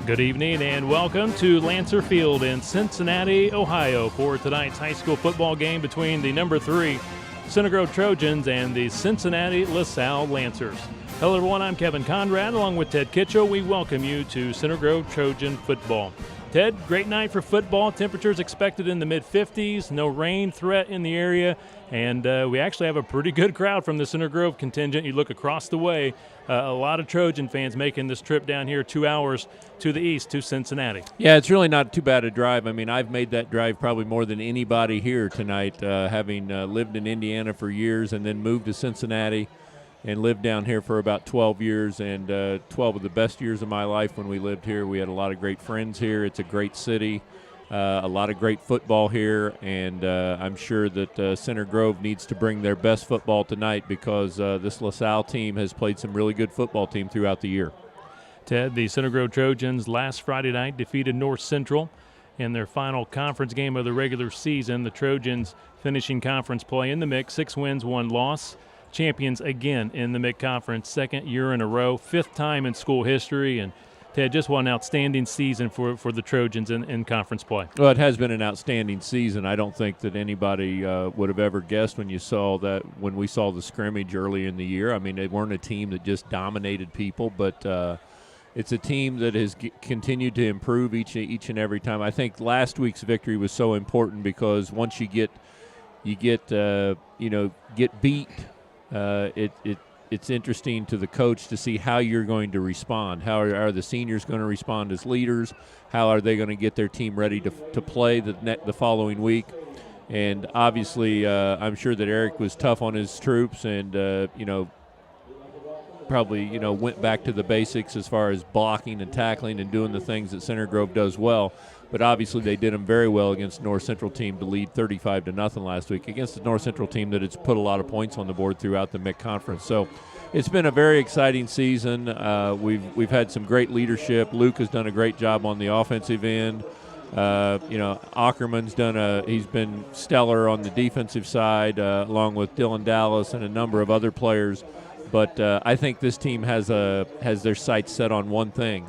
Good evening and welcome to Lancer Field in Cincinnati, Ohio for tonight's high school football game between the number 3 Center Grove Trojans and the Cincinnati LaSalle Lancers. Hello everyone, I'm Kevin Conrad along with Ted Kitchell. We welcome you to Center Grove Trojan football. Ted, great night for football. Temperatures expected in the mid-50s, no rain threat in the area, and we actually have a pretty good crowd from the Center Grove contingent. You look across the way, a lot of Trojan fans making this trip down here 2 hours to the east to Cincinnati. Yeah, it's really not too bad a drive. I mean, I've made that drive probably more than anybody here tonight, having lived in Indiana for years and then moved to Cincinnati and lived down here for about 12 years, and 12 of the best years of my life when we lived here. We had a lot of great friends here. It's a great city, a lot of great football here, and I'm sure that Center Grove needs to bring their best football tonight because this LaSalle team has played some really good football team throughout the year. Ted, the Center Grove Trojans last Friday night defeated North Central in their final conference game of the regular season. The Trojans finishing conference play in the mix, 6 wins, 1 loss. Champions again in the mid-conference, second year in a row, 5th time in school history, and Ted, just one outstanding season for the Trojans in conference play. Well, it has been an outstanding season. I don't think that anybody would have ever guessed when we saw the scrimmage early in the year. I mean, they weren't a team that just dominated people, but it's a team that has continued to improve each and every time. I think last week's victory was so important because once you get beat. It's interesting to the coach to see how you're going to respond. How are the seniors going to respond as leaders? How are they going to get their team ready to play the following week? And obviously, I'm sure that Eric was tough on his troops and, probably, went back to the basics as far as blocking and tackling and doing the things that Center Grove does well. But obviously they did them very well against the North Central team to lead 35-0 last week against the North Central team that has put a lot of points on the board throughout the mid-conference. So it's been a very exciting season. We've had some great leadership. Luke has done a great job on the offensive end. Ackerman's he's been stellar on the defensive side, along with Dylan Dallas and a number of other players. But I think this team has their sights set on one thing.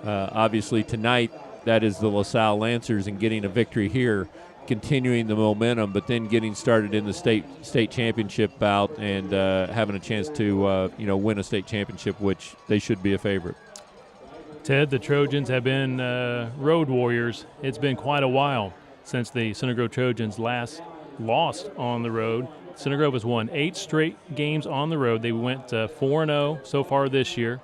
Obviously tonight, that is the LaSalle Lancers, and getting a victory here, continuing the momentum, but then getting started in the state championship bout and having a chance to win a state championship, which they should be a favorite. Ted, the Trojans have been road warriors. It's been quite a while since the Center Grove Trojans last lost on the road. Center Grove has won 8 straight games on the road. They went 4-0 so far this year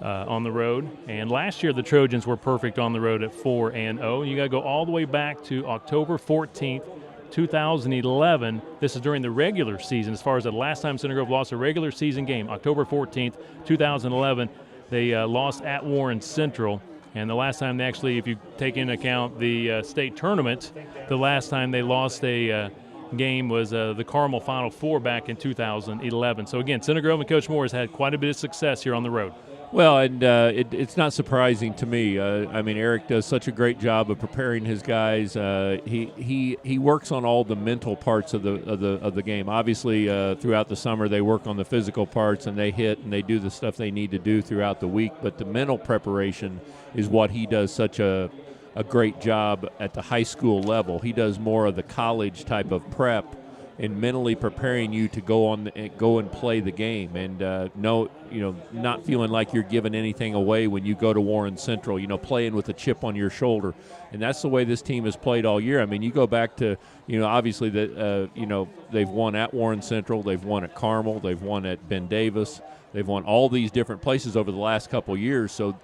on the road. And last year the Trojans were perfect on the road at 4-0. You got to go all the way back to October 14th, 2011. This is during the regular season as far as the last time Center Grove lost a regular season game. October 14th, 2011, they lost at Warren Central. And the last time they actually, if you take into account the state tournament, the last time they lost a game was the Carmel Final Four back in 2011. So again, Center Grove and Coach Moore has had quite a bit of success here on the road. Well, and it's not surprising to me. I mean, Eric does such a great job of preparing his guys. He works on all the mental parts of the game. Obviously, throughout the summer they work on the physical parts and they hit and they do the stuff they need to do throughout the week. But the mental preparation is what he does such a great job at the high school level. He does more of the college type of prep and mentally preparing you to go and play the game, and not feeling like you're giving anything away when you go to Warren Central. Playing with a chip on your shoulder, and that's the way this team has played all year. I mean, you go back to obviously they've won at Warren Central, they've won at Carmel, they've won at Ben Davis, they've won all these different places over the last couple of years. So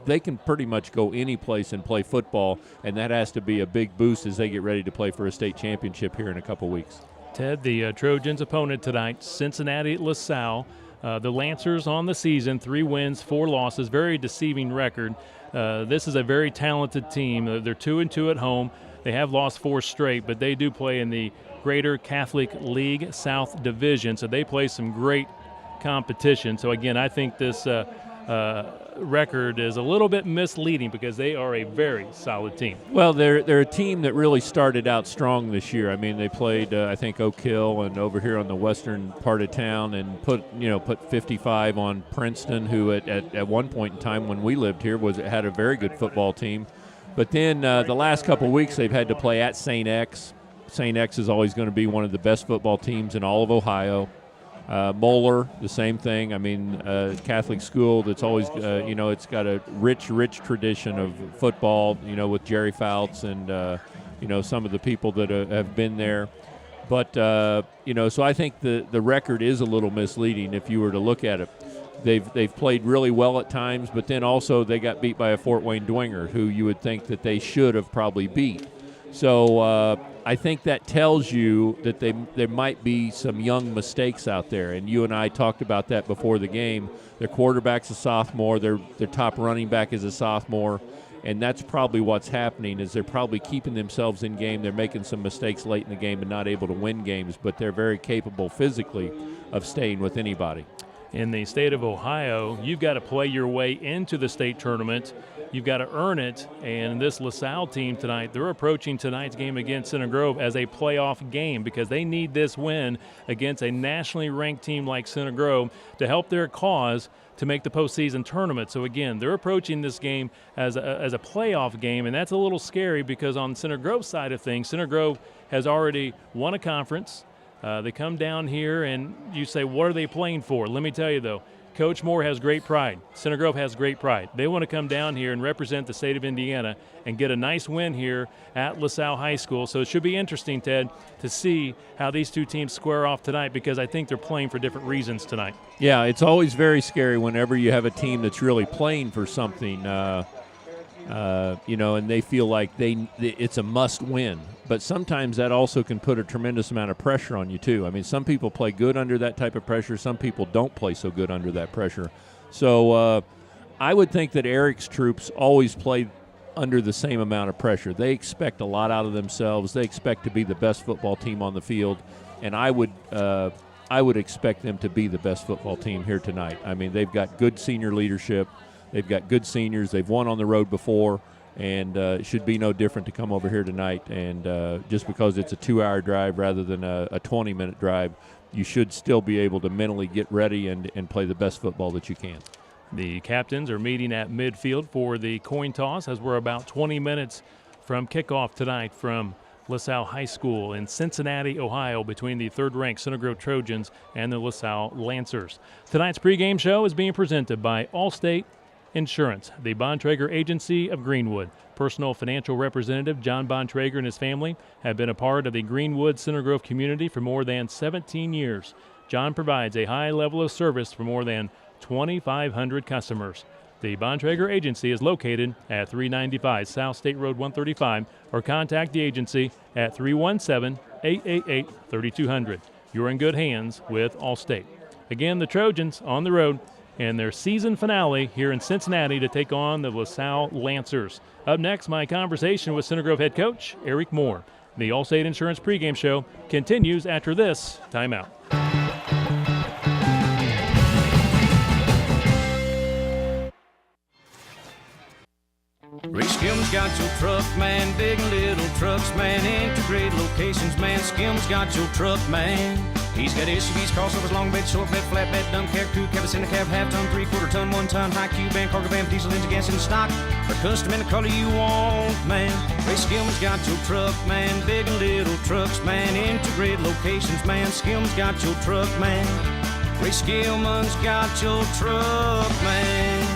they can pretty much go any place and play football, and that has to be a big boost as they get ready to play for a state championship here in a couple weeks. Ted, the Trojans' opponent tonight, Cincinnati LaSalle. The Lancers on the season, 3 wins, 4 losses, very deceiving record. This is a very talented team. They're 2-2 at home. They have lost 4 straight, but they do play in the Greater Catholic League South Division, so they play some great competition. So again, I think this record is a little bit misleading because they are a very solid team. Well, they're a team that really started out strong this year. I mean, they played I think Oak Hill and over here on the western part of town, and put 55 on Princeton, who at one point in time when we lived here had a very good football team. But then the last couple of weeks they've had to play at St. X. St. X is always going to be one of the best football teams in all of Ohio. Moeller, the same thing. I mean, Catholic school that's always, it's got a rich tradition of football, with Jerry Fouts and, some of the people that have been there. But, so I think the record is a little misleading if you were to look at it. They've played really well at times, but then also they got beat by a Fort Wayne Dwinger, who you would think that they should have probably beat. So I think that tells you that there might be some young mistakes out there, and you and I talked about that before the game. Their quarterback's a sophomore, their top running back is a sophomore, and that's probably what's happening is they're probably keeping themselves in game. They're making some mistakes late in the game and not able to win games, but they're very capable physically of staying with anybody. In the state of Ohio, you've got to play your way into the state tournament. You've got to earn it, and this LaSalle team tonight, they're approaching tonight's game against Center Grove as a playoff game because they need this win against a nationally ranked team like Center Grove to help their cause to make the postseason tournament. So again, they're approaching this game as a playoff game, and that's a little scary because on Center Grove's side of things, Center Grove has already won a conference. They come down here and you say, what are they playing for? Let me tell you, though, Coach Moore has great pride. Center Grove has great pride. They want to come down here and represent the state of Indiana and get a nice win here at LaSalle High School. So it should be interesting, Ted, to see how these two teams square off tonight because I think they're playing for different reasons tonight. Yeah, it's always very scary whenever you have a team that's really playing for something, and they feel like it's a must-win. But sometimes that also can put a tremendous amount of pressure on you, too. I mean, some people play good under that type of pressure. Some people don't play so good under that pressure. So I would think that Eric's troops always play under the same amount of pressure. They expect a lot out of themselves. They expect to be the best football team on the field. And I would expect them to be the best football team here tonight. I mean, they've got good senior leadership. They've got good seniors. They've won on the road before. And it should be no different to come over here tonight. And just because it's a 2-hour drive rather than a 20-minute drive, you should still be able to mentally get ready and play the best football that you can. The captains are meeting at midfield for the coin toss as we're about 20 minutes from kickoff tonight from LaSalle High School in Cincinnati, Ohio, between the third-ranked Center Grove Trojans and the LaSalle Lancers. Tonight's pregame show is being presented by Allstate Insurance, the Bontrager Agency of Greenwood. Personal financial representative John Bontrager and his family have been a part of the Greenwood Center Grove community for more than 17 years. John provides a high level of service for more than 2,500 customers. The Bontrager Agency is located at 395 South State Road 135 or contact the agency at 317-888-3200. You're in good hands with Allstate. Again, the Trojans on the road and their season finale here in Cincinnati to take on the LaSalle Lancers. Up next, my conversation with Center Grove head coach Eric Moore. The Allstate Insurance pregame show continues after this timeout. Ray Skim's got your truck, man. Big and little trucks, man. Integrated locations, man. Skim's got your truck, man. He's got SUVs, crossovers, long bed, short bed, flatbed, dump cab, crew cab, a cab, half-ton, three-quarter ton, one-ton, high cube van, cargo van, diesel engine, gas in stock, or custom in the color you want, man. Ray Skim's got your truck, man. Big and little trucks, man. Integrated locations, man. Skim's got your truck, man. Ray Skillman's got your truck, man.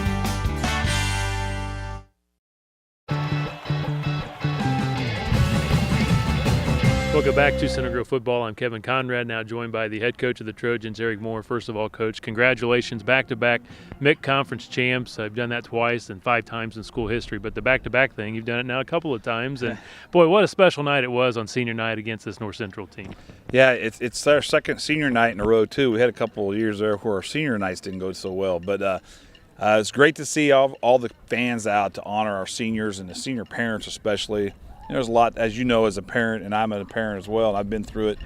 Welcome back to Center Grove Football. I'm Kevin Conrad, now joined by the head coach of the Trojans, Eric Moore. First of all, Coach, congratulations, back-to-back MIC Conference champs. I've done that twice and 5 times in school history, but the back-to-back thing, you've done it now a couple of times. And, boy, what a special night it was on senior night against this North Central team. Yeah, it's our second senior night in a row, too. We had a couple of years there where our senior nights didn't go so well. But it's great to see all the fans out to honor our seniors and the senior parents especially. There's a lot, as you know, as a parent, and I'm a parent as well, and I've been through it.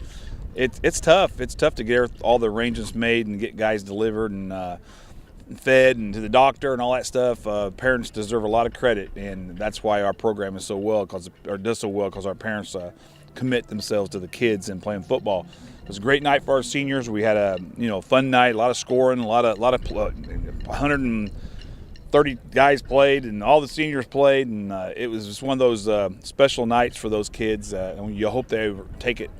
It's tough. It's tough to get all the arrangements made and get guys delivered. And and fed and to the doctor and all that stuff. Parents deserve a lot of credit, and that's why our program is so well, does so well, because our parents commit themselves to the kids and playing football. It was a great night for our seniors. We had a fun night, a lot of scoring, a lot of 130 guys played, and all the seniors played, and it was just one of those special nights for those kids. And you hope they take it,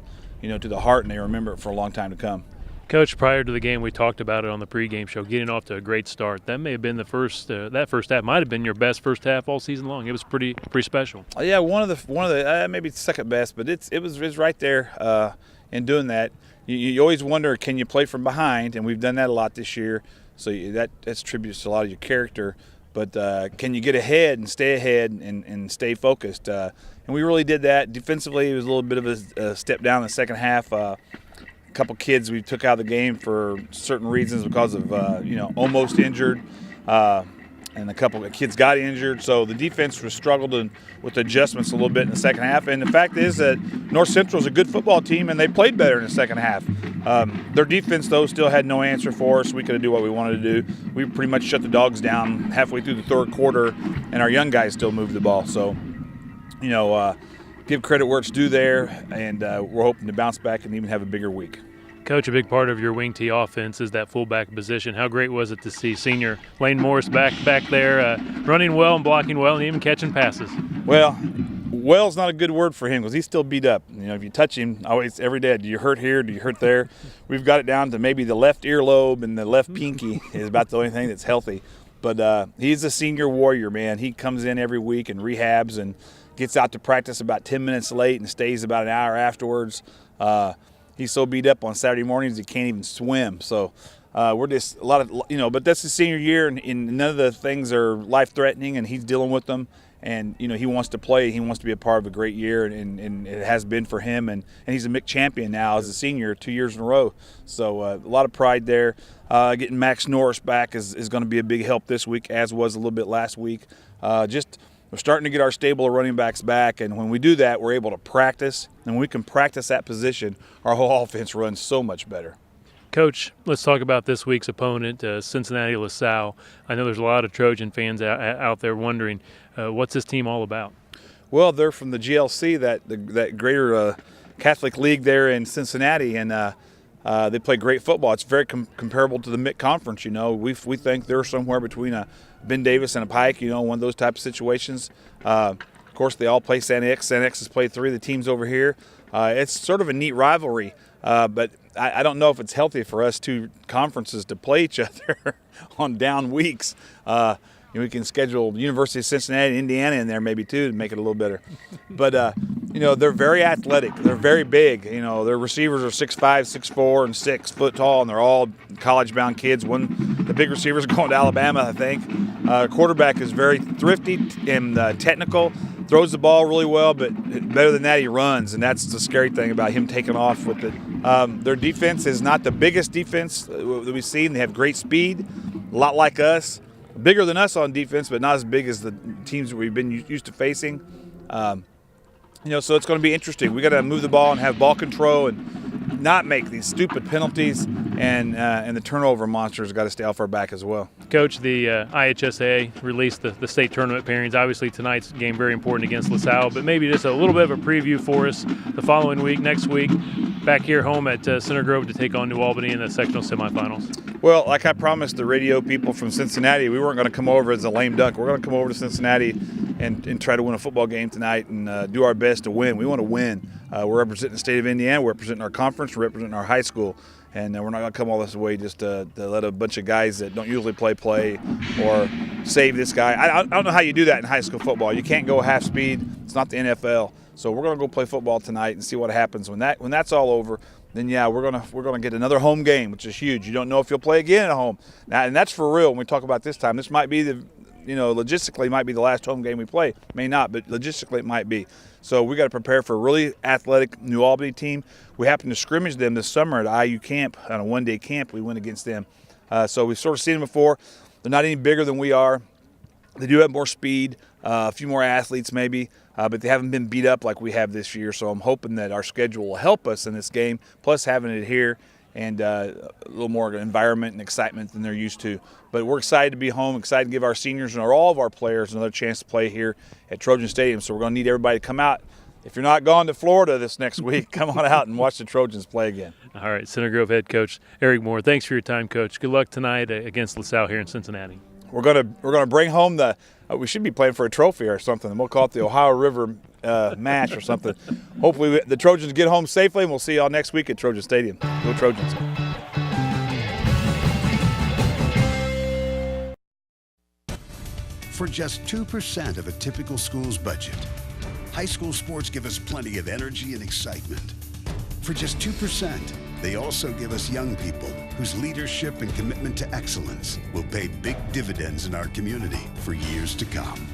to the heart, and they remember it for a long time to come. Coach, prior to the game, we talked about it on the pregame show, getting off to a great start. That may have been the first. That first half might have been your best first half all season long. It was pretty special. Yeah, one of the maybe second best, but it was right there. In doing that, you always wonder, can you play from behind? And we've done that a lot this year. So that's tributes to a lot of your character. But can you get ahead and stay ahead and stay focused? And we really did that. Defensively, it was a little bit of a step down in the second half. A couple kids we took out of the game for certain reasons because of almost injured, and a couple of kids got injured. So the defense was struggled with adjustments a little bit in the second half. And the fact is that North Central is a good football team, and they played better in the second half. Their defense, though, still had no answer for us. We couldn't do what we wanted to do. We pretty much shut the dogs down halfway through the third quarter, and our young guys still moved the ball. So, give credit where it's due there, and we're hoping to bounce back and even have a bigger week. Coach, a big part of your wing tee offense is that fullback position. How great was it to see senior Lane Morris back there running well and blocking well and even catching passes? Well's not a good word for him because he's still beat up. If you touch him always every day, do you hurt here? Do you hurt there? We've got it down to maybe the left earlobe and the left pinky is about the only thing that's healthy. But he's a senior warrior, man. He comes in every week and rehabs and gets out to practice about 10 minutes late and stays about an hour afterwards. He's so beat up on Saturday mornings he can't even swim. So we're just a lot of, but that's his senior year, and none of the things are life-threatening, and he's dealing with them. And, he wants to play. He wants to be a part of a great year, and it has been for him. And he's a MIC champion now as a senior 2 years in a row. So a lot of pride there. Getting Max Norris back is going to be a big help this week, as was a little bit last week. We're starting to get our stable of running backs back, and when we do that, we're able to practice. And when we can practice that position, our whole offense runs so much better. Coach, let's talk about this week's opponent, Cincinnati LaSalle. I know there's a lot of Trojan fans out there wondering, what's this team all about? Well, they're from the GLC, that greater Catholic League there in Cincinnati, and they play great football. It's very comparable to the MIC Conference. We think they're somewhere between a Ben Davis and a Pike. One of those type of situations. Of course, they all play San X. San X has played three of the teams over here. It's sort of a neat rivalry, but I don't know if it's healthy for us two conferences to play each other on down weeks. We can schedule University of Cincinnati and Indiana in there maybe too to make it a little better. But, they're very athletic. They're very big. Their receivers are 6'5", 6'4", and 6 foot tall, and they're all college-bound kids. The big receivers are going to Alabama, I think. Quarterback is very thrifty and technical, throws the ball really well, but better than that, he runs, and that's the scary thing about him taking off with it. Their defense is not the biggest defense that we've seen. They have great speed, a lot like us. Bigger than us on defense, but not as big as the teams that we've been used to facing. So it's going to be interesting. We got to move the ball and have ball control and not make these stupid penalties, and the turnover monsters got to stay off our back as well. Coach, the IHSA released the state tournament pairings. Obviously, tonight's game very important against LaSalle, but maybe just a little bit of a preview for us the following week, next week, back here home at Center Grove to take on New Albany in the sectional semifinals. Well, like I promised the radio people from Cincinnati, we weren't going to come over as a lame duck. We're going to come over to Cincinnati and try to win a football game tonight and do our best to win. We want to win. We're representing the state of Indiana. We're representing our conference. We're representing our high school. And we're not going to come all this way just to let a bunch of guys that don't usually play or save this guy. I don't know how you do that in high school football. You can't go half speed. It's not the NFL. So we're going to go play football tonight and see what happens. When that's all over, then we're gonna get another home game, which is huge. You don't know if you'll play again at home. Now, and that's for real when we talk about this time. This might be logistically might be the last home game we play. May not, but logistically it might be. So we got to prepare for a really athletic New Albany team. We happened to scrimmage them this summer at IU camp, on a one-day camp. We went against them. So we've sort of seen them before. They're not any bigger than we are. They do have more speed, a few more athletes maybe, but they haven't been beat up like we have this year. So I'm hoping that our schedule will help us in this game, plus having it here. and a little more environment and excitement than they're used to. But we're excited to be home, excited to give our seniors and all of our players another chance to play here at Trojan Stadium. So we're going to need everybody to come out. If you're not going to Florida this next week, come on out and watch the Trojans play again. All right, Center Grove head coach Eric Moore, thanks for your time, Coach. Good luck tonight against LaSalle here in Cincinnati. We're gonna bring home the. We should be playing for a trophy or something. We'll call it the Ohio River match or something. Hopefully the Trojans get home safely, and we'll see y'all next week at Trojan Stadium. Go Trojans. For just 2% of a typical school's budget, high school sports give us plenty of energy and excitement. For just 2%, they also give us young people whose leadership and commitment to excellence will pay big dividends in our community for years to come.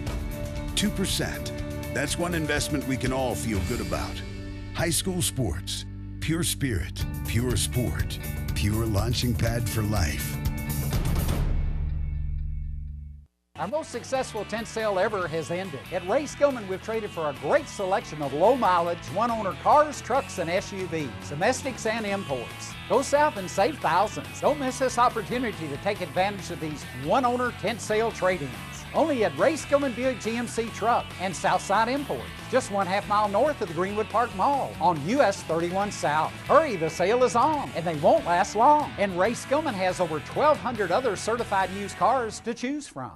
2%, that's one investment we can all feel good about. High school sports, pure spirit, pure sport, pure launching pad for life. Our most successful tent sale ever has ended. At Ray Skillman, we've traded for a great selection of low-mileage, one-owner cars, trucks, and SUVs, domestics and imports. Go south and save thousands. Don't miss this opportunity to take advantage of these one-owner tent sale trade-ins. Only at Ray Skillman Buick GMC Truck and Southside Imports, just 1/2 mile north of the Greenwood Park Mall on US 31 South. Hurry, the sale is on, and they won't last long. And Ray Skillman has over 1,200 other certified used cars to choose from.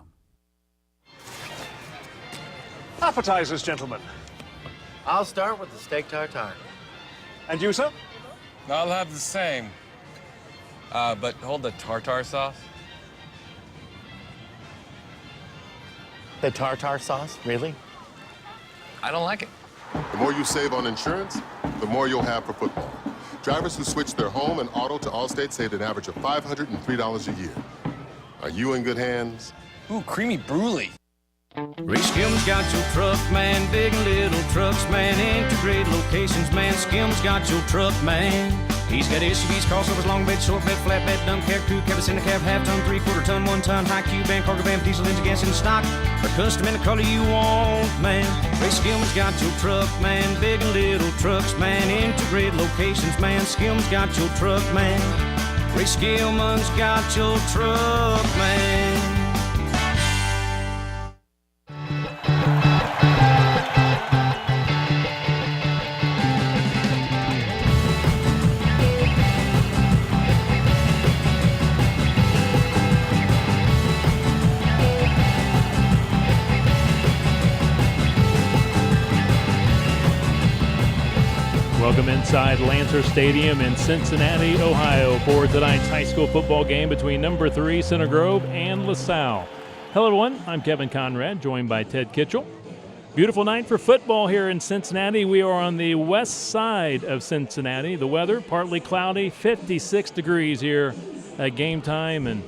Appetizers, gentlemen. I'll start with the steak tartare. And you, sir? I'll have the same. But hold the tartar sauce. The tartare sauce? Really? I don't like it. The more you save on insurance, the more you'll have for football. Drivers who switch their home and auto to Allstate saved an average of $503 a year. Are you in good hands? Ooh, creamy brulee. Ray Skillman's got your truck, man. Big and little trucks, man. Integrated locations, man. Skillman's got your truck, man. He's got SUVs, crossovers, long bed, short bed, flat bed, dump cab, crew cab, cinder cab, half ton, 3/4 ton, 1 ton, high cube van, cargo van, diesel engine, gas in stock, or custom in the color you want, man. Ray Skillman's got your truck, man. Big and little trucks, man. Integrated locations, man. Skillman's got your truck, man. Ray Skillman's got your truck, man. Welcome inside Lancer Stadium in Cincinnati, Ohio for tonight's high school football game between number 3 Center Grove and LaSalle. Hello everyone, I'm Kevin Conrad, joined by Ted Kitchell. Beautiful night for football here in Cincinnati. We are on the west side of Cincinnati. The weather partly cloudy, 56 degrees here at game time, and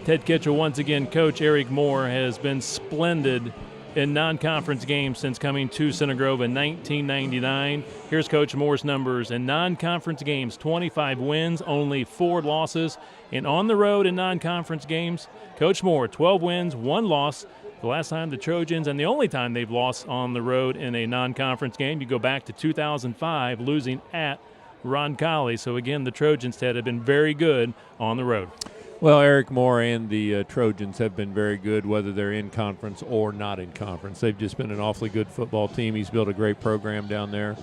Ted Kitchell, once again, Coach Eric Moore has been splendid in non-conference games since coming to Center Grove in 1999. Here's Coach Moore's numbers. In non-conference games, 25 wins, only 4 losses. And on the road in non-conference games, Coach Moore, 12 wins, 1 loss. The last time the Trojans, and the only time they've lost on the road in a non-conference game, you go back to 2005, losing at Roncalli. So again, the Trojans, Ted, have been very good on the road. Well, Eric Moore and the Trojans have been very good, whether they're in conference or not in conference. They've just been an awfully good football team. He's built a great program down there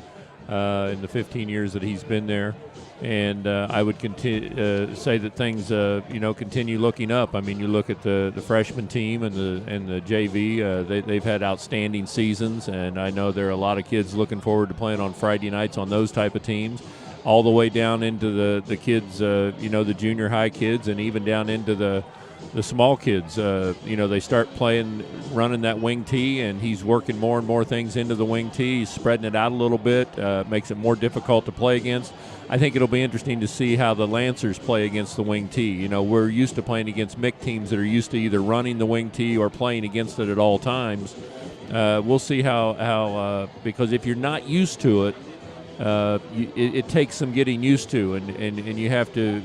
in the 15 years that he's been there. And I would say that things, continue looking up. I mean, you look at the freshman team and the JV. They've had outstanding seasons, and I know there are a lot of kids looking forward to playing on Friday nights on those type of teams, all the way down into the kids, the junior high kids, and even down into the small kids. They start running that wing tee, and he's working more and more things into the wing tee. He's spreading it out a little bit, makes it more difficult to play against. I think it'll be interesting to see how the Lancers play against the wing tee. We're used to playing against MIC teams that are used to either running the wing tee or playing against it at all times. We'll see how because if you're not used to it, it takes some getting used to, and you have to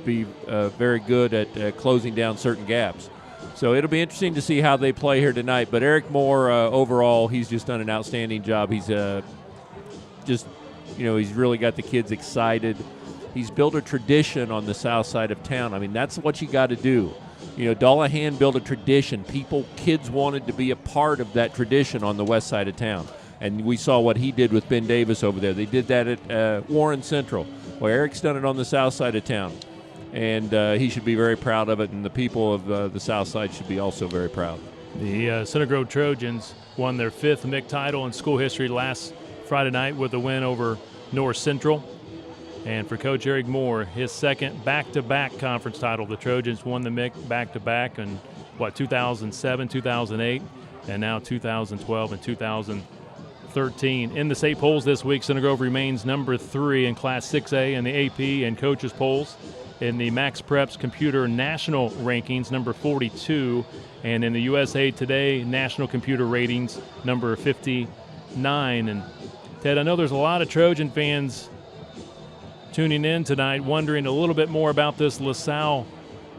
be very good at closing down certain gaps. So it'll be interesting to see how they play here tonight. But Eric Moore, overall, he's just done an outstanding job. He's he's really got the kids excited. He's built a tradition on the south side of town. I mean, that's what you got to do. You know, Dullahan built a tradition. Kids wanted to be a part of that tradition on the west side of town. And we saw what he did with Ben Davis over there. They did that at Warren Central. Well, Eric's done it on the south side of town. And he should be very proud of it, and the people of the south side should be also very proud. The Center Grove Trojans won their 5th MIC title in school history last Friday night with a win over North Central. And for Coach Eric Moore, his 2nd back-to-back conference title. The Trojans won the MIC back-to-back in, 2007, 2008, and now 2012 and 2013. In the state polls this week, Center Grove remains number 3 in Class 6A in the AP and coaches polls. In the Max Preps Computer National Rankings, number 42, and in the USA Today National Computer Ratings, number 59. And Ted, I know there's a lot of Trojan fans tuning in tonight wondering a little bit more about this LaSalle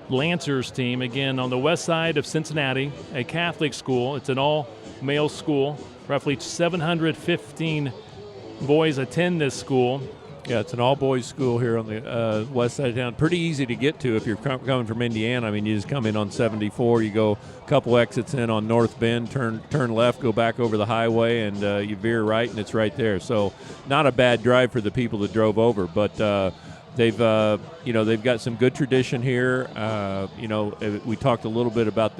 Lancers team. Again, on the west side of Cincinnati, a Catholic school. It's an all-male school. Roughly 715 boys attend this school. Yeah, it's an all-boys school here on the west side of town. Pretty easy to get to if you're coming from Indiana. I mean, you just come in on 74. You go a couple exits in on North Bend, turn left, go back over the highway, and you veer right, and it's right there. So not a bad drive for the people that drove over. But they've got some good tradition here. We talked a little bit about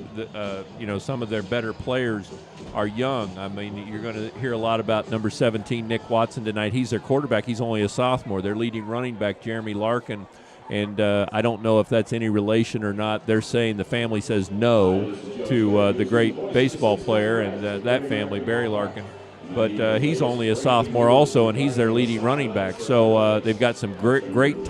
some of their better players are young. I mean, you're going to hear a lot about number 17, Nick Watson, tonight. He's their quarterback. He's only a sophomore. Their leading running back, Jeremy Larkin, and I don't know if that's any relation or not. They're saying the family says no to the great baseball player and that family, Barry Larkin. But he's only a sophomore also, and he's their leading running back. So they've got some great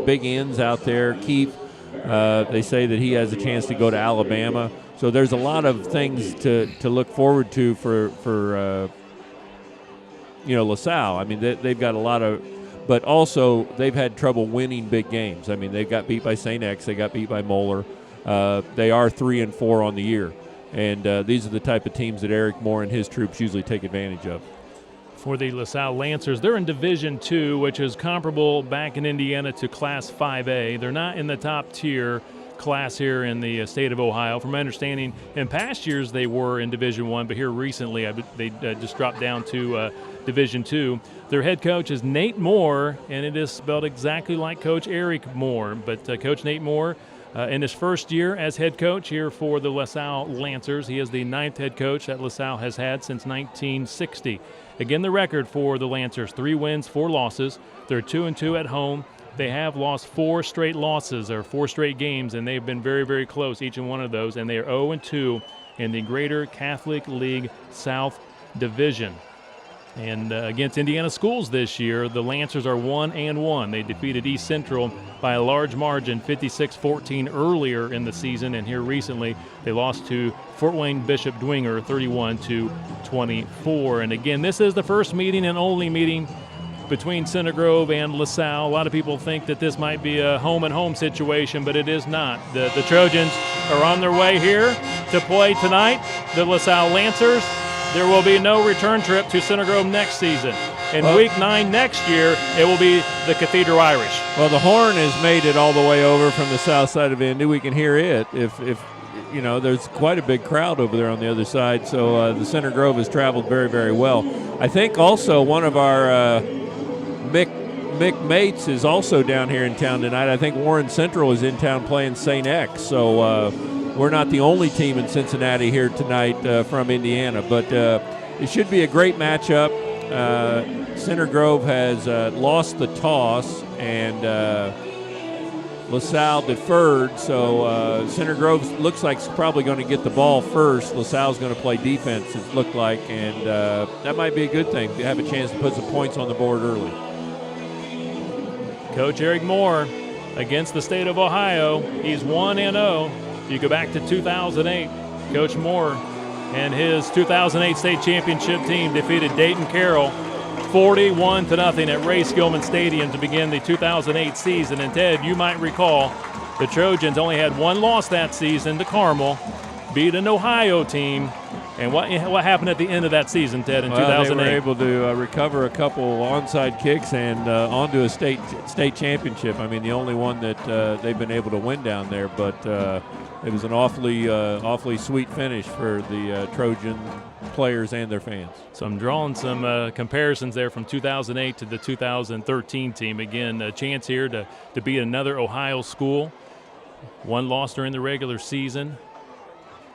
big ends out there. Keith, they say that he has a chance to go to Alabama. So there's a lot of things to look forward to for LaSalle. I mean, they've got a lot of, but also they've had trouble winning big games. I mean, they got beat by St. X, they got beat by Moeller. They are 3-4 on the year, and these are the type of teams that Eric Moore and his troops usually take advantage of. For the LaSalle Lancers, they're in Division II, which is comparable back in Indiana to Class 5A. They're not in the top tier class here in the state of Ohio. From my understanding, in past years they were in Division I, but here recently they just dropped down to Division II. Their head coach is Nate Moore, and it is spelled exactly like Coach Eric Moore. But Coach Nate Moore, in his first year as head coach here for the LaSalle Lancers, he is the 9th head coach that LaSalle has had since 1960. Again, the record for the Lancers, 3 wins, 4 losses. They're 2-2 at home. They have lost 4 straight losses or 4 straight games, and they've been very, very close, each and one of those. And they are 0-2 in the Greater Catholic League South Division. And against Indiana schools this year, the Lancers are 1-1. They defeated East Central by a large margin, 56-14 earlier in the season. And here recently, they lost to Fort Wayne Bishop Dwinger 31-24. And again, this is the first meeting and only meeting between Center Grove and LaSalle. A lot of people think that this might be a home-and-home situation, but it is not. The Trojans are on their way here to play tonight, the LaSalle Lancers. There will be no return trip to Center Grove next season. In Week 9 next year, it will be the Cathedral Irish. Well, the horn has made it all the way over from the south side of Indy. We can hear it. If there's quite a big crowd over there on the other side, so the Center Grove has traveled very, very well. I think also one of our Mick Mates is also down here in town tonight. I think Warren Central is in town playing St. X, so we're not the only team in Cincinnati here tonight from Indiana, but it should be a great matchup. Center Grove has lost the toss, and LaSalle deferred, so Center Grove looks like it's probably going to get the ball first. LaSalle's going to play defense, it looked like, and that might be a good thing to have a chance to put some points on the board early. Coach Eric Moore against the state of Ohio. He's 1-0. You go back to 2008. Coach Moore and his 2008 state championship team defeated Dayton Carroll 41-0 at Ray Skillman Stadium to begin the 2008 season. And Ted, you might recall the Trojans only had 1 loss that season to Carmel, beat an Ohio team, And what happened at the end of that season, Ted, in Well, 2008? they were able to recover a couple onside kicks and onto a state championship. I mean, the only one that they've been able to win down there, but it was an awfully sweet finish for the Trojan players and their fans. So I'm drawing some comparisons there from 2008 to the 2013 team. Again, a chance here to beat another Ohio school. One loss during the regular season.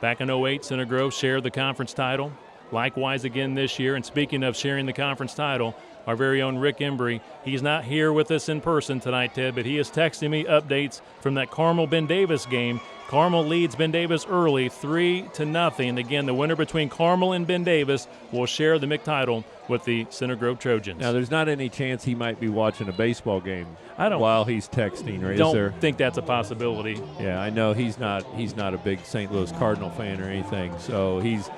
Back in 08, Center Grove shared the conference title. Likewise again this year. And speaking of sharing the conference title, our very own Rick Embry, he's not here with us in person tonight, Ted, but he is texting me updates from that Carmel-Ben Davis game. Carmel leads Ben Davis early, 3-0. Again, the winner between Carmel and Ben Davis will share the MIC title with the Center Grove Trojans. Now, there's not any chance he might be watching a baseball game while he's texting, right? Don't think that's a possibility. Yeah, I know he's not a big St. Louis Cardinal fan or anything, so he's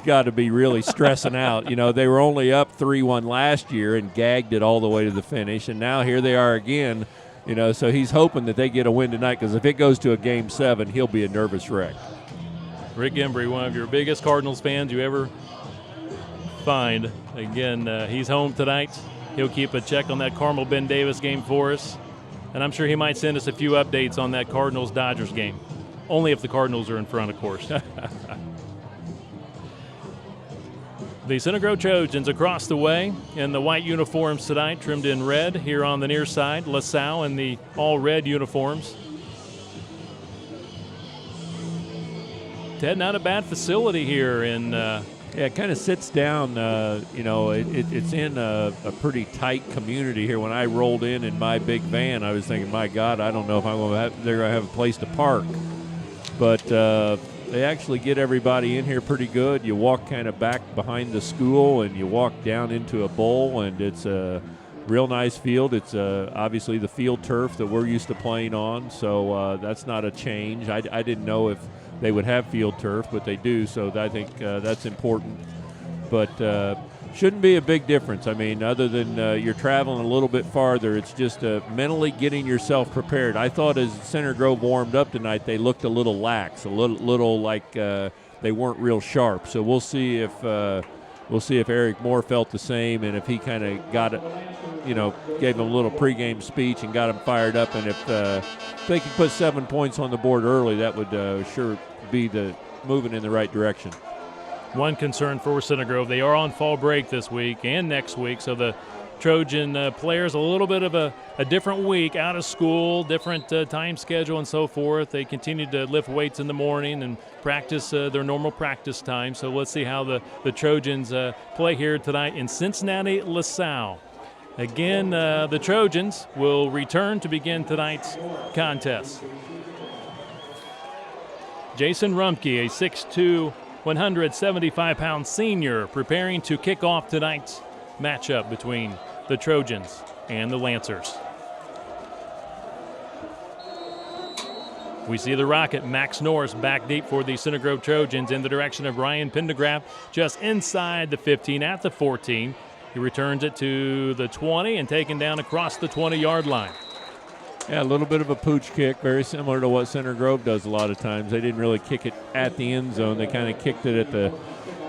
got to be really stressing out. You know, they were only up 3-1 last year and gagged it all the way to the finish, and now here they are again. You know, so he's hoping that they get a win tonight, because if it goes to a Game 7, he'll be a nervous wreck. Rick Embry, one of your biggest Cardinals fans you ever find. Again, he's home tonight. He'll keep a check on that Carmel-Ben Davis game for us. And I'm sure he might send us a few updates on that Cardinals-Dodgers game. Only if the Cardinals are in front, of course. The Center Grove Trojans across the way in the white uniforms tonight, trimmed in red here on the near side. LaSalle in the all-red uniforms. Ted, not a bad facility here in yeah, it kind of sits down. You know, it's in a pretty tight community here. When I rolled in my big van, I was thinking, my God, I don't know if they're going to have a place to park. But they actually get everybody in here pretty good. You walk kind of back behind the school, and you walk down into a bowl, and it's a real nice field. It's obviously the field turf that we're used to playing on, so that's not a change. I didn't know if they would have field turf, but they do, so I think that's important. But shouldn't be a big difference. I mean, other than you're traveling a little bit farther, it's just mentally getting yourself prepared. I thought as Center Grove warmed up tonight, they looked a little lax, a little like they weren't real sharp. So we'll see if Eric Moore felt the same, and if he kind of got it, you know, gave them a little pregame speech and got them fired up. And if they could put 7 points on the board early, that would sure be the moving in the right direction. one concern for Center Grove. They are on fall break this week and next week, so the Trojan players a little bit of a different week, out of school, different time schedule and so forth. They continue to lift weights in the morning and practice their normal practice time. So let's see how the Trojans play here tonight in Cincinnati, LaSalle. Again, the Trojans will return to begin tonight's contest. Jason Rumpke, a 6'2", 175-pound senior, preparing to kick off tonight's matchup between the Trojans and the Lancers. We see the Rocket, Max Norris, back deep for the Center Grove Trojans in the direction of Ryan Pendergraft, just inside the 15 at the 14. He returns it to the 20 and taken down across the 20-yard line. Yeah, a little bit of a pooch kick, very similar to what Center Grove does a lot of times. They didn't really kick it at the end zone. They kind of kicked it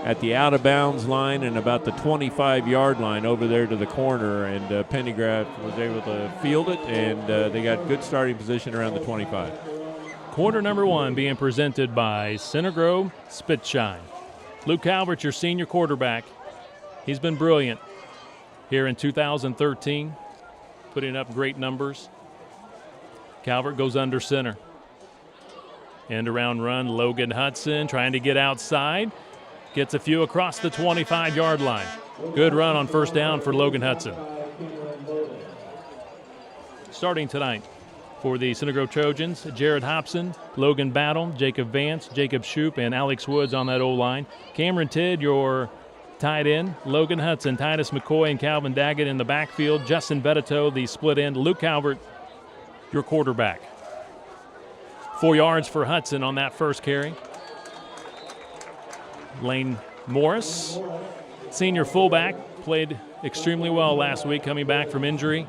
at the out-of-bounds line and about the 25-yard line over there to the corner, and Pendergraft was able to field it, and they got good starting position around the 25. Quarter number one being presented by Center Grove Spitshine. Luke Calvert, your senior quarterback. He's been brilliant here in 2013, putting up great numbers. Calvert goes under center. End around run, Logan Hudson trying to get outside. Gets a few across the 25-yard line. Good run on first down for Logan Hudson. Starting tonight for the Center Grove Trojans, Jared Hobson, Logan Battle, Jacob Vance, Jacob Shoup, and Alex Woods on that O-line. Cameron Tidd, your tight end. Logan Hudson, Titus McCoy, and Calvin Daggett in the backfield. Justin Bettito, the split end. Luke Calvert, your quarterback. 4 yards for Hudson on that first carry. Lane Morris, senior fullback, played extremely well last week coming back from injury.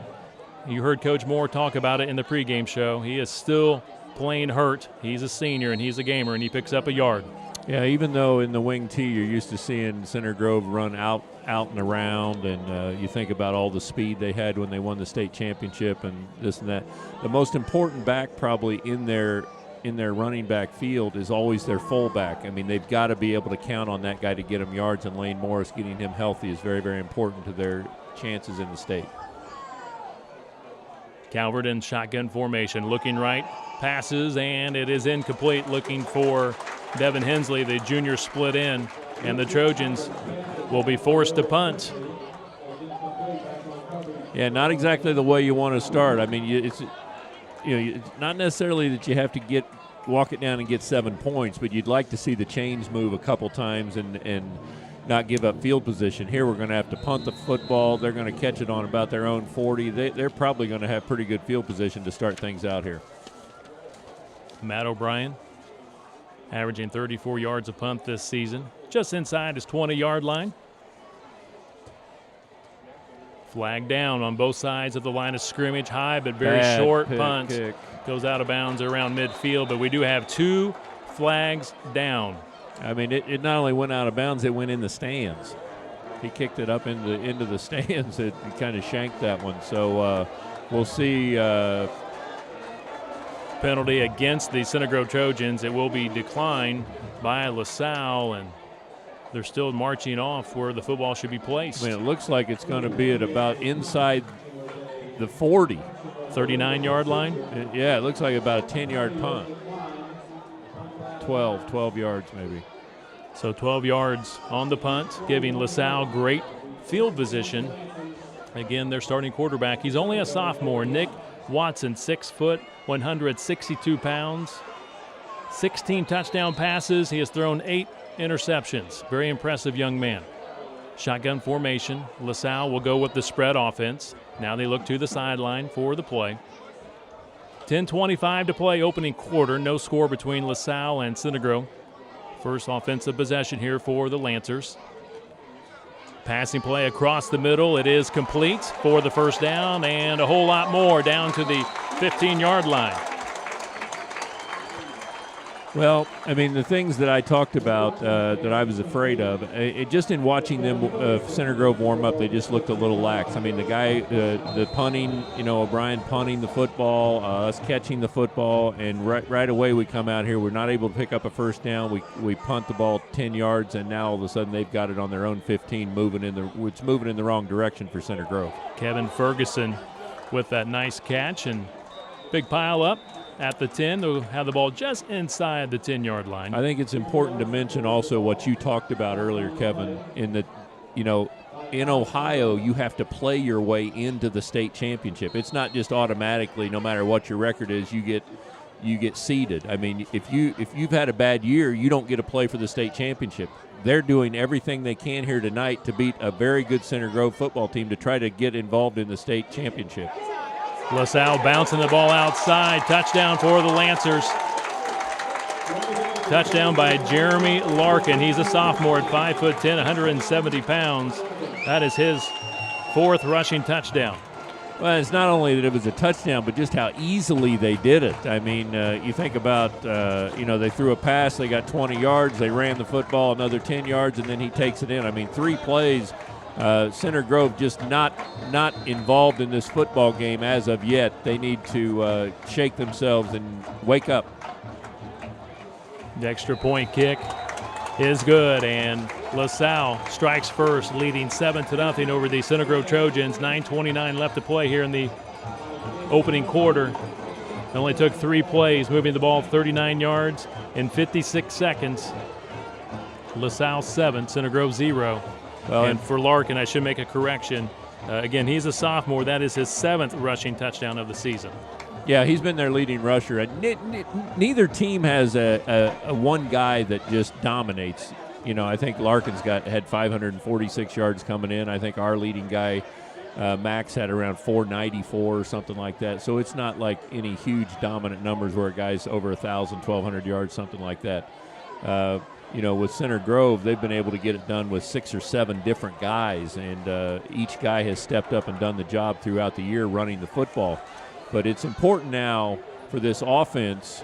You heard Coach Moore talk about it in the pregame show. He is still playing hurt. He's a senior and he's a gamer, and he picks up a yard. Yeah, even though in the wing T you're used to seeing Center Grove run out and around, and you think about all the speed they had when they won the state championship and this and that. The most important back probably in their running back field is always their fullback. I mean, they've got to be able to count on that guy to get them yards, and Lane Morris getting him healthy is very, very important to their chances in the state. Calvert in shotgun formation, looking right, passes, and it is incomplete, looking for Devin Hensley, the junior split in, and the Trojans will be forced to punt. Yeah, not exactly the way you want to start. I mean, it's not necessarily that you have to walk it down and get 7 points, but you'd like to see the chains move a couple times and not give up field position. Here we're going to have to punt the football. They're going to catch it on about their own 40. They're probably going to have pretty good field position to start things out here. Matt O'Brien averaging 34 yards a punt this season, just inside his 20-yard line. Flag down on both sides of the line of scrimmage. High but very short punt. Kick. Goes out of bounds around midfield, but we do have 2 flags down. I mean, it not only went out of bounds, it went in the stands. He kicked it up into the stands. It kind of shanked that one. So we'll see. Penalty against the Center Grove Trojans. It will be declined by LaSalle, and they're still marching off where the football should be placed. I mean, it looks like it's going to be at about inside the 40. 39-yard line? Yeah, it looks like about a 10-yard punt. 12 yards maybe. So 12 yards on the punt, giving LaSalle great field position. Again, their starting quarterback, he's only a sophomore, Nick Watson, 6 foot, 162 pounds, 16 touchdown passes. He has thrown 8 interceptions. Very impressive young man. Shotgun formation. LaSalle will go with the spread offense. Now they look to the sideline for the play. 10:25 to play, opening quarter. No score between LaSalle and Center Grove. First offensive possession here for the Lancers. Passing play across the middle. It is complete for the first down and a whole lot more down to the 15-yard line. Well, I mean, the things that I talked about that I was afraid of, just in watching them, Center Grove warm up, they just looked a little lax. I mean, the guy, the punting, O'Brien punting the football, us catching the football, and right away we come out here. We're not able to pick up a first down. We punt the ball 10 yards, and now all of a sudden they've got it on their own 15, moving in the wrong direction for Center Grove. Kevin Ferguson with that nice catch, and big pile up at the 10. They'll have the ball just inside the 10-yard line. I think it's important to mention also what you talked about earlier, Kevin, in that, in Ohio, you have to play your way into the state championship. It's not just automatically, no matter what your record is, you get seeded. I mean, if you've had a bad year, you don't get to play for the state championship. They're doing everything they can here tonight to beat a very good Center Grove football team to try to get involved in the state championship. LaSalle bouncing the ball outside. Touchdown for the Lancers. Touchdown by Jeremy Larkin. He's a sophomore at 5'10", 170 pounds. That is his 4th rushing touchdown. Well, it's not only that it was a touchdown, but just how easily they did it. I mean, you think about, they threw a pass, they got 20 yards, they ran the football another 10 yards, and then he takes it in. I mean, 3 plays. Center Grove just not involved in this football game as of yet. They need to shake themselves and wake up. The extra point kick is good, and LaSalle strikes first, leading 7-0 over the Center Grove Trojans. 9:29 left to play here in the opening quarter. It only took 3 plays, moving the ball 39 yards in 56 seconds. LaSalle 7, Center Grove 0. Well, and for Larkin, I should make a correction. Again, he's a sophomore. That is his 7th rushing touchdown of the season. Yeah, he's been their leading rusher. Neither team has a one guy that just dominates. I think Larkin's had 546 yards coming in. I think our leading guy, Max, had around 494 or something like that. So it's not like any huge dominant numbers where a guy's over 1,000, 1,200 yards, something like that. With Center Grove, they've been able to get it done with 6 or 7 different guys, and each guy has stepped up and done the job throughout the year running the football. But it's important now for this offense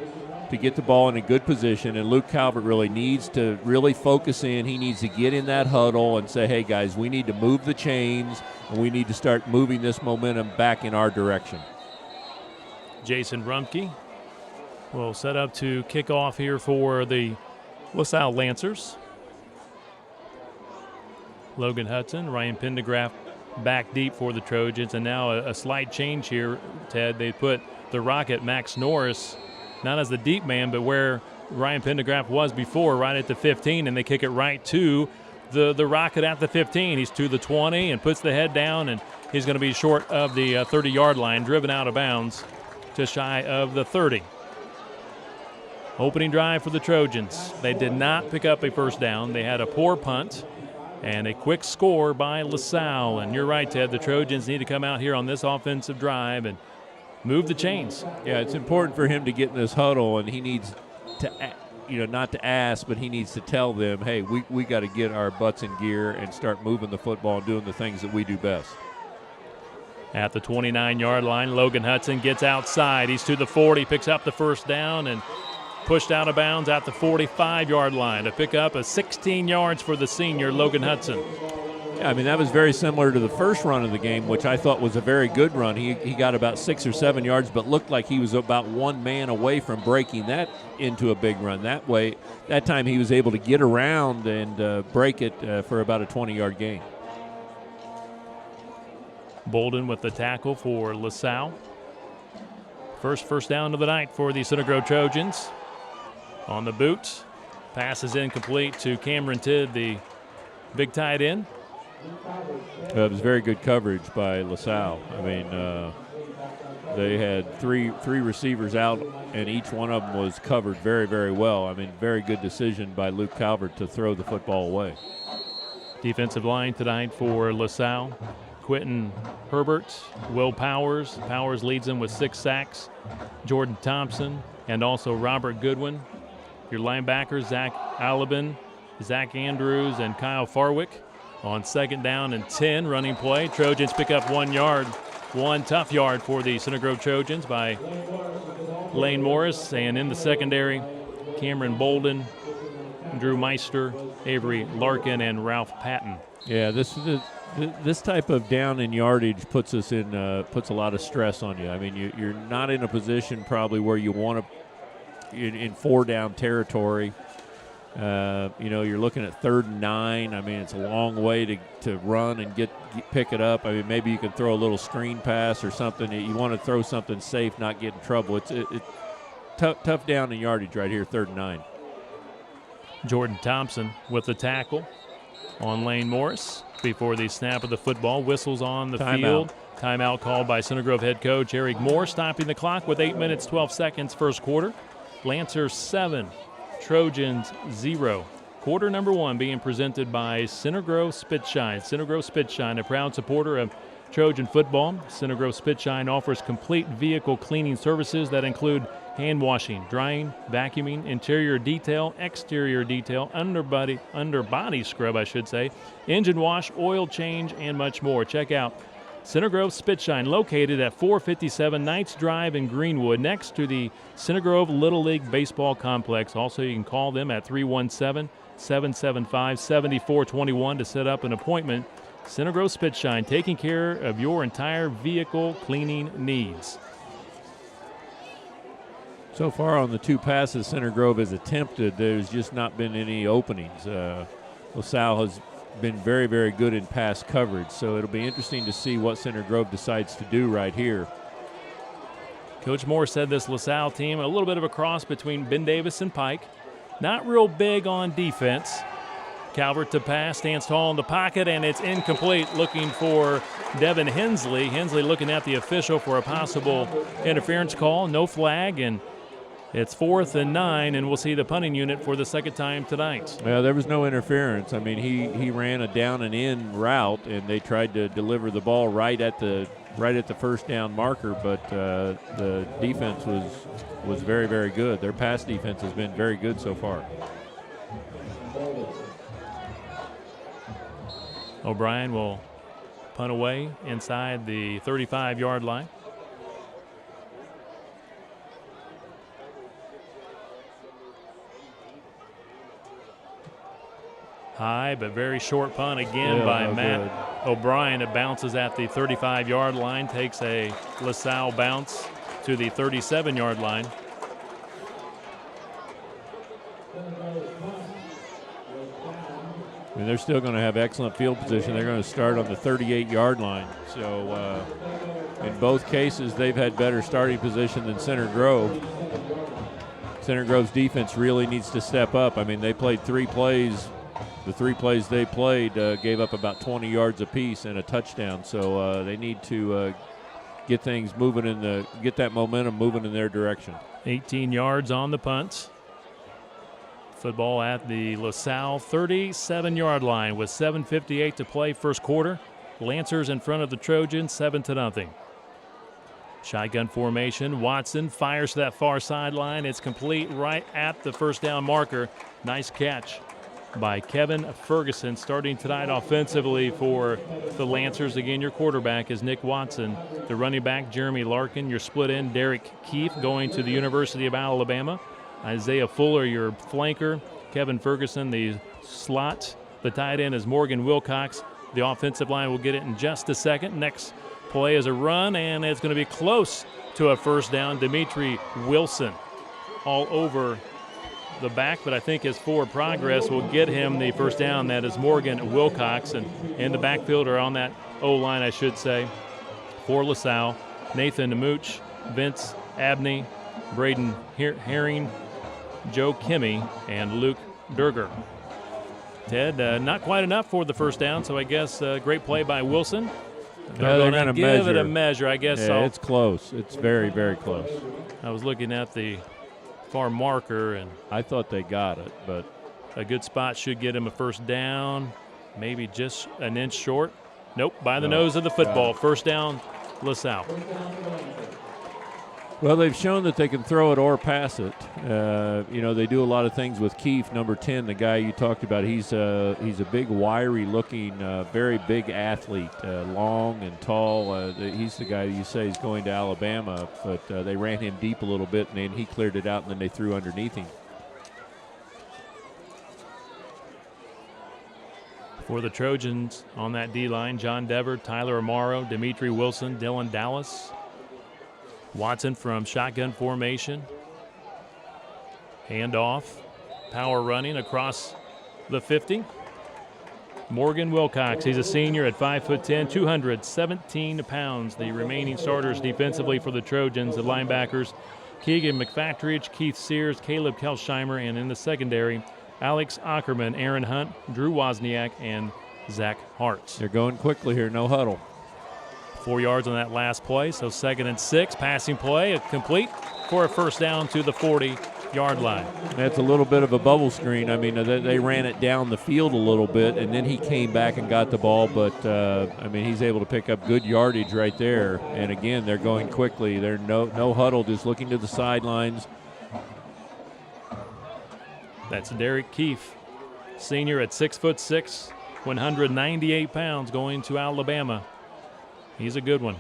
to get the ball in a good position, and Luke Calvert really needs to really focus in. He needs to get in that huddle and say, hey, guys, we need to move the chains, and we need to start moving this momentum back in our direction. Jason Rumpke will set up to kick off here for the LaSalle Lancers. Logan Hudson, Ryan Pendergraft back deep for the Trojans, and now a slight change here, Ted. They put the Rocket, Max Norris, not as the deep man, but where Ryan Pendergraft was before, right at the 15, and they kick it right to the Rocket at the 15. He's to the 20 and puts the head down, and he's going to be short of the 30-yard line, driven out of bounds just shy of the 30. Opening drive for the Trojans. They did not pick up a first down. They had a poor punt and a quick score by LaSalle. And you're right, Ted, the Trojans need to come out here on this offensive drive and move the chains. Yeah, it's important for him to get in this huddle, and he needs to, not to ask, but he needs to tell them, hey, we got to get our butts in gear and start moving the football and doing the things that we do best. At the 29-yard line, Logan Hudson gets outside. He's to the 40, picks up the first down, and pushed out of bounds at the 45-yard line to pick up a 16 yards for the senior, Logan Hudson. Yeah, I mean, that was very similar to the first run of the game, which I thought was a very good run. He got about 6 or 7 yards, but looked like he was about one man away from breaking that into a big run. That way, that time he was able to get around and break it for about a 20-yard gain. Bolden with the tackle for LaSalle. First down of the night for the Center Grove Trojans. On the boot, pass is incomplete to Cameron Tidd, the big tight end. It was very good coverage by LaSalle. I mean, they had three receivers out, and each one of them was covered very, very well. I mean, very good decision by Luke Calvert to throw the football away. Defensive line tonight for LaSalle. Quentin Herbert, Will Powers. Powers leads them with 6 sacks. Jordan Thompson, and also Robert Goodwin. Your linebackers, Zach Alabin, Zach Andrews, and Kyle Farwick. On second down and 10, running play. Trojans pick up 1 yard. One tough yard for the Center Grove Trojans by Lane Morris. And in the secondary, Cameron Bolden, Drew Meister, Avery Larkin, and Ralph Patton. Yeah, this type of down in yardage puts us in puts a lot of stress on you. I mean, you're not in a position probably where you want to in 4-down territory. You're looking at 3rd and 9. I mean, it's a long way to run and pick it up. I mean, maybe you can throw a little screen pass or something. You want to throw something safe, not get in trouble. It's tough down in yardage right here, 3rd and 9. Jordan Thompson with the tackle on Lane Morris before the snap of the football. Whistles on the field. Timeout called by Center Grove head coach Eric Moore, stopping the clock with 8 minutes, 12 seconds, first quarter. Lancers 7, Trojans 0. Quarter number 1 being presented by Center Grove Spitshine. Center Grove Spitshine, a proud supporter of Trojan football. Center Grove Spitshine offers complete vehicle cleaning services that include hand washing, drying, vacuuming, interior detail, exterior detail, underbody scrub, engine wash, oil change, and much more. Check out Center Grove Spitshine, located at 457 Knights Drive in Greenwood, next to the Center Grove Little League Baseball Complex. Also, you can call them at 317-775-7421 to set up an appointment. Center Grove Spitshine, taking care of your entire vehicle cleaning needs. So far on the 2 passes Center Grove has attempted, there's just not been any openings. LaSalle has been very, very good in pass coverage, so it'll be interesting to see what Center Grove decides to do right here. Coach Moore said this LaSalle team, a little bit of a cross between Ben Davis and Pike. Not real big on defense. Calvert to pass, stands tall in the pocket, and it's incomplete, looking for Devin Hensley. Hensley looking at the official for a possible interference call. No flag, and it's 4th and 9, and we'll see the punting unit for the second time tonight. Well, there was no interference. I mean, he ran a down and in route, and they tried to deliver the ball right at the first down marker, but the defense was very, very good. Their pass defense has been very good so far. O'Brien will punt away inside the 35-yard line. High but very short punt again by Matt O'Brien. It bounces at the 35-yard line, takes a LaSalle bounce to the 37-yard line. I mean, they're still going to have excellent field position. They're going to start on the 38-yard line. So in both cases, they've had better starting position than Center Grove. Center Grove's defense really needs to step up. I mean, they played 3 plays. The 3 plays they played gave up about 20 yards apiece and a touchdown. So they need to get things moving get that momentum moving in their direction. 18 yards on the punts. Football at the LaSalle 37-yard line with 7:58 to play first quarter. Lancers in front of the Trojans 7-0. Shotgun formation. Watson fires to that far sideline. It's complete right at the first down marker. Nice catch by Kevin Ferguson. Starting tonight offensively for the Lancers. Again, your quarterback is Nick Watson. The running back, Jeremy Larkin. Your split end, Derek Keefe, going to the University of Alabama. Isaiah Fuller, your flanker. Kevin Ferguson, the slot. The tight end is Morgan Wilcox. The offensive line will get it in just a second. Next play is a run, and it's going to be close to a first down. Dimitri Wilson all over the back, but I think his forward progress will get him the first down. That is Morgan Wilcox, and in the backfield, or on that O-line, I should say, for LaSalle, Nathan Mooch, Vince Abney, Braden Herring, Joe Kimmy, and Luke Durger. Ted, not quite enough for the first down, so I guess great play by Wilson. They're going to give it a measure, I guess. Yeah, it's close. It's very, very close. I was looking at the far marker, and I thought they got it, but a good spot should get him a first down, maybe just an inch short. Nope, by the nose of the football. First down, LaSalle. Well, they've shown that they can throw it or pass it. They do a lot of things with Keefe, number 10, the guy you talked about. He's a big, wiry-looking, very big athlete, long and tall. He's the guy you say is going to Alabama, but they ran him deep a little bit, and then he cleared it out, and then they threw underneath him. For the Trojans on that D-line, John Dever, Tyler Amaro, Dimitri Wilson, Dylan Dallas. Watson from shotgun formation. Handoff. Power running across the 50. Morgan Wilcox, he's a senior at 5'10", 217 pounds. The remaining starters defensively for the Trojans, the linebackers, Keegan McFatridge, Keith Sears, Caleb Kelsheimer, and in the secondary, Alex Ackerman, Aaron Hunt, Drew Wozniak, and Zach Hart. They're going quickly here, no huddle. 4 yards on that last play, so 2nd and 6. Passing play, complete for a first down to the 40-yard line. That's a little bit of a bubble screen. I mean, they ran it down the field a little bit, and then he came back and got the ball. But, he's able to pick up good yardage right there. And, again, they're going quickly. They're no huddle, just looking to the sidelines. That's Derek Keefe, senior at 6'6", 198 pounds, going to Alabama. He's a good one.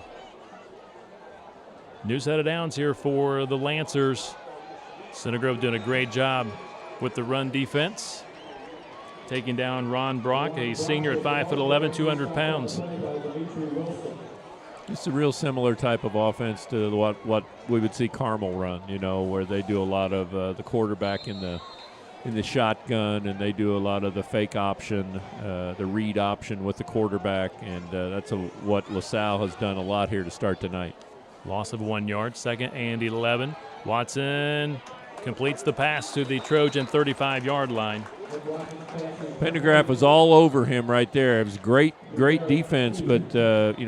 New set of downs here for the Lancers. Center Grove doing a great job with the run defense. Taking down Ron Brock, a senior at 5'11", 200 pounds. It's a real similar type of offense to what we would see Carmel run, where they do a lot of the quarterback in the shotgun, and they do a lot of the fake option, the read option with the quarterback, and that's what LaSalle has done a lot here to start tonight. Loss of 1 yard, 2nd and 11. Watson completes the pass to the Trojan 35-yard line. Pendergraft was all over him right there. It was great defense, but,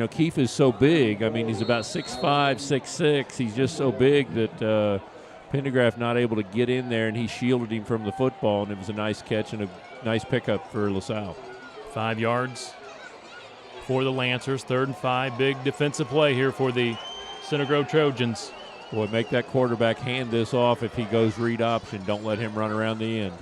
Keefe is so big. I mean, he's about 6'5", 6'6". He's just so big that Pendergraft not able to get in there, and he shielded him from the football, and it was a nice catch and a nice pickup for LaSalle. 5 yards for the Lancers, 3rd and 5. Big defensive play here for the Center Grove Trojans. Boy, make that quarterback hand this off if he goes read option. Don't let him run around the end.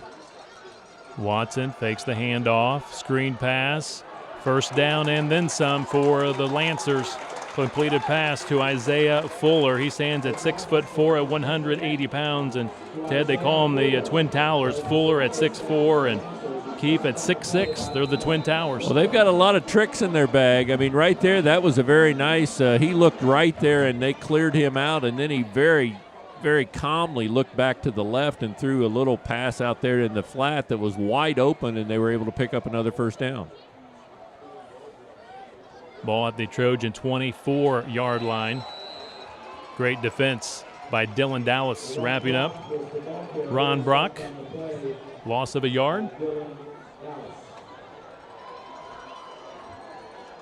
Watson fakes the handoff, screen pass, first down and then some for the Lancers. Completed pass to Isaiah Fuller. He stands at 6'4" at 180 pounds. And Ted, they call him the Twin Towers. Fuller at 6'4" and O'Keefe at 6'6". They're the Twin Towers. Well, they've got a lot of tricks in their bag. I mean, right there, that was a very nice. He looked right there, and they cleared him out, and then he very, very calmly looked back to the left and threw a little pass out there in the flat that was wide open, and they were able to pick up another first down. Ball at the Trojan 24-yard line. Great defense by Dylan Dallas. Wrapping up, Ron Brock. Loss of a yard.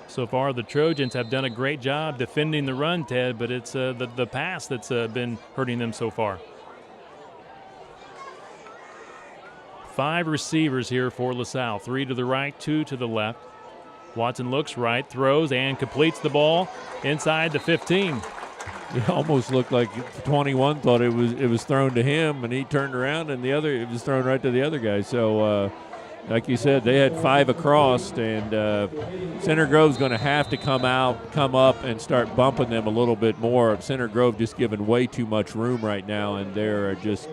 So far, the Trojans have done a great job defending the run, Ted, but it's the pass that's been hurting them so far. 5 receivers here for LaSalle. 3 to the right, 2 to the left. Watson looks right, throws, and completes the ball inside the 15. It almost looked like 21 thought it was thrown to him, and he turned around, and it was thrown right to the other guy. So, like you said, they had 5 across, and Center Grove's going to have to come up, and start bumping them a little bit more. Center Grove just giving way too much room right now, and they're just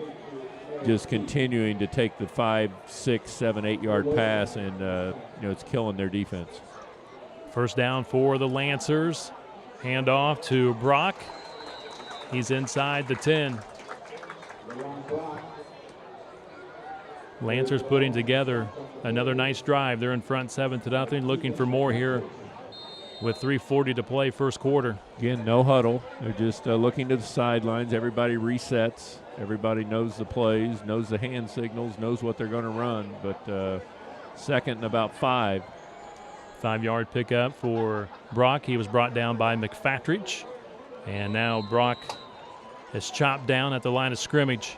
continuing to take the 5, 6, 7, 8-yard pass, and it's killing their defense. First down for the Lancers. Handoff to Brock. He's inside the 10. Lancers putting together another nice drive. They're in front 7-0, looking for more here with 3:40 to play first quarter. Again, no huddle. They're just looking to the sidelines. Everybody resets. Everybody knows the plays, knows the hand signals, knows what they're going to run. But second and about 5. 5-yard pickup for Brock. He was brought down by McFatridge. And now Brock is chopped down at the line of scrimmage.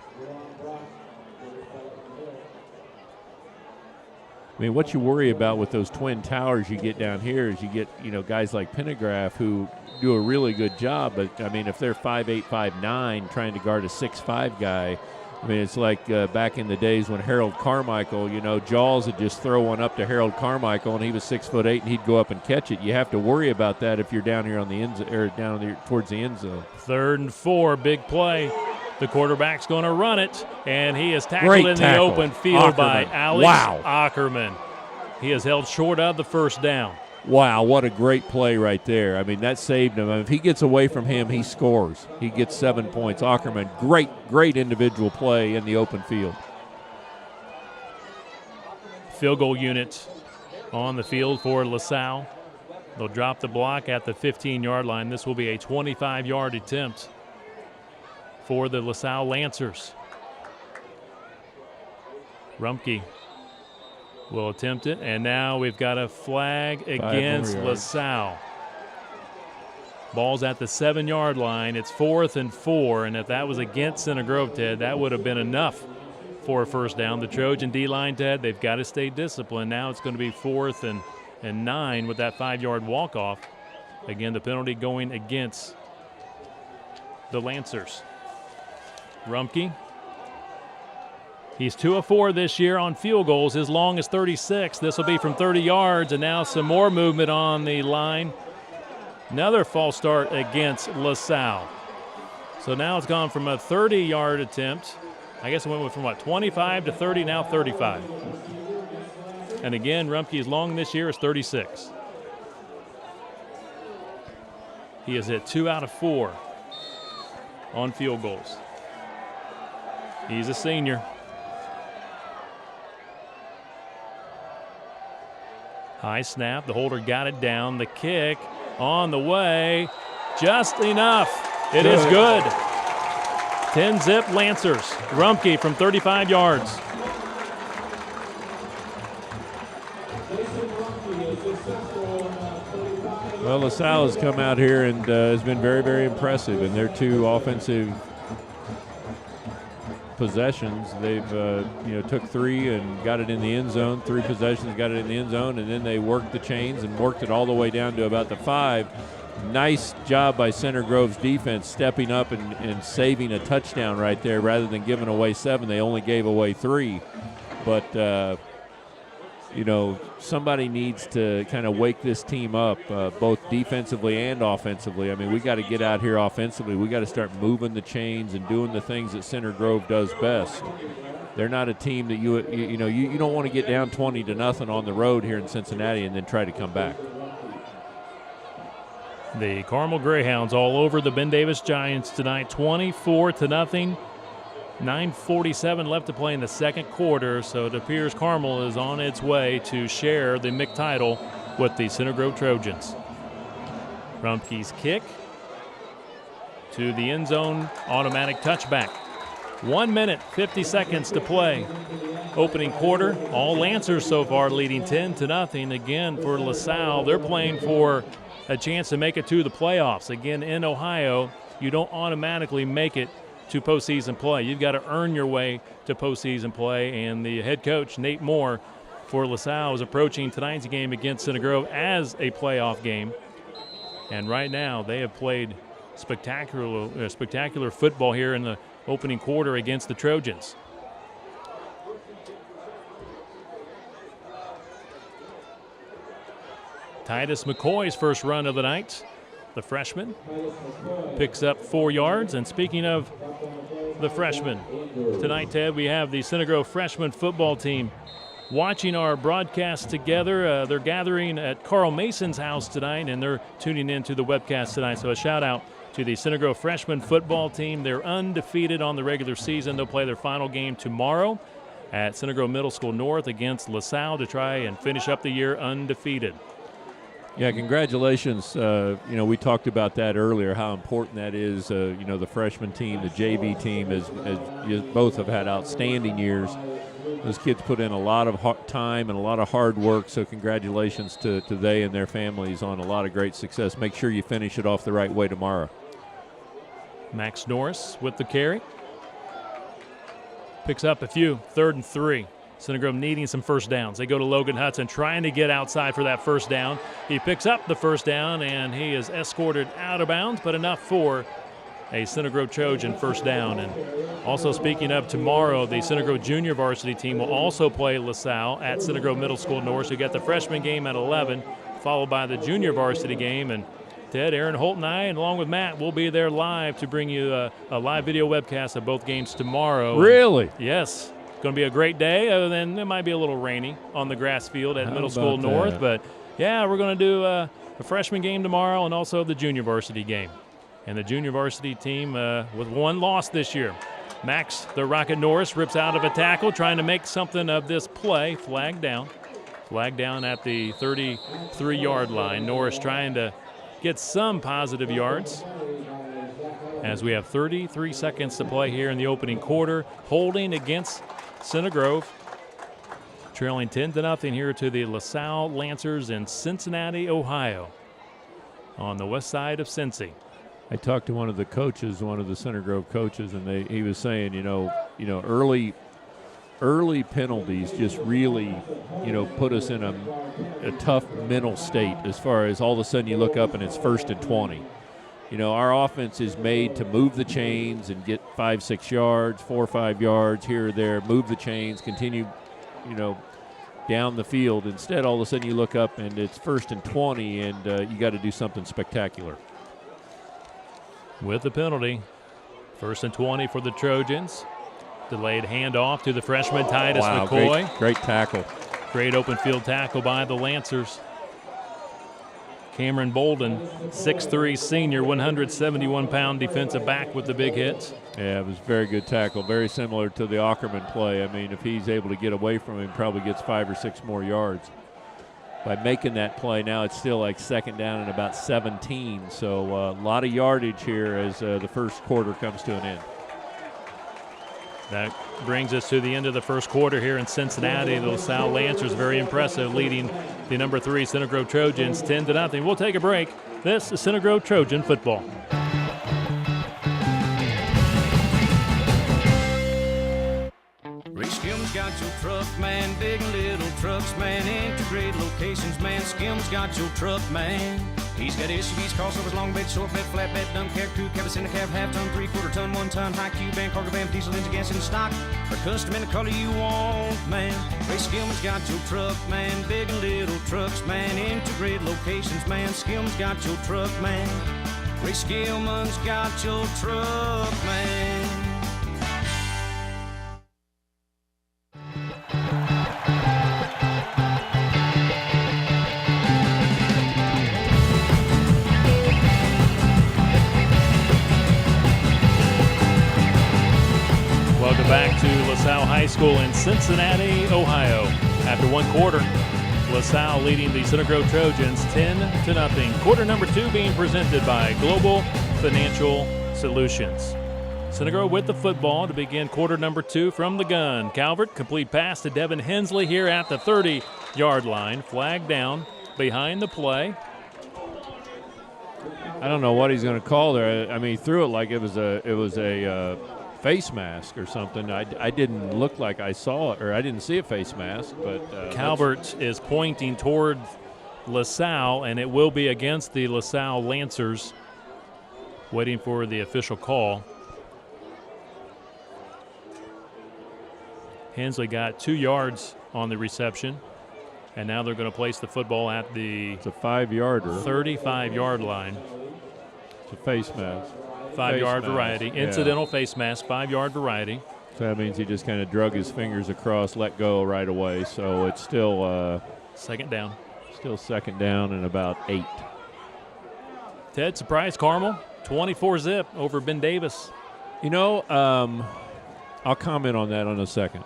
I mean, what you worry about with those Twin Towers you get down here is you get, guys like Pendergraph who do a really good job. But, I mean, if they're 5'8", 5'9", trying to guard a 6'5" guy, I mean, it's like back in the days when Harold Carmichael, Jaws would just throw one up to Harold Carmichael, and he was 6'8", and he'd go up and catch it. You have to worry about that if you're down here on the end or down towards the end zone. 3rd and 4, big play. The quarterback's going to run it, and he is tackled in the open field by Alex Ackerman. He is held short of the first down. Wow, what a great play right there. I mean, that saved him. I mean, if he gets away from him, he scores. He gets 7 points. Ackerman, great individual play in the open field. Field goal unit on the field for LaSalle. They'll drop the block at the 15-yard line. This will be a 25-yard attempt for the LaSalle Lancers. Rumpke will attempt it, and now we've got a flag against LaSalle. Ball's at the 7-yard line. It's 4th and 4, and if that was against Center Grove, Ted, that would have been enough for a first down. The Trojan D-line, Ted, they've got to stay disciplined. Now it's going to be 4th and 9 with that 5-yard walk-off. Again, the penalty going against the Lancers. Rumpke. He's 2 of 4 this year on field goals, as long as 36. This will be from 30 yards, and now some more movement on the line. Another false start against LaSalle. So now it's gone from a 30-yard attempt. I guess it went from, 25 to 30, now 35. And again, Rumpke's long this year is 36. He has hit 2 out of 4 on field goals. He's a senior. High snap, the holder got it down. The kick on the way, just enough. It is good. 10-zip Lancers. Rumpke from 35 yards. Well, LaSalle has come out here and has been very, very impressive in their 2 offensive possessions. They've took 3 and got it in the end zone. 3 possessions, got it in the end zone, and then they worked the chains and worked it all the way down to about the 5. Nice job by Center Grove's defense stepping up and saving a touchdown right there. Rather than giving away 7, they only gave away 3. But somebody needs to kind of wake this team up, both defensively and offensively. I mean, we got to get out here offensively. We got to start moving the chains and doing the things that Center Grove does best. they're not a team that you don't want to get down 20-0 on the road here in Cincinnati and then try to come back. The Carmel Greyhounds all over the Ben Davis Giants tonight, 24-0. 9:47 left to play in the second quarter, so it appears Carmel is on its way to share the MIC title with the Center Grove Trojans. Rumpke's kick to the end zone, automatic touchback. 1 minute, 50 seconds to play. Opening quarter, all Lancers so far leading 10-0. Again, for LaSalle, they're playing for a chance to make it to the playoffs. Again, in Ohio, you don't automatically make it to postseason play. You've got to earn your way to postseason play, and the head coach, Nate Moore, for LaSalle is approaching tonight's game against Center Grove as a playoff game. And right now, they have played spectacular football here in the opening quarter against the Trojans. Titus McCoy's first run of the night. The freshman picks up 4 yards. And speaking of the freshman, tonight, Ted, we have the Center Grove freshman football team watching our broadcast together. They're gathering at Carl Mason's house tonight, and they're tuning in to the webcast tonight. So a shout out to the Center Grove freshman football team. They're undefeated on the regular season. They'll play their final game tomorrow at Center Grove Middle School North against LaSalle to try and finish up the year undefeated. Yeah, congratulations. We talked about that earlier, how important that is. The freshman team, the JV team, as you both have had outstanding years. Those kids put in a lot of time and a lot of hard work, so congratulations to they and their families on a lot of great success. Make sure you finish it off the right way tomorrow. Max Norris with the carry. Picks up a few, 3rd and 3. Center Grove needing some first downs. They go to Logan Hudson trying to get outside for that first down. He picks up the first down, and he is escorted out of bounds, but enough for a Center Grove Trojan first down. And also speaking of tomorrow, the Center Grove junior varsity team will also play LaSalle at Center Grove Middle School North. So you got the freshman game at 11, followed by the junior varsity game. And Ted, Aaron Holt, and I, and along with Matt, will be there live to bring you a live video webcast of both games tomorrow. Really? Yes. Going to be a great day, other than it might be a little rainy on the grass field at Middle School North. But, yeah, we're going to do a freshman game tomorrow and also the junior varsity game. And the junior varsity team with one loss this year. Max, the Rocket Norris, rips out of a tackle, trying to make something of this play. Flag down. Flag down at the 33-yard line. Norris trying to get some positive yards. As we have 33 seconds to play here in the opening quarter. Holding against Center Grove, trailing 10-0 here to the LaSalle Lancers in Cincinnati, Ohio, on the west side of Cincy. I talked to one of the coaches, one of the Center Grove coaches, and he was saying, early penalties just really, put us in a tough mental state as far as all of a sudden you look up and it's 1st and 20. Our offense is made to move the chains and get 5-6 yards, 4 or 5 yards here or there, move the chains, continue, down the field. Instead, all of a sudden you look up and it's 1st and 20, and you got to do something spectacular. With the penalty, 1st and 20 for the Trojans. Delayed handoff to the freshman Titus McCoy. Great tackle. Great open field tackle by the Lancers. Cameron Bolden, 6'3", senior, 171-pound defensive back with the big hits. Yeah, it was a very good tackle, very similar to the Ackerman play. I mean, if he's able to get away from him, probably gets 5 or 6 more yards. By making that play, now it's still like 2nd down and about 17. So a lot of yardage here as the first quarter comes to an end. That brings us to the end of the first quarter here in Cincinnati. The LaSalle Lancers very impressive, leading the number 3 Center Grove Trojans 10-0. We'll take a break. This is Center Grove Trojan football. Ray Skim's got your truck, man. Big and little trucks, man. Integrated locations, man. Skim's got your truck, man. He's got SUVs, crossovers, long bed, short bed, flat bed, dump cab, crew cab, center cab, half ton, 3/4 ton, 1 ton, high cube van, cargo van, diesel engine, gas in stock. For custom in the color you want, man. Ray Skim's got your truck, man. Big and little trucks, man. Integrated locations, man. Skim's got your truck, man. Ray Skillman's got your truck, man. LaSalle High School in Cincinnati, Ohio. After one quarter, LaSalle leading the Center Grove Trojans 10-0. Quarter number 2 being presented by Global Financial Solutions. Center Grove with the football to begin quarter number 2 from the gun. Calvert, complete pass to Devin Hensley here at the 30-yard line. Flag down behind the play. I don't know what he's going to call there. I mean, he threw it like it was a face mask or something. I didn't look like I saw it, or I didn't see a face mask. But Calvert is pointing toward LaSalle, and it will be against the LaSalle Lancers. Waiting for the official call. Hensley got 2 yards on the reception, and now they're going to place the football at the it's a 5-yarder. 35-yard line. It's a face mask. 5-yard variety. Yeah. Incidental face mask, 5-yard variety. So that means he just kind of drug his fingers across, let go right away. So it's still second down. Still second down and about 8. Ted, surprise Carmel, 24-zip over Ben Davis. You know, I'll comment on that in a second.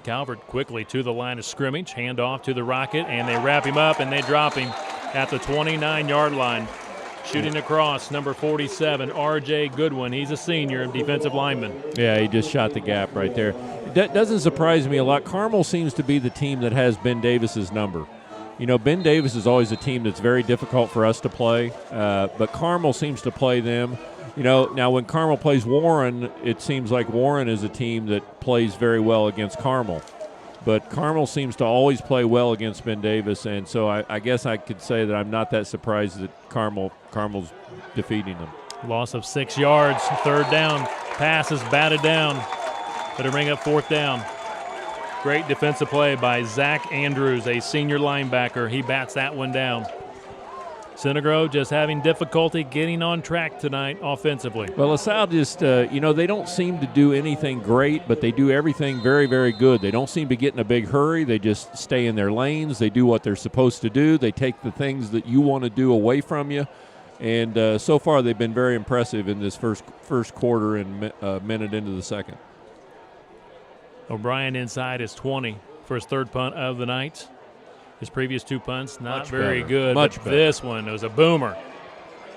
Calvert quickly to the line of scrimmage, hand off to the Rocket, and they wrap him up and they drop him at the 29-yard line. Shooting across, number 47, R.J. Goodwin. He's a senior defensive lineman. Yeah, he just shot the gap right there. That doesn't surprise me a lot. Carmel seems to be the team that has Ben Davis's number. You know, Ben Davis is always a team that's very difficult for us to play, but Carmel seems to play them. You know, now when Carmel plays Warren, it seems like Warren is a team that plays very well against Carmel. But Carmel seems to always play well against Ben Davis, and so I guess I could say that I'm not that surprised that Carmel's defeating them. Loss of 6 yards, third down. Pass is batted down. Better bring up fourth down. Great defensive play by Zach Andrews, a senior linebacker. He bats that one down. Center Grove just having difficulty getting on track tonight offensively. Well, LaSalle just, they don't seem to do anything great, but they do everything very, very good. They don't seem to get in a big hurry. They just stay in their lanes. They do what they're supposed to do. They take the things that you want to do away from you. And so far they've been very impressive in this first quarter and minute into the second. O'Brien inside his 20 for his third punt of the night. His previous 2 punts, not very good. Much but better. This one, it was a boomer.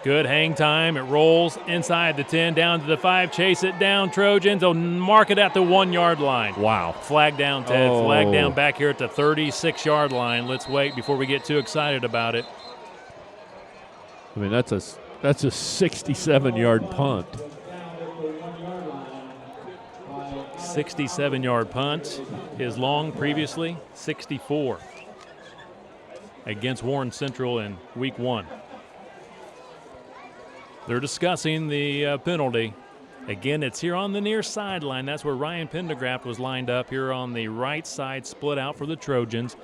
Good hang time. It rolls inside the 10, down to the 5. Chase it down, Trojans. They'll mark it at the 1-yard line. Wow. Flag down, Ted. Flag down back here at the 36-yard line. Let's wait before we get too excited about it. I mean, that's a 67-yard punt. 67-yard punt. His long previously, 64. Against Warren Central in week 1. They're discussing the penalty. Again, it's here on the near sideline. That's where Ryan Pendergraft was lined up here on the right side, split out for the Trojans.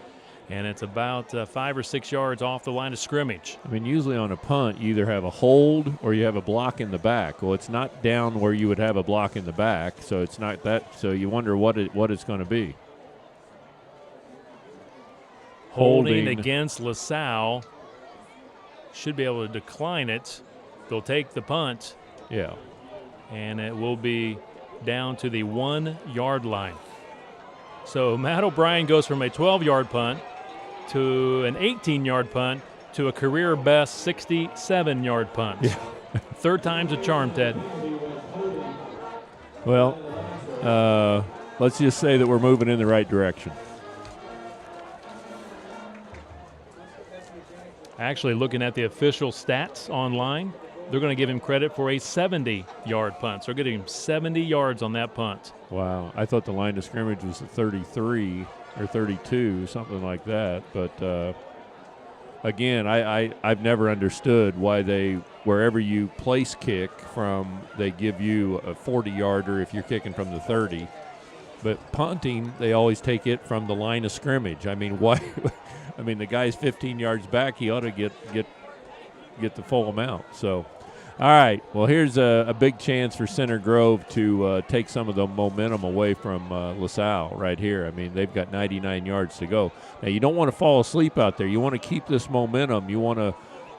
And it's about 5 or 6 yards off the line of scrimmage. I mean, usually on a punt, you either have a hold or you have a block in the back. Well, it's not down where you would have a block in the back, so it's not that. So you wonder what it's going to be. Holding against LaSalle. Should be able to decline it. They'll take the punt. Yeah. And it will be down to the 1-yard line. So Matt O'Brien goes from a 12-yard punt to an 18-yard punt to a career best 67-yard punt. Yeah. Third time's a charm, Ted. Well, let's just say that we're moving in the right direction. Actually, looking at the official stats online, they're going to give him credit for a 70-yard punt. So they're getting him 70 yards on that punt. Wow. I thought the line of scrimmage was 33 or 32, something like that. But, again, I've never understood why wherever you place kick from, they give you a 40-yarder if you're kicking from the 30. But punting, they always take it from the line of scrimmage. I mean, why? I mean, the guy's 15 yards back. He ought to get the full amount. So, all right. Well, here's a big chance for Center Grove to take some of the momentum away from LaSalle right here. I mean, they've got 99 yards to go. Now, you don't want to fall asleep out there. You want to keep this momentum. You want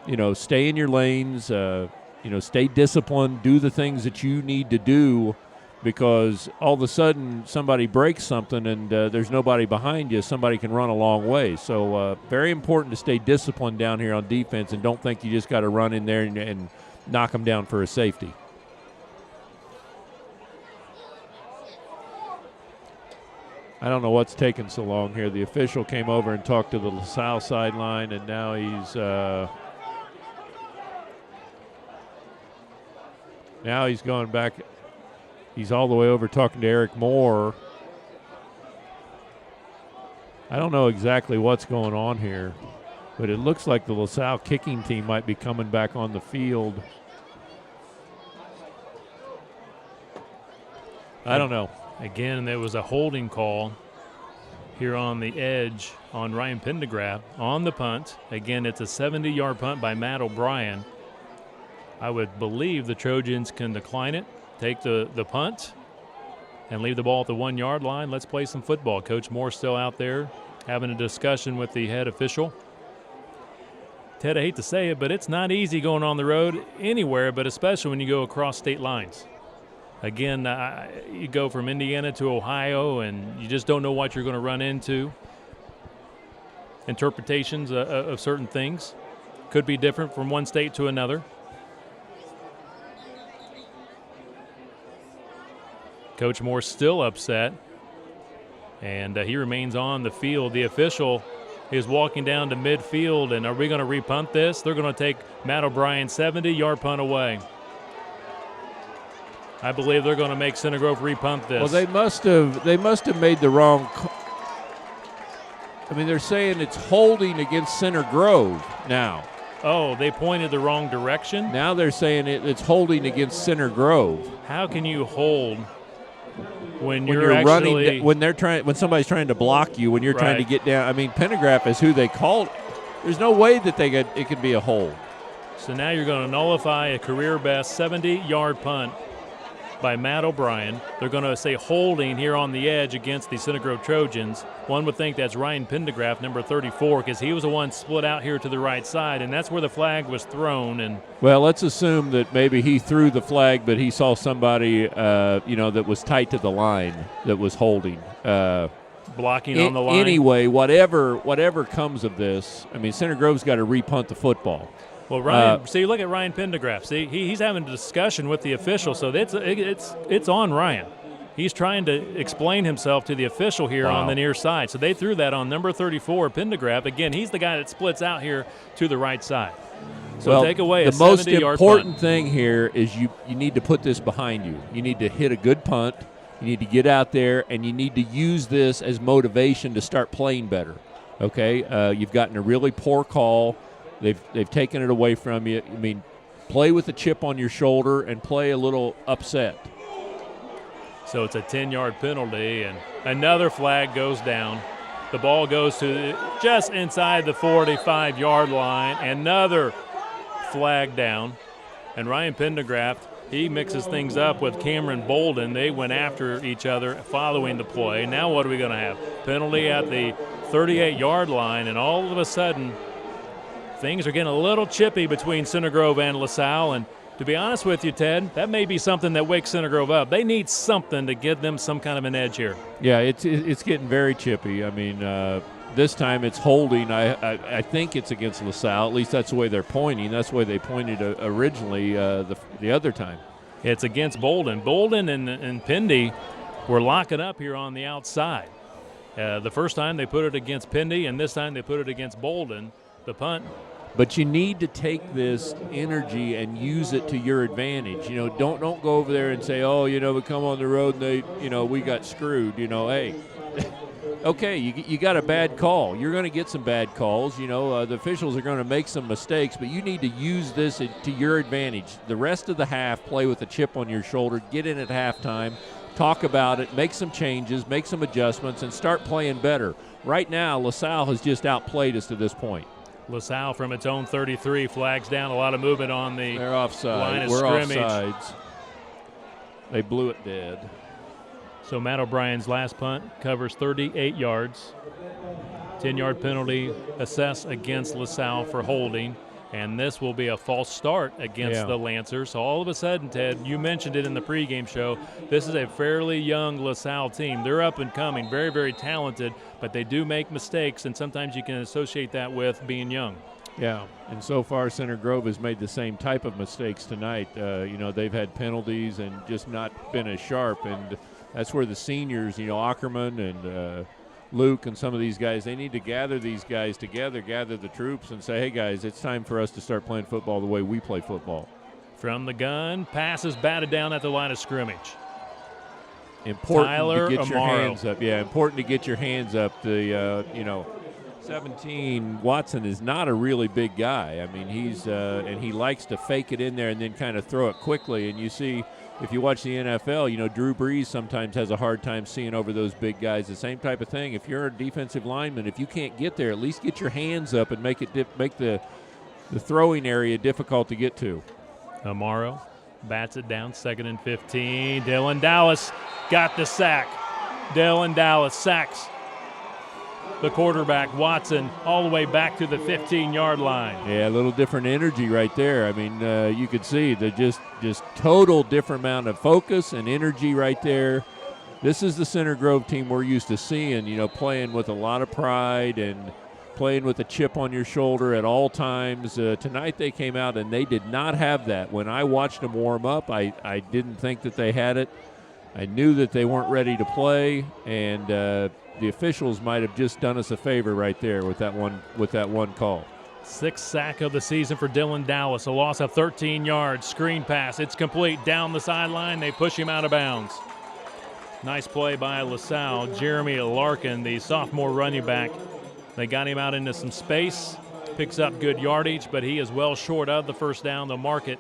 to, stay in your lanes, stay disciplined, do the things that you need to do because all of a sudden somebody breaks something and there's nobody behind you, somebody can run a long way. So very important to stay disciplined down here on defense and don't think you just got to run in there and knock them down for a safety. I don't know what's taking so long here. The official came over and talked to the LaSalle sideline, and now he's going back. He's all the way over talking to Eric Moore. I don't know exactly what's going on here, but it looks like the LaSalle kicking team might be coming back on the field. I don't know. Again, there was a holding call here on the edge on Ryan Pendergraft on the punt. Again, it's a 70-yard punt by Matt O'Brien. I would believe the Trojans can decline it, take the punt, and leave the ball at the 1-yard line. Let's play some football. Coach Moore's still out there having a discussion with the head official. Ted, I hate to say it, but it's not easy going on the road anywhere, but especially when you go across state lines. Again, you go from Indiana to Ohio, and you just don't know what you're going to run into. Interpretations of certain things could be different from one state to another. Coach Moore's still upset, and he remains on the field. The official is walking down to midfield, and are we going to repunt this? They're going to take Matt O'Brien's 70-yard punt away. I believe they're going to make Center Grove repunt this. Well, they must have made the wrong. I mean, they're saying it's holding against Center Grove now. Oh, they pointed the wrong direction? Now they're saying it's holding against Center Grove. How can you hold when you're actually running? When somebody's trying to block you, when you're trying to get down. I mean, Pendergraft is who they called. There's no way that it could be a hold. So now you're going to nullify a career best 70-yard punt by Matt O'Brien. They're going to say holding here on the edge against the Center Grove Trojans. One would think that's Ryan Pendergraft, number 34, because he was the one split out here to the right side, and that's where the flag was thrown. And well, let's assume that maybe he threw the flag, but he saw somebody, that was tight to the line that was holding. Blocking on the line. Anyway, whatever comes of this, I mean, Center Grove's got to repunt the football. Well, Ryan, see, look at Ryan Pendergraft. See, he's having a discussion with the official, so it's on Ryan. He's trying to explain himself to the official here on the near side. So they threw that on number 34, Pendergraft. Again, he's the guy that splits out here to the right side. So take away a 70-yard punt. The most important thing here is you need to put this behind you. You need to hit a good punt. You need to get out there, and you need to use this as motivation to start playing better. Okay? You've gotten a really poor call. They've taken it away from you. I mean, play with a chip on your shoulder and play a little upset. So it's a 10-yard penalty, and another flag goes down. The ball goes to just inside the 45-yard line. Another flag down. And Ryan Pendergraft, he mixes things up with Cameron Bolden. They went after each other following the play. Now what are we going to have? Penalty at the 38-yard line, and all of a sudden things are getting a little chippy between Center Grove and LaSalle. And to be honest with you, Ted, that may be something that wakes Center Grove up. They need something to give them some kind of an edge here. Yeah, it's getting very chippy. I mean, this time it's holding. I think it's against LaSalle. At least that's the way they're pointing. That's the way they pointed originally the other time. It's against Bolden. Bolden and Pendy were locking up here on the outside. The first time they put it against Pendy, and this time they put it against Bolden. The punt. But you need to take this energy and use it to your advantage. You know, don't go over there and say, oh, we come on the road and we got screwed. Hey, okay, you got a bad call. You're going to get some bad calls. The officials are going to make some mistakes, but you need to use this to your advantage. The rest of the half, play with a chip on your shoulder, get in at halftime, talk about it, make some changes, make some adjustments, and start playing better. Right now, LaSalle has just outplayed us to this point. LaSalle from its own 33 flags down. A lot of movement on the They're offside. line of We're scrimmage. Offsides. They blew it dead. So Matt O'Brien's last punt covers 38 yards. 10-yard penalty assessed against LaSalle for holding. And this will be a false start against the Lancers. So all of a sudden, Ted, you mentioned it in the pregame show, this is a fairly young LaSalle team. They're up and coming, very, very talented, but they do make mistakes, and sometimes you can associate that with being young. Yeah, and so far Center Grove has made the same type of mistakes tonight. They've had penalties and just not been as sharp, and that's where the seniors, Ackerman and Luke and some of these guys, they need to gather these guys together, gather the troops, and say, hey, guys, it's time for us to start playing football the way we play football. From the gun, passes batted down at the line of scrimmage. Important to get your hands up. Yeah, important to get your hands up. 17, Watson is not a really big guy. I mean, and he likes to fake it in there and then kind of throw it quickly. And you see, if you watch the NFL, Drew Brees sometimes has a hard time seeing over those big guys. The same type of thing. If you're a defensive lineman, if you can't get there, at least get your hands up and make the throwing area difficult to get to. Amaro bats it down, 2nd and 15. Dylan Dallas got the sack. Dylan Dallas sacks the quarterback, Watson, all the way back to the 15-yard line. Yeah, a little different energy right there. I mean, you could see the just total different amount of focus and energy right there. This is the Center Grove team we're used to seeing, playing with a lot of pride and playing with a chip on your shoulder at all times. Tonight they came out and they did not have that. When I watched them warm up, I didn't think that they had it. I knew that they weren't ready to play, and the officials might have just done us a favor right there with that one call. 6th sack of the season for Dylan Dallas. A loss of 13 yards. Screen pass. It's complete. Down the sideline. They push him out of bounds. Nice play by LaSalle. Jeremy Larkin, the sophomore running back. They got him out into some space. Picks up good yardage, but he is well short of the first down. They'll mark it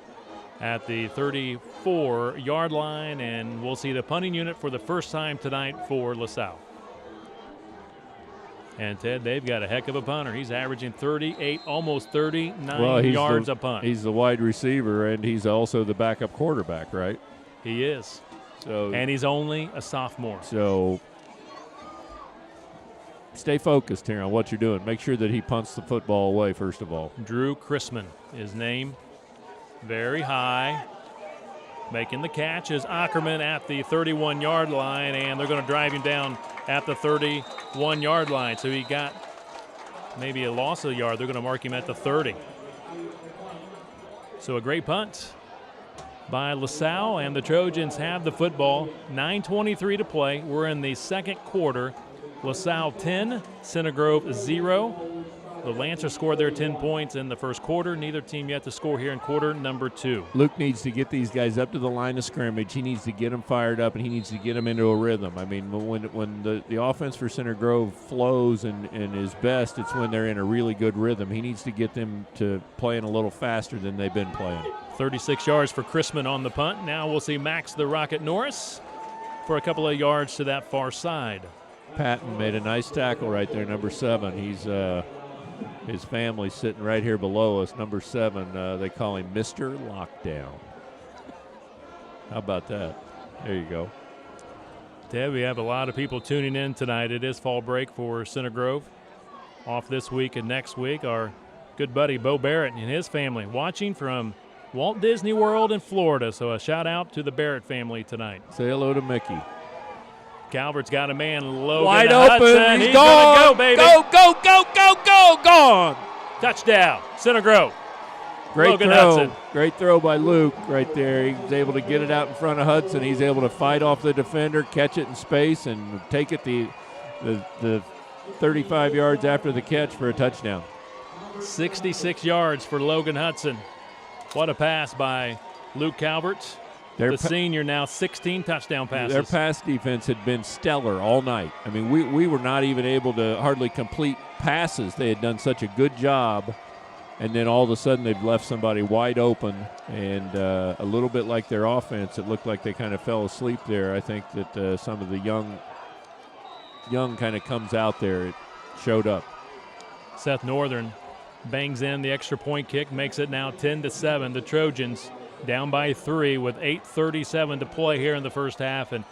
at the 34-yard line, and we'll see the punting unit for the first time tonight for LaSalle. And, Ted, they've got a heck of a punter. He's averaging 38, almost 39 yards a punt. He's the wide receiver, and he's also the backup quarterback, right? He is. And he's only a sophomore. So stay focused here on what you're doing. Make sure that he punts the football away, first of all. Drew Chrisman, his name, very high. Making the catch is Ackerman at the 31-yard line, and they're going to drive him down at the 31-yard line. So he got maybe a loss of a yard. They're going to mark him at the 30. So a great punt by LaSalle, and the Trojans have the football. 9:23 to play. We're in the second quarter. LaSalle 10, Center Grove 0. The Lancers scored their 10 points in the first quarter. Neither team yet to score here in quarter number 2. Luke needs to get these guys up to the line of scrimmage. He needs to get them fired up, and he needs to get them into a rhythm. I mean, when the offense for Center Grove flows and is best, it's when they're in a really good rhythm. He needs to get them to playing a little faster than they've been playing. 36 yards for Chrisman on the punt. Now we'll see Max the Rocket Norris for a couple of yards to that far side. Patton made a nice tackle right there, number 7. He's his family's sitting right here below us, number 7. They call him Mr. Lockdown. How about that? There you go. Ted, we have a lot of people tuning in tonight. It is fall break for Center Grove. Off this week and next week, our good buddy Bo Barrett and his family watching from Walt Disney World in Florida. So a shout out to the Barrett family tonight. Say hello to Mickey. Calvert's got a man, Logan wide Hudson. open. He's gone. Gonna go, baby. Go, gone. Touchdown, Center Grove. Great Logan throw. Hudson. Great throw by Luke right there. He was able to get it out in front of Hudson. He's able to fight off the defender, catch it in space, and take it the 35 yards after the catch for a touchdown. 66 yards for Logan Hudson. What a pass by Luke Calvert. The senior, now 16 touchdown passes. Their pass defense had been stellar all night. I mean, we were not even able to hardly complete passes. They had done such a good job, and then all of a sudden they've left somebody wide open, and a little bit like their offense, it looked like they kind of fell asleep there. I think that some of the young kind of comes out there. It showed up. Seth Northern bangs in the extra point kick, makes it now 10-7. The Trojans down by 3 with 8:37 to play here in the first half. And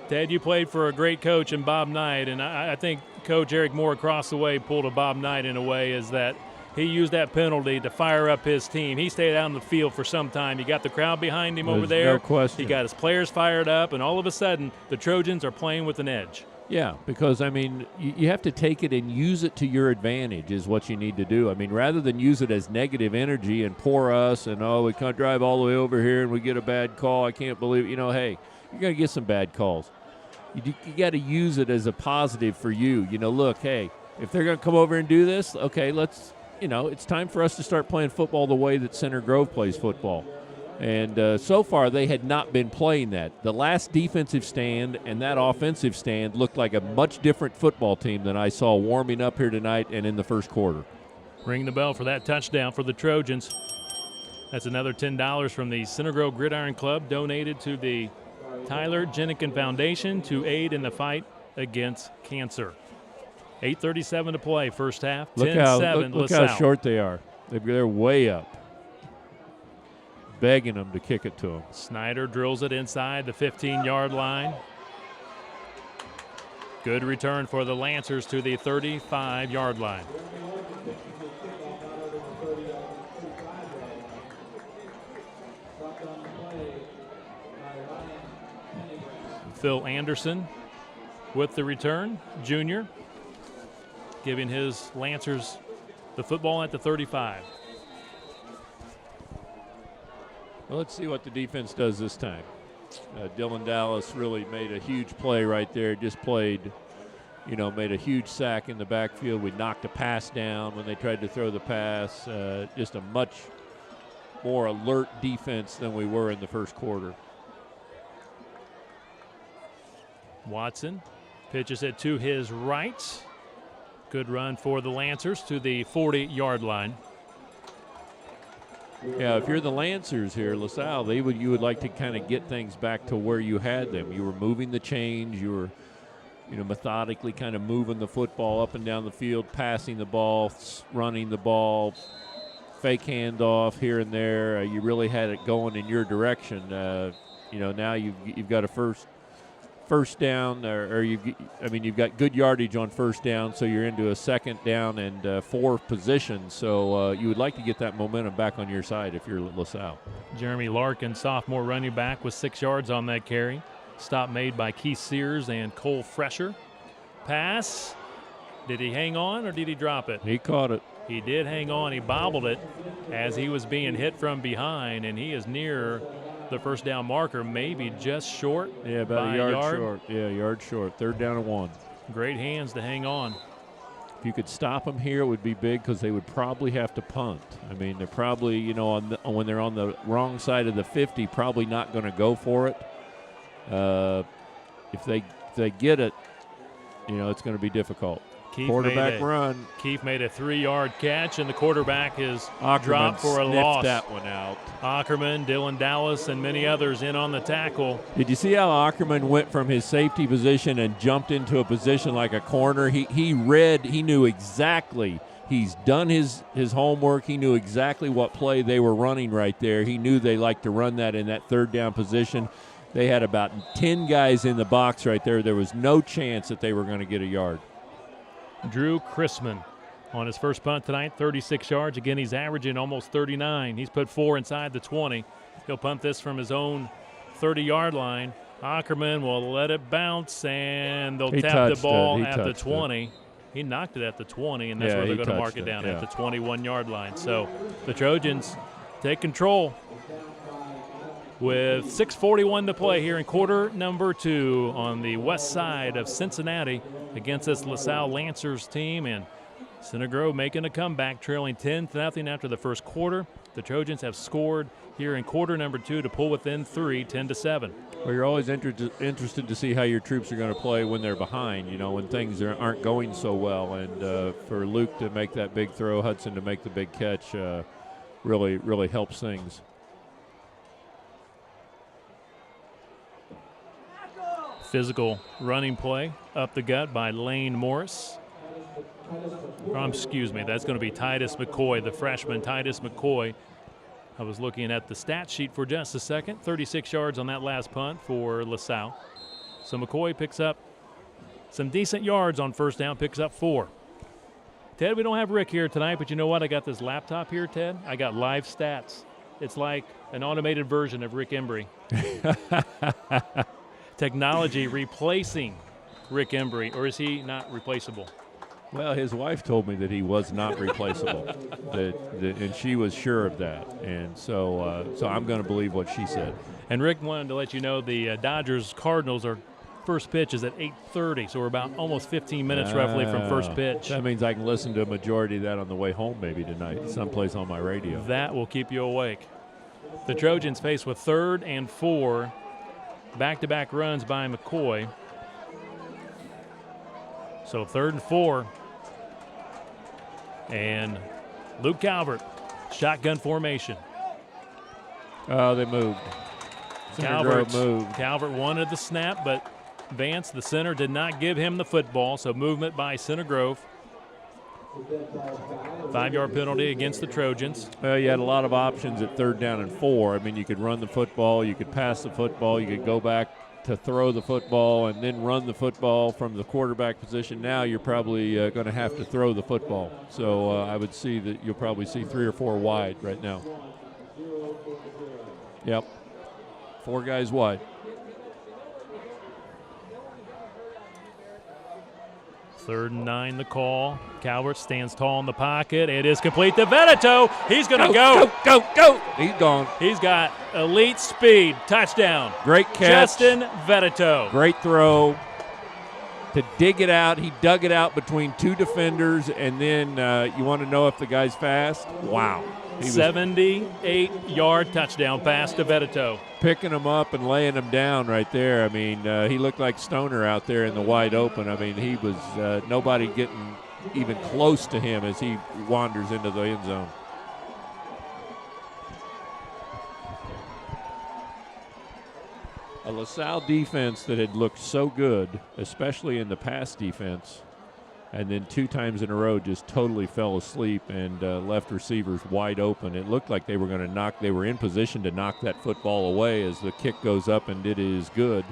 Ted, you played for a great coach in Bob Knight, and I think Coach Eric Moore across the way pulled a Bob Knight in a way, is that he used that penalty to fire up his team. He stayed out on the field for some time. He got the crowd behind him over There's there. no question. He got his players fired up, and all of a sudden, the Trojans are playing with an edge. Yeah, because, I mean, you have to take it and use it to your advantage is what you need to do. I mean, rather than use it as negative energy and pour us and, we can't drive all the way over here and we get a bad call. I can't believe it. Hey, you're going to get some bad calls. You got to use it as a positive for you. Look, hey, if they're going to come over and do this, okay, let's, it's time for us to start playing football the way that Center Grove plays football. And so far, they had not been playing that. The last defensive stand and that offensive stand looked like a much different football team than I saw warming up here tonight and in the first quarter. Ring the bell for that touchdown for the Trojans. That's another $10 from the Center Grove Gridiron Club, donated to the Tyler Jenikin Foundation to aid in the fight against cancer. 8:37 to play, first half. 10-7 Look LaSalle. how short they are. They're way up. Begging them to kick it to them. Snyder drills it inside the 15-yard line. Good return for the Lancers to the 35-yard line. Phil Anderson with the return, junior, giving his Lancers the football at the 35. Well, let's see what the defense does this time. Dylan Dallas really made a huge play right there. Just played, made a huge sack in the backfield. We knocked a pass down when they tried to throw the pass. Just a much more alert defense than we were in the first quarter. Watson pitches it to his right. Good run for the Lancers to the 40-yard line. Yeah, if you're the Lancers here, LaSalle, you would like to kind of get things back to where you had them. You were moving the chains. You were, methodically kind of moving the football up and down the field, passing the ball, running the ball, fake handoff here and there. You really had it going in your direction. Now you've got a first down, you've got good yardage on first down, so you're into a second down and 4 positions. So you would like to get that momentum back on your side if you're LaSalle. Jeremy Larkin, sophomore running back, with 6 yards on that carry. Stop made by Keith Sears and Cole Fresher. Pass. Did he hang on or did he drop it? He caught it. He did hang on. He bobbled it as he was being hit from behind, and he is near the first down marker, maybe just short. Yeah, about a yard short. Yeah, yard short. 3rd down and 1. Great hands to hang on. If you could stop them here, it would be big because they would probably have to punt. I mean, they're probably, when they're on the wrong side of the 50, probably not going to go for it. If they get it, it's going to be difficult. Quarterback run. Keith made a 3-yard catch, and the quarterback is dropped for a sniffed loss. That one out. Ackerman, Dylan Dallas, and many others in on the tackle. Did you see how Ackerman went from his safety position and jumped into a position like a corner? He knew exactly. He's done his homework. He knew exactly what play they were running right there. He knew they liked to run that in that 3rd down position. They had about 10 guys in the box right there. There was no chance that they were going to get a yard. Drew Chrisman on his first punt tonight, 36 yards. Again, he's averaging almost 39. He's put 4 inside the 20. He'll punt this from his own 30-yard line. Ackerman will let it bounce, and they'll tap the ball at the 20. He knocked it at the 20, and that's where they're going to mark it down at the 21-yard line. So the Trojans take control with 6:41 to play here in quarter number 2 on the west side of Cincinnati against this LaSalle Lancers team. And Center Grove making a comeback, trailing 10-0 after the first quarter. The Trojans have scored here in quarter number 2 to pull within 3, 10-7. Well, you're always interested to see how your troops are going to play when they're behind, when things aren't going so well. And for Luke to make that big throw, Hudson to make the big catch, really, really helps things. Physical running play up the gut by Lane Morris. Excuse me, that's going to be Titus McCoy, the freshman Titus McCoy. I was looking at the stat sheet for just a second. 36 yards on that last punt for LaSalle. So McCoy picks up some decent yards on first down, picks up 4. Ted, we don't have Rick here tonight, but you know what? I got this laptop here, Ted. I got live stats. It's like an automated version of Rick Embry. Technology replacing Rick Embry, or is he not replaceable? Well, his wife told me that he was not replaceable, and she was sure of that. And so I'm going to believe what she said. And Rick wanted to let you know the Dodgers-Cardinals are first pitch is at 8:30, so we're about almost 15 minutes roughly from first pitch. That means I can listen to a majority of that on the way home maybe tonight, someplace on my radio. That will keep you awake. The Trojans faced with 3rd and 4, back-to-back runs by McCoy. So 3rd and 4. And Luke Calvert, shotgun formation. Oh, they moved. Calvert wanted the snap, but Vance, the center, did not give him the football, so movement by Center Grove. 5-yard penalty against the Trojans. Well, you had a lot of options at 3rd down and 4. I mean, you could run the football, you could pass the football, you could go back to throw the football and then run the football from the quarterback position. Now you're probably going to have to throw the football. So I would see that you'll probably see 3 or 4 wide right now. Yep. 4 guys wide. 3rd and 9, the call. Calvert stands tall in the pocket. It is complete to Veneto. He's going to go. Go. He's gone. He's got elite speed. Touchdown. Great catch. Justin Veneto. Great throw to dig it out. He dug it out between 2 defenders, and then you want to know if the guy's fast? Wow. 78-yard touchdown pass to Veneto. Picking him up and laying him down right there. I mean, he looked like Stoner out there in the wide open. I mean, he was nobody getting even close to him as he wanders into the end zone. A LaSalle defense that had looked so good, especially in the pass defense, and then 2 times in a row just totally fell asleep and left receivers wide open. It looked like they were going to they were in position to knock that football away as the kick goes up and it is good.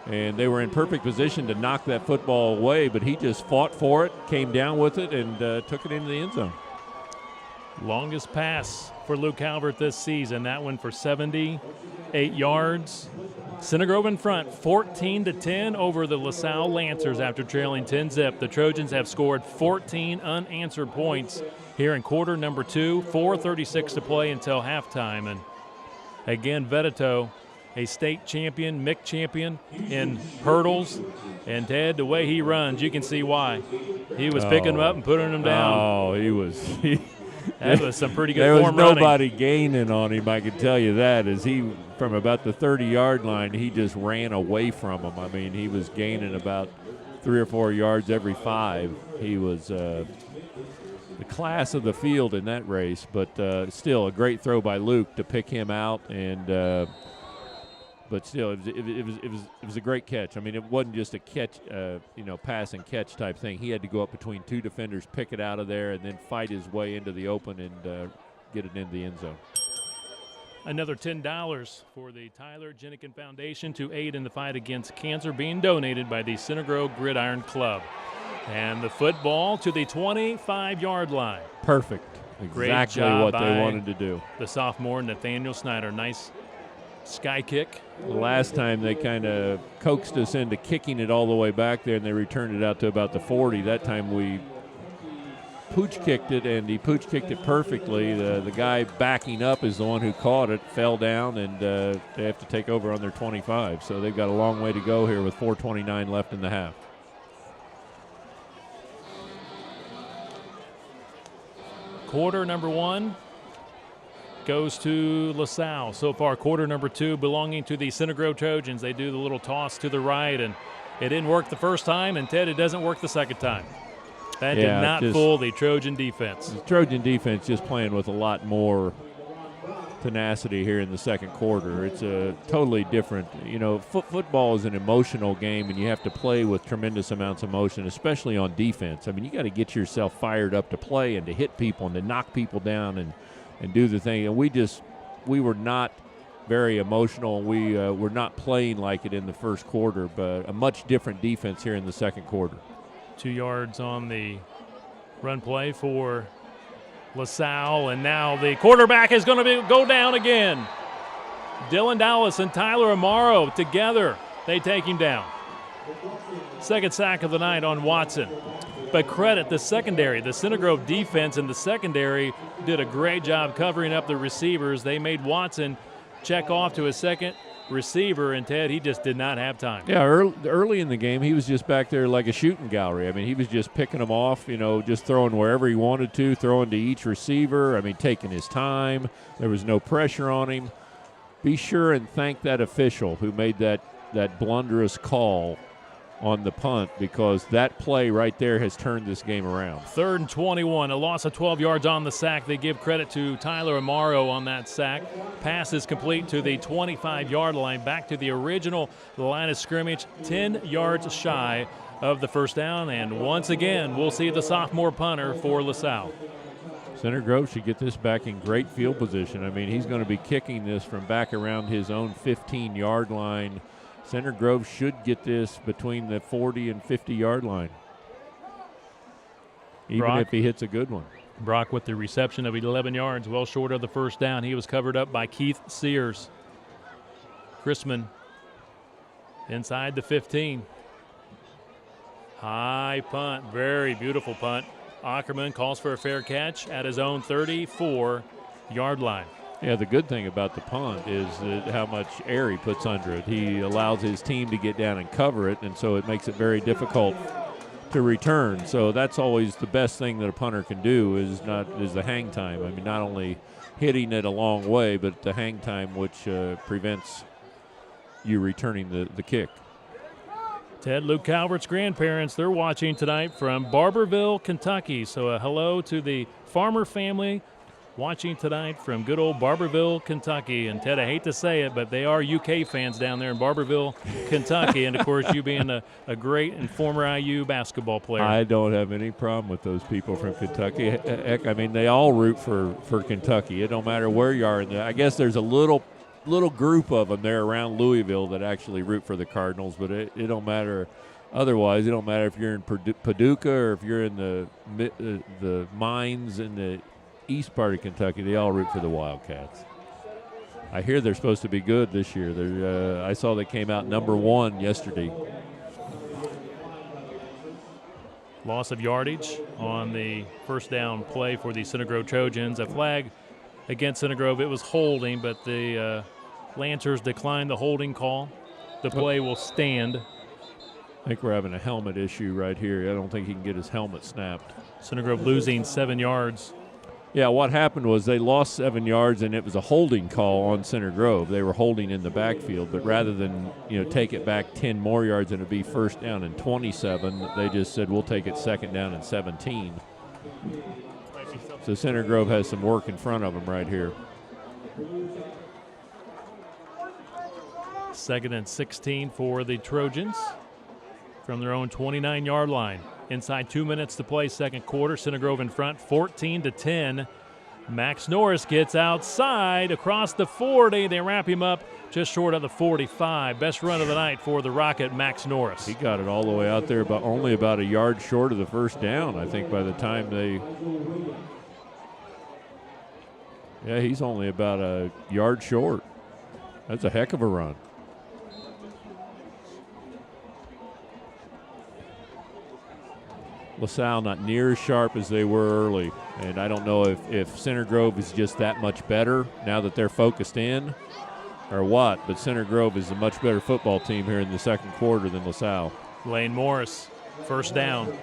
And they were in perfect position to knock that football away, but he just fought for it, came down with it, and took it into the end zone. Longest pass for Luke Calvert this season. That one for 78 yards. Center Grove in front, 14-10 over the LaSalle Lancers after trailing 10-zip. The Trojans have scored 14 unanswered points here in quarter number 2. 4:36 to play until halftime. And again, Veneto, a state champion, MIC champion in hurdles. And Ted, the way he runs, you can see why. He was picking them up and putting them down. Oh, he was. That was some pretty good There form was running. nobody gaining on him, I can tell you that. As he, from about the 30-yard line, he just ran away from him. I mean, he was gaining about 3 or 4 yards every 5. He was the class of the field in that race, but still a great throw by Luke to pick him out. And but still, it was a great catch. I mean, it wasn't just a catch, pass and catch type thing. He had to go up between 2 defenders, pick it out of there, and then fight his way into the open and get it into the end zone. Another $10 for the Tyler Jennikin Foundation to aid in the fight against cancer being donated by the Center Grove Gridiron Club. And the football to the 25-yard line. Perfect. Exactly what they wanted to do. The sophomore, Nathaniel Snyder. Nice sky kick. Last time they kind of coaxed us into kicking it all the way back there, and they returned it out to about the 40. That time we pooch kicked it, and he pooch kicked it perfectly. The guy backing up is the one who caught it, fell down, and they have to take over on their 25. So they've got a long way to go here with 4:29 left in the half. Quarter number 1 goes to LaSalle. So far, quarter number 2 belonging to the Center Grove Trojans. They do the little toss to the right, and it didn't work the first time, and Ted, it doesn't work the second time. That did not fool the Trojan defense. The Trojan defense just playing with a lot more tenacity here in the second quarter. It's a totally different, football is an emotional game, and you have to play with tremendous amounts of emotion, especially on defense. I mean, you got to get yourself fired up to play and to hit people and to knock people down and do the thing. And we were not very emotional. We were not playing like it in the first quarter, but a much different defense here in the second quarter. 2 yards on the Run play for LaSalle, and now the quarterback is going to go down again. Dylan Dallas and Tyler Amaro together, they take him down. Second sack of the night on Watson. But credit the secondary. The Center Grove defense and the secondary did a great job covering up the receivers. They made Watson check off to his second receiver, and Ted, he just did not have time. Yeah, early in the game, he was just back there like a shooting gallery. I mean, he was just picking them off, just throwing wherever he wanted to, throwing to each receiver. I mean, taking his time. There was no pressure on him. Be sure and thank that official who made that blunderous call on the punt, because that play right there has turned this game around. 3rd and 21, a loss of 12 yards on the sack. They give credit to Tyler Amaro on that sack. Pass is complete to the 25-yard line, back to the original line of scrimmage, 10 yards shy of the first down. And once again, we'll see the sophomore punter for LaSalle. Center Grove should get this back in great field position. I mean, he's going to be kicking this from back around his own 15-yard line. Center Grove should get this between the 40 and 50-yard line, even if he hits a good one. Brock with the reception of 11 yards, well short of the first down. He was covered up by Keith Sears. Chrisman inside the 15. High punt, very beautiful punt. Ackerman calls for a fair catch at his own 34-yard line. Yeah, the good thing about the punt is how much air he puts under it. He allows his team to get down and cover it, and so it makes it very difficult to return. So that's always the best thing that a punter can do is the hang time. I mean, not only hitting it a long way, but the hang time, which prevents you returning the kick. Ted, Luke Calvert's grandparents, they're watching tonight from Barberville, Kentucky. So a hello to the Farmer family watching tonight from good old Barberville, Kentucky. And Ted, I hate to say it, but they are UK fans down there in Barberville, Kentucky. And, of course, you being a great and former IU basketball player. I don't have any problem with those people from Kentucky. Heck, I mean, they all root for Kentucky. It don't matter where you are. I guess there's a little group of them there around Louisville that actually root for the Cardinals, but it don't matter. Otherwise, it don't matter if you're in Paducah or if you're in the mines in the east part of Kentucky. They all root for the Wildcats. I hear they're supposed to be good this year. I saw they came out number 1 yesterday. Loss of yardage on the first down play for the Center Grove Trojans. A flag against Center Grove. It was holding, but the Lancers declined the holding call. The play will stand. I think we're having a helmet issue right here. I don't think he can get his helmet snapped. Center Grove losing 7 yards. Yeah, what happened was they lost 7 yards, and it was a holding call on Center Grove. They were holding in the backfield, but rather than take it back 10 more yards and it'd be first down and 27, they just said we'll take it second down and 17. So Center Grove has some work in front of them right here. 2nd and 16 for the Trojans from their own 29-yard line. Inside 2 minutes to play, second quarter. Center Grove in front, 14-10. Max Norris gets outside across the 40. They wrap him up just short of the 45. Best run of the night for the Rocket, Max Norris. He got it all the way out there, but only about a yard short of the first down, I think, by the time they... Yeah, he's only about a yard short. That's a heck of a run. LaSalle not near as sharp as they were early, and I don't know if Center Grove is just that much better now that they're focused in or what, but Center Grove is a much better football team here in the second quarter than LaSalle. Lane Morris, first down.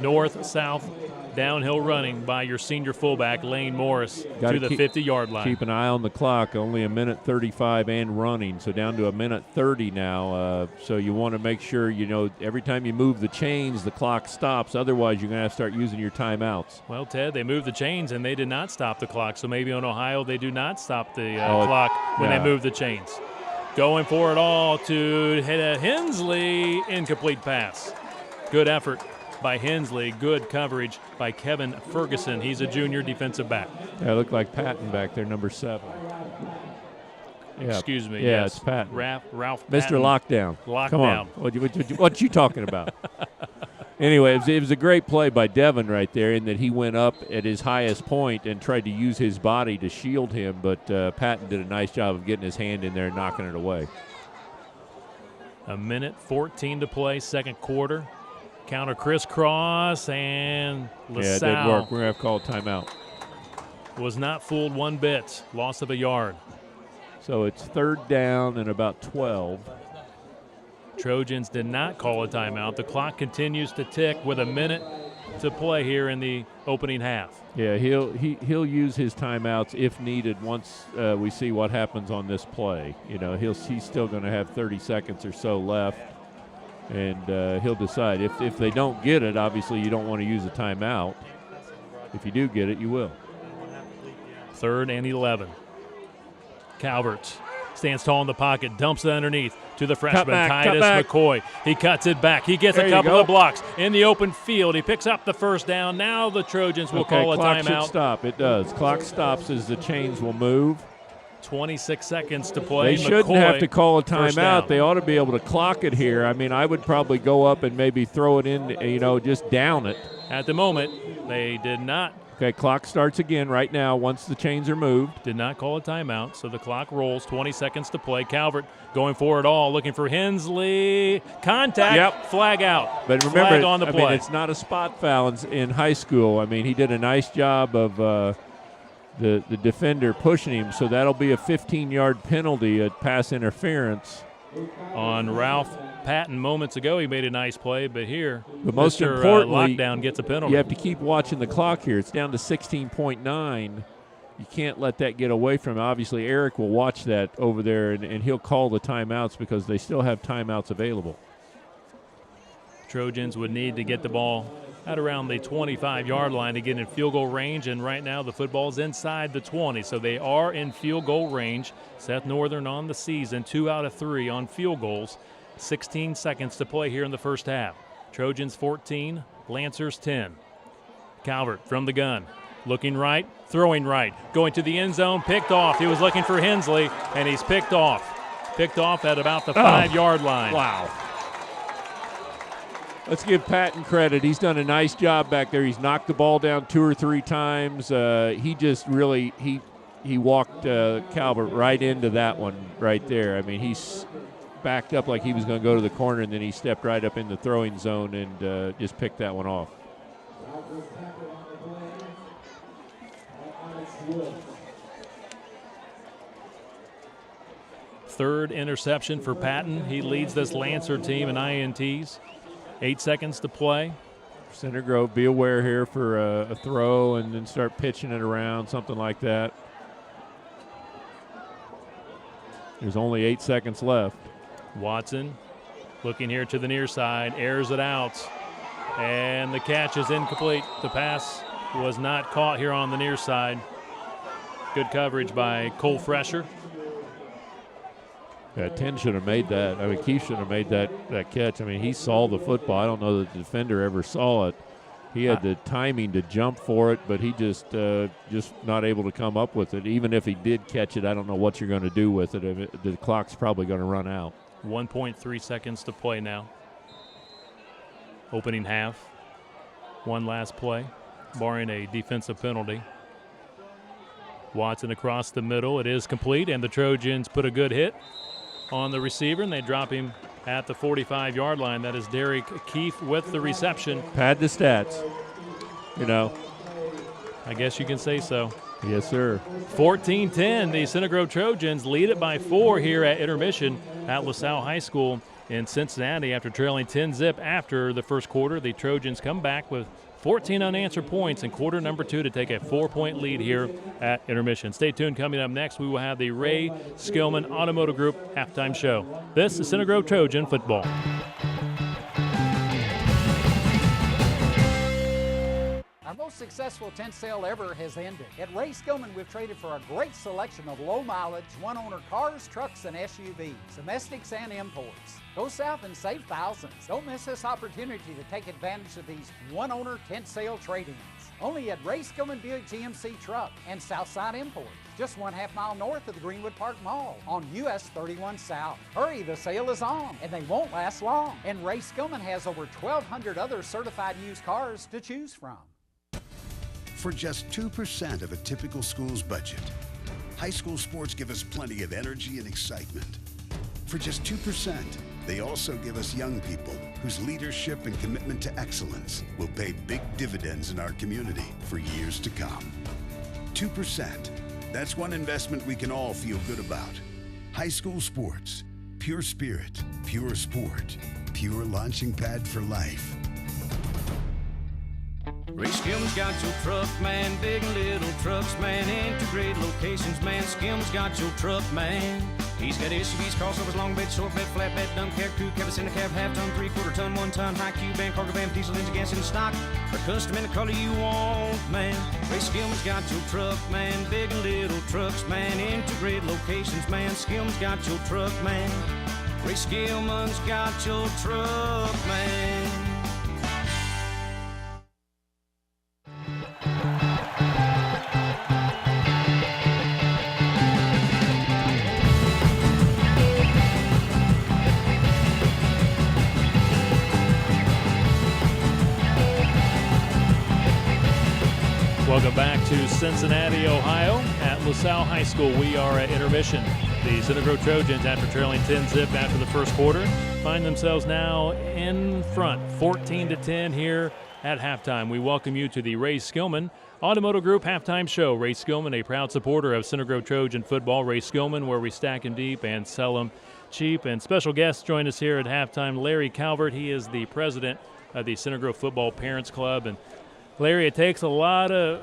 North, south, downhill running by your senior fullback, Lane Morris, to the 50-yard line. Keep an eye on the clock. Only a minute 35 and running, so down to a minute 30 now. So you want to make sure, every time you move the chains, the clock stops. Otherwise, you're going to have to start using your timeouts. Well, Ted, they moved the chains, and they did not stop the clock. So maybe on Ohio, they do not stop the clock when they move the chains. Going for it all to Hensley. Incomplete pass. Good effort by Hensley. Good coverage by Kevin Ferguson. He's a junior defensive back. Yeah, it looked like Patton back there, number 7. Yeah. Excuse me. Yeah, yes. it's Patton. Ralph Mr. Patton. Lockdown. Lockdown. Come on. What you talking about? Anyway, it was a great play by Devin right there in that he went up at his highest point and tried to use his body to shield him, but Patton did a nice job of getting his hand in there and knocking it away. A minute 14 to play, second quarter. Counter crisscross, and LaSalle. Yeah, it didn't work. We're going to have to call a timeout. Was not fooled one bit. Loss of a yard. So it's third down and about 12. Trojans did not call a timeout. The clock continues to tick with a minute to play here in the opening half. Yeah, he'll use his timeouts if needed once we see what happens on this play. You know, he's still going to have 30 seconds or so left, and he'll decide. If they don't get it, obviously you don't want to use a timeout. If you do get it, you will. 3rd and 11. Calvert stands tall in the pocket, dumps it underneath to the freshman, Titus McCoy. He cuts it back. He gets a couple of blocks in the open field. He picks up the first down. Now the Trojans will call a clock timeout. Should stop. It does. Clock stops as the chains will move. 26 seconds to play. They shouldn't have to call a timeout. They They ought to be able to clock it here. I mean, I would probably go up and maybe throw it in, just down it. At the moment, they did not. Okay, clock starts again right now once the chains are moved. Did not call a timeout, so the clock rolls. 20 seconds to play. Calvert going for it all, looking for Hensley. Contact. Yep. Flag out. But remember, flag on the play. I mean, it's not a spot foul in high school. I mean, he did a nice job of the defender pushing him, so that'll be a 15-yard penalty at pass interference. On Ralph Patton moments ago, he made a nice play, but here, but most Mr. importantly, Lockdown gets a penalty. You have to keep watching the clock here. It's down to 16.9. You can't let that get away from him. Obviously, Eric will watch that over there, and he'll call the timeouts because they still have timeouts available. Trojans would need to get the ball at around the 25-yard line to get in field goal range, and right now the football's inside the 20, so they are in field goal range. Seth Northern on the season, 2 out of 3 on field goals. 16 seconds to play here in the first half. Trojans 14, Lancers 10. Calvert from the gun, looking right, throwing right, going to the end zone, picked off. He was looking for Hensley, and he's picked off. Picked off at about the 5-yard line. Wow. Let's give Patton credit. He's done a nice job back there. He's knocked the ball down 2 or 3 times. He just really he walked Calvert right into that one right there. I mean, he's backed up like he was going to go to the corner, and then he stepped right up in the throwing zone and just picked that one off. Third interception for Patton. He leads this Lancer team in INTs. 8 seconds to play. Center Grove, be aware here for a throw and then start pitching it around, something like that. There's only 8 seconds left. Watson looking here to the near side, airs it out, and the catch is incomplete. The pass was not caught here on the near side. Good coverage by Cole Fresher. Yeah, 10 should have made that. I mean, Keith should have made that catch. I mean, he saw the football. I don't know that the defender ever saw it. He had the timing to jump for it, but he just not able to come up with it. Even if he did catch it, I don't know what you're going to do with it. The clock's probably going to run out. 1.3 seconds to play now. Opening half. One last play, barring a defensive penalty. Watson across the middle. It is complete, and the Trojans put a good hit on the receiver, and they drop him at the 45-yard line. That is Derek Keefe with the reception. Pad the stats, I guess you can say so. Yes, sir. 14-10, the Center Grove Trojans lead it by 4 here at intermission at LaSalle High School in Cincinnati after trailing 10-zip after the first quarter. The Trojans come back with 14 unanswered points in quarter number 2 to take a 4-point lead here at intermission. Stay tuned. Coming up next, we will have the Ray Skillman Automotive Group halftime show. This is Center Grove Trojan football. Our most successful tent sale ever has ended. At Ray Skillman, we've traded for a great selection of low-mileage, one-owner cars, trucks, and SUVs, domestics and imports. Go south and save thousands. Don't miss this opportunity to take advantage of these one-owner tent sale trade-ins. Only at Ray Skillman Buick GMC Truck and Southside Import, just 1/2 mile north of the Greenwood Park Mall on US 31 South. Hurry, the sale is on, and they won't last long. And Ray Skillman has over 1,200 other certified used cars to choose from. For just 2% of a typical school's budget, high school sports give us plenty of energy and excitement. For just 2%, they also give us young people whose leadership and commitment to excellence will pay big dividends in our community for years to come. 2%, that's one investment we can all feel good about. High school sports, pure spirit, pure sport, pure launching pad for life. Ray Skillman's got your truck, man. Big and little trucks, man. Integrated locations, man. Skillman's got your truck, man. He's got SUVs, crossovers, long bed, short bed, flat bed, dump cab, crew cab, in the cab, half ton, 3/4 ton, 1 ton, high cube van, cargo van, diesel engine, gas in stock. For custom in the color you want, man. Ray Skillman's got your truck, man. Big and little trucks, man. Integrated locations, man. Skillman's got your truck, man. Ray Skillman's got your truck, man. Welcome back to Cincinnati, Ohio at LaSalle High School. We are at intermission. The Center Grove Trojans, after trailing 10-zip after the first quarter, find themselves now in front, 14-10 here at halftime. We welcome you to the Ray Skillman Automotive Group halftime show. Ray Skillman, a proud supporter of Center Grove Trojan football. Ray Skillman, where we stack them deep and sell them cheap. And special guests join us here at halftime. Larry Calvert, he is the president of the Center Grove Football Parents Club. And Larry, it takes a lot of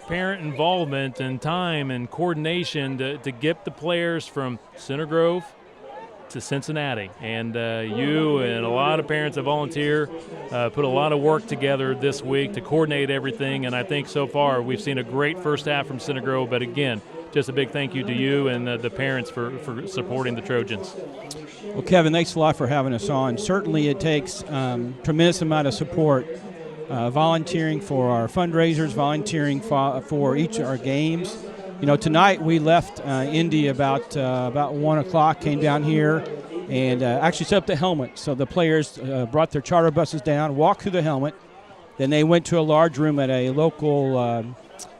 parent involvement and time and coordination to get the players from Center Grove to Cincinnati. And you and a lot of parents have volunteered, put a lot of work together this week to coordinate everything. And I think so far we've seen a great first half from Center Grove. But again, just a big thank you to you and the parents for supporting the Trojans. Well, Kevin, thanks a lot for having us on. Certainly it takes tremendous amount of support. Volunteering for our fundraisers, volunteering for each of our games. You know, tonight we left Indy about 1 o'clock, came down here, and actually set up the helmet. So the players brought their charter buses down, walked through the helmet, then they went to a large room at a local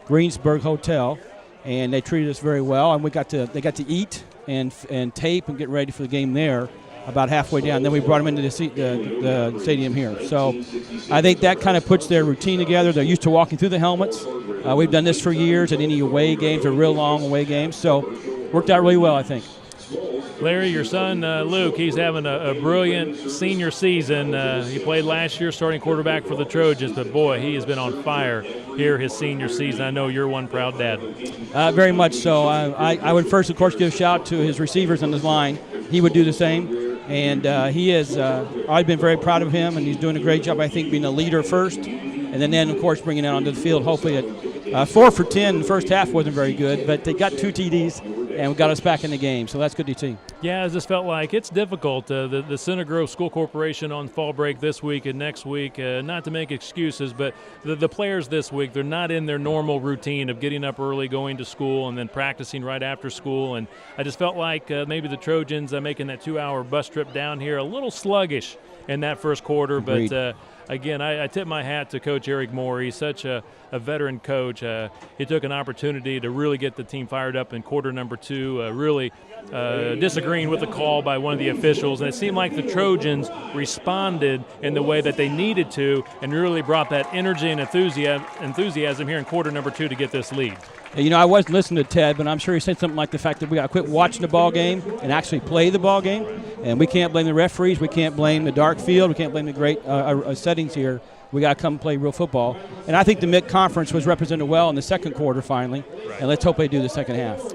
Greensburg hotel, and they treated us very well. And they got to eat and tape and get ready for the game there. About halfway down. Then we brought them into the stadium here. So I think that kind of puts their routine together. They're used to walking through the helmets. We've done this for years at any away games or real long away games. So worked out really well, I think. Larry, your son Luke, he's having a brilliant senior season. He played last year starting quarterback for the Trojans, but boy, he has been on fire here his senior season. I know you're one proud dad. Very much so. I would first, of course, give a shout to his receivers on his line. He would do the same. And he is, I've been very proud of him, and he's doing a great job, I think, being a leader first, and then of course, bringing it onto the field. Hopefully, 4 for 10 in the first half wasn't very good, but they got 2 TDs and got us back in the game, so that's good to see. Yeah, it just felt like it's difficult. The Center Grove School Corporation on fall break this week and next week, not to make excuses, but the players this week, they're not in their normal routine of getting up early, going to school, and then practicing right after school. And I just felt like maybe the Trojans making that 2-hour bus trip down here a little sluggish in that first quarter. Agreed. But again, I tip my hat to Coach Eric Moore. He's such a veteran coach. He took an opportunity to really get the team fired up in quarter number 2, really disagreeing with the call by one of the officials. And it seemed like the Trojans responded in the way that they needed to and really brought that energy and enthusiasm here in quarter number 2 to get this lead. You know, I wasn't listening to Ted, but I'm sure he said something like the fact that we got to quit watching the ball game and actually play the ball game. And we can't blame the referees. We can't blame the dark field. We can't blame the great settings here. We got to come play real football. And I think the mid-conference was represented well in the second quarter finally. Right. And let's hope they do the second half.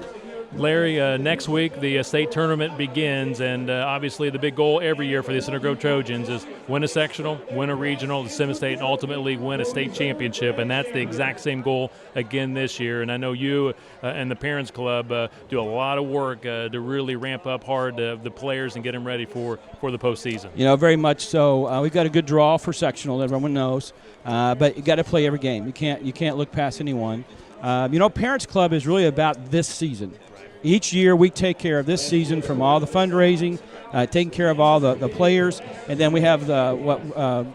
Larry, next week the state tournament begins, and obviously the big goal every year for the Center Grove Trojans is win a sectional, win a regional, the semi-state, and ultimately win a state championship, and that's the exact same goal again this year. And I know you and the Parents Club do a lot of work to really ramp up hard the players and get them ready for the postseason. You know, very much so. We've got a good draw for sectional, everyone knows, but you got to play every game. You can't look past anyone. Parents Club is really about this season. Each year we take care of this season from all the fundraising, taking care of all the players, and then we have the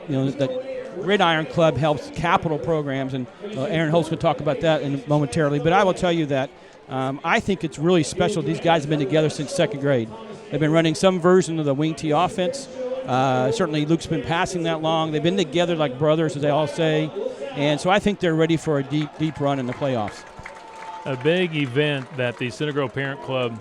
Gridiron Club helps capital programs, and Aaron Holtz will talk about that momentarily. But I will tell you that I think it's really special. These guys have been together since second grade. They've been running some version of the wing tee offense. Certainly Luke's been passing that long. They've been together like brothers, as they all say. And so I think they're ready for a deep run in the playoffs. A big event that the Center Grove Parent Club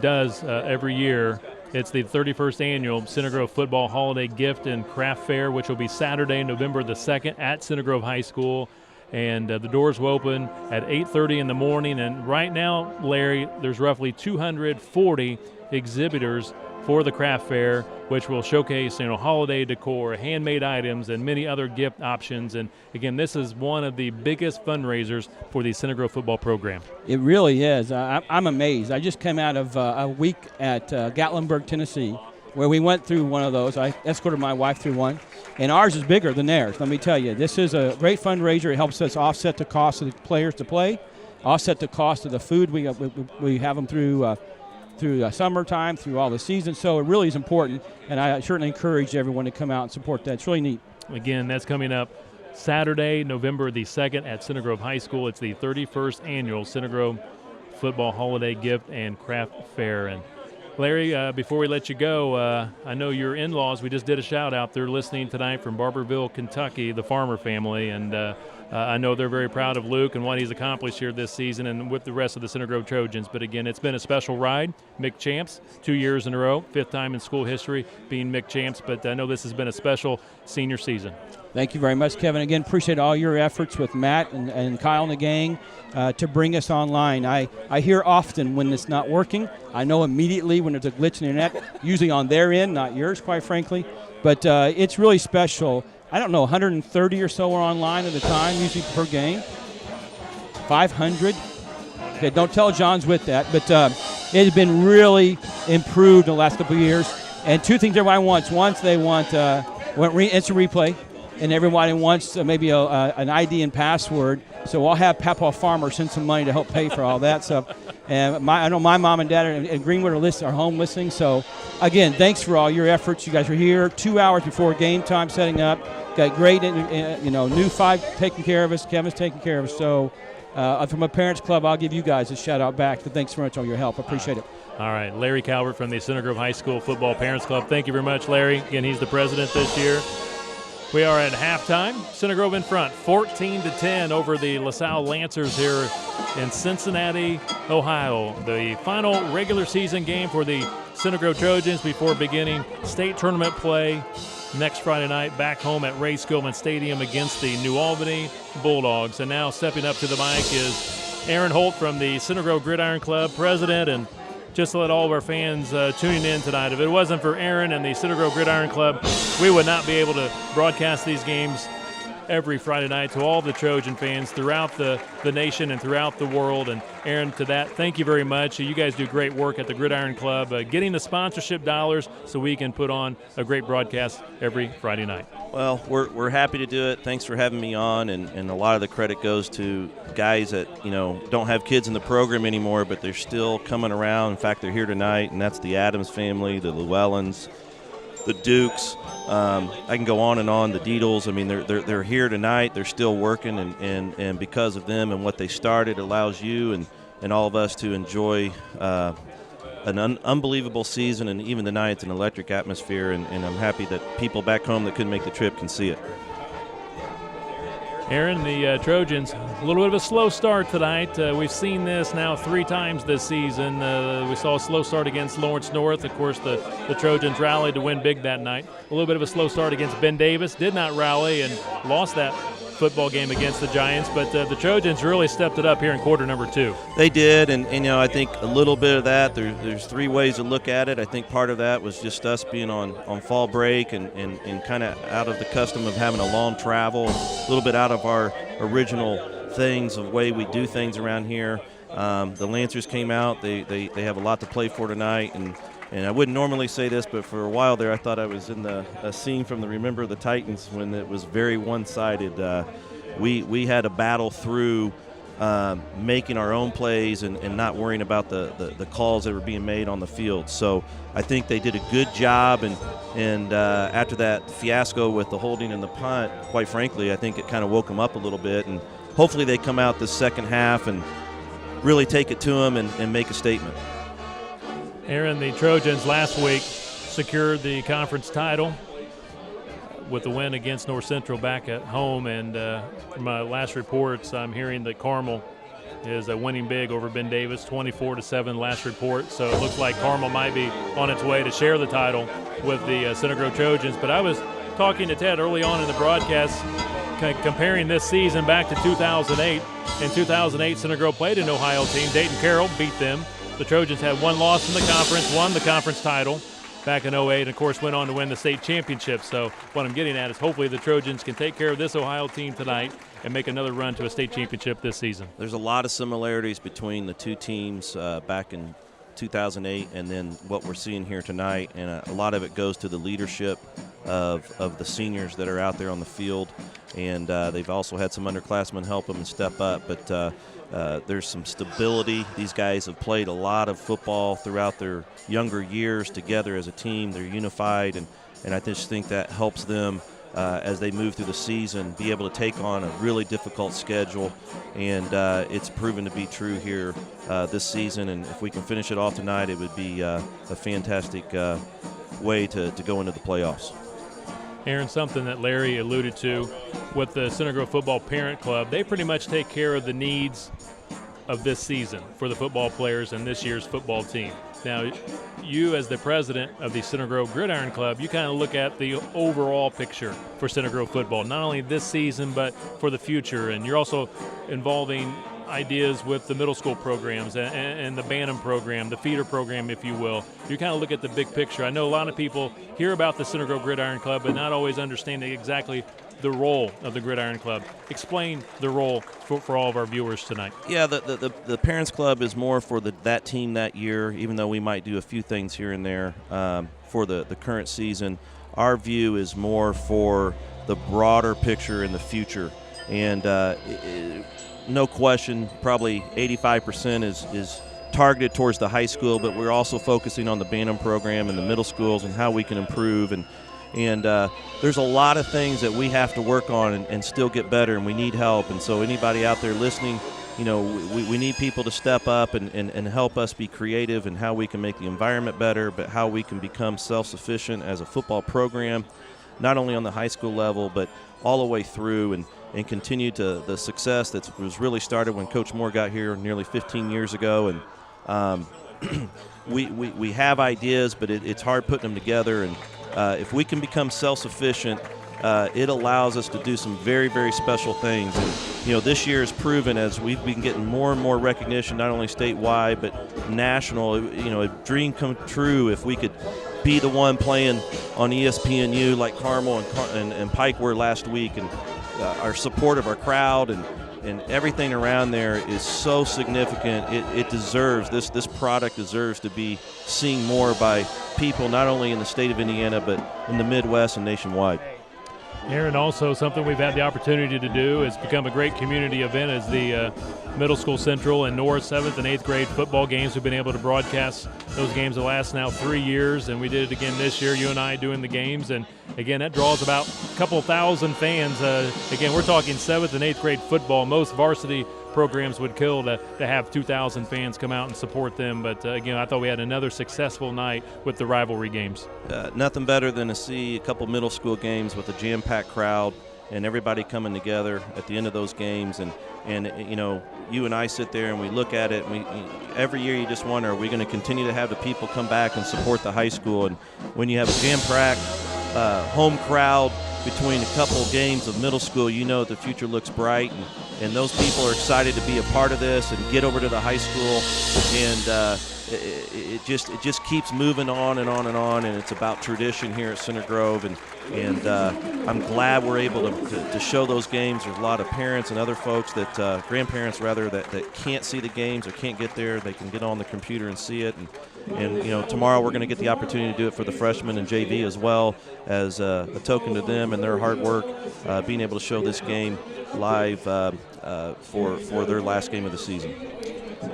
does every year. It's the 31st annual Center Grove Football Holiday Gift and Craft Fair, which will be Saturday, November the 2nd at Center Grove High School. And the doors will open at 8:30 in the morning. And right now, Larry, there's roughly 240 exhibitors for the craft fair, which will showcase holiday decor, handmade items, and many other gift options. And again, this is one of the biggest fundraisers for the Center Grove football program. It really is. I'm amazed. I just came out of a week at Gatlinburg, Tennessee, where we went through one of those. I escorted my wife through one, and ours is bigger than theirs. Let me tell you, this is a great fundraiser. It helps us offset the cost of the players to play, offset the cost of the food. We have them through summertime, through all the season. So it really is important, and I certainly encourage everyone to come out and support that. It's really neat. Again, that's coming up Saturday, November the 2nd at Center Grove High School. It's the 31st annual Center Grove Football Holiday Gift and Craft Fair. And Larry, before we let you go, I know your in-laws, we just did a shout-out. They're listening tonight from Barberville, Kentucky, the Farmer family, and I know they're very proud of Luke and what he's accomplished here this season and with the rest of the Center Grove Trojans. But again, it's been a special ride. MIC champs 2 years in a row, 5th time in school history being MIC champs. But I know this has been a special senior season. Thank you very much, Kevin. Again, appreciate all your efforts with Matt and Kyle and the gang to bring us online. I hear often when it's not working. I know immediately when there's a glitch in the internet, usually on their end, not yours, quite frankly. But it's really special. I don't know, 130 or so are online at a time, usually per game. 500. Okay, don't tell John's with that. But it has been really improved in the last couple of years. And two things everybody wants. Once they want instant replay, and everybody wants maybe an ID and password. So I'll have Papa Farmer send some money to help pay for all that stuff. And I know my mom and dad in Greenwood are home listening. So, again, thanks for all your efforts. You guys are here 2 hours before game time setting up. Got great, new 5 taking care of us. Kevin's taking care of us. So, from a Parents Club, I'll give you guys a shout-out back. But thanks very much for all your help. I appreciate it. All right, Larry Calvert from the Center Grove High School Football Parents Club. Thank you very much, Larry. Again, he's the president this year. We are at halftime. Center Grove in front, 14-10 over the LaSalle Lancers here in Cincinnati, Ohio. The final regular season game for the Center Grove Trojans before beginning state tournament play next Friday night back home at Ray Skillman Stadium against the New Albany Bulldogs. And now stepping up to the mic is Aaron Holt from the Center Grove Gridiron Club, president, and just to let all of our fans tuning in tonight, if it wasn't for Aaron and the Center Grove Gridiron Club, we would not be able to broadcast these games every Friday night to all the Trojan fans throughout the nation and throughout the world. And Aaron, to that, thank you very much. You guys do great work at the Gridiron Club, getting the sponsorship dollars so we can put on a great broadcast every Friday night. Well, we're happy to do it. Thanks for having me on, and a lot of the credit goes to guys that, don't have kids in the program anymore, but they're still coming around. In fact, they're here tonight, and that's the Adams family, the Llewellyns, the Dukes. I can go on and on, the Deedles. I mean, they're here tonight. They're still working, and because of them and what they started, it allows you and all of us to enjoy an unbelievable season, and even tonight it's an electric atmosphere, and I'm happy that people back home that couldn't make the trip can see it. Aaron, the Trojans, a little bit of a slow start tonight. We've seen this now 3 times this season. We saw a slow start against Lawrence North. Of course, the Trojans rallied to win big that night. A little bit of a slow start against Ben Davis. Did not rally and lost that football game against the Giants, but the Trojans really stepped it up here in quarter number 2. They did, and I think a little bit of that, there's 3 ways to look at it. I think part of that was just us being on fall break and kind of out of the custom of having a long travel, a little bit out of our original things, the way we do things around here. The Lancers came out. They have a lot to play for tonight, and I wouldn't normally say this, but for a while there I thought I was in a scene from the Remember the Titans when it was very one-sided. We had a battle through making our own plays and not worrying about the calls that were being made on the field. So I think they did a good job, and after that fiasco with the holding and the punt, quite frankly, I think it kind of woke them up a little bit, and hopefully they come out this second half and really take it to them and make a statement. Aaron, the Trojans last week secured the conference title with the win against North Central back at home, and from my last reports, I'm hearing that Carmel is winning big over Ben Davis, 24-7 last report. So it looks like Carmel might be on its way to share the title with the Center Grove Trojans. But I was talking to Ted early on in the broadcast, comparing this season back to 2008. In 2008, Center Grove played an Ohio team. Dayton Carroll beat them. The Trojans had one loss in the conference, won the conference title back in 08, and of course went on to win the state championship. So what I'm getting at is hopefully the Trojans can take care of this Ohio team tonight and make another run to a state championship this season. There's a lot of similarities between the two teams back in 2008 and then what we're seeing here tonight, and a lot of it goes to the leadership of the seniors that are out there on the field, and they've also had some underclassmen help them and step up, but there's some stability. These guys have played a lot of football throughout their younger years together as a team. They're unified, and I just think that helps them as they move through the season, be able to take on a really difficult schedule, and it's proven to be true here this season, and if we can finish it off tonight, it would be a fantastic way to go into the playoffs. Aaron, something that Larry alluded to with the Center Grove Football Parent Club, they pretty much take care of the needs of this season for the football players and this year's football team. Now, you as the president of the Center Grove Gridiron Club, you kind of look at the overall picture for Center Grove football, not only this season but for the future, and you're also involving ideas with the middle school programs and the Bantam program, the feeder program, if you will. You kind of look at the big picture. I know a lot of people hear about the Center Grove Gridiron Club but not always understanding exactly the role of the Gridiron Club. Explain the role for all of our viewers tonight. Yeah, the Parents Club is more for that team that year, even though we might do a few things here and there for the current season. Our view is more for the broader picture in the future, and no question, probably 85% is targeted towards the high school, but we're also focusing on the Bantam program and the middle schools and how we can improve. And there's a lot of things that we have to work on and still get better, and we need help. And so anybody out there listening, you know, we need people to step up and help us be creative in how we can make the environment better, but how we can become self-sufficient as a football program, not only on the high school level, but all the way through, and continue to the success that was really started when Coach Moore got here nearly 15 years ago. And we have ideas, but it's hard putting them together. And if we can become self-sufficient, it allows us to do some very, very special things. And, you know, this year has proven, as we've been getting more and more recognition, not only statewide but national, you know, a dream come true if we could be the one playing on ESPNU like Carmel and Pike were last week. And our support of our crowd and everything around there is so significant. It deserves, this product deserves to be seen more by people not only in the state of Indiana but in the Midwest and nationwide. Aaron, also something we've had the opportunity to do is become a great community event is the Middle School Central and North 7th and 8th grade football games. We've been able to broadcast those games the last now 3 years, and we did it again this year, you and I doing the games. And again, that draws about a couple thousand fans. Again, we're talking 7th and 8th grade football. Most varsity programs would kill to have 2,000 fans come out and support them. But again, I thought we had another successful night with the rivalry games. Nothing better than to see a couple middle school games with a jam-packed crowd and everybody coming together at the end of those games. And you know, you and I sit there and we look at it, and every year you just wonder, are we going to continue to have the people come back and support the high school? And when you have a jam-packed home crowd between a couple of games of middle school, you know the future looks bright, and those people are excited to be a part of this and get over to the high school, and it just keeps moving on and on and on, and it's about tradition here at Center Grove, and I'm glad we're able to show those games. There's a lot of parents and other folks that grandparents rather that can't see the games or can't get there. They can get on the computer and see it, and tomorrow we're going to get the opportunity to do it for the freshmen and JV as well, as a token to them and their hard work, being able to show this game live for their last game of the season.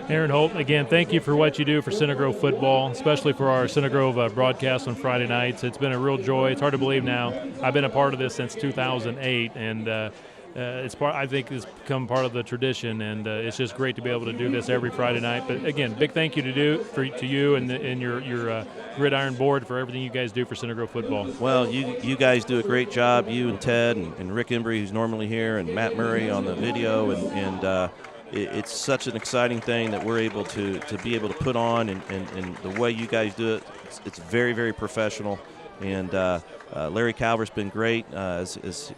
Aaron Holt, again, thank you for what you do for Center Grove football, especially for our Center Grove broadcast on Friday nights. It's been a real joy. It's hard to believe now. I've been a part of this since 2008, and I think it's become part of the tradition, and it's just great to be able to do this every Friday night. But again, big thank you to you and your Gridiron board for everything you guys do for Center Grove football. Well, you guys do a great job, you and Ted and Rick Embry, who's normally here, and Matt Murray on the video, and it's such an exciting thing that we're able to be able to put on, and the way you guys do it, it's very, very professional. And Larry Calvert's been great. As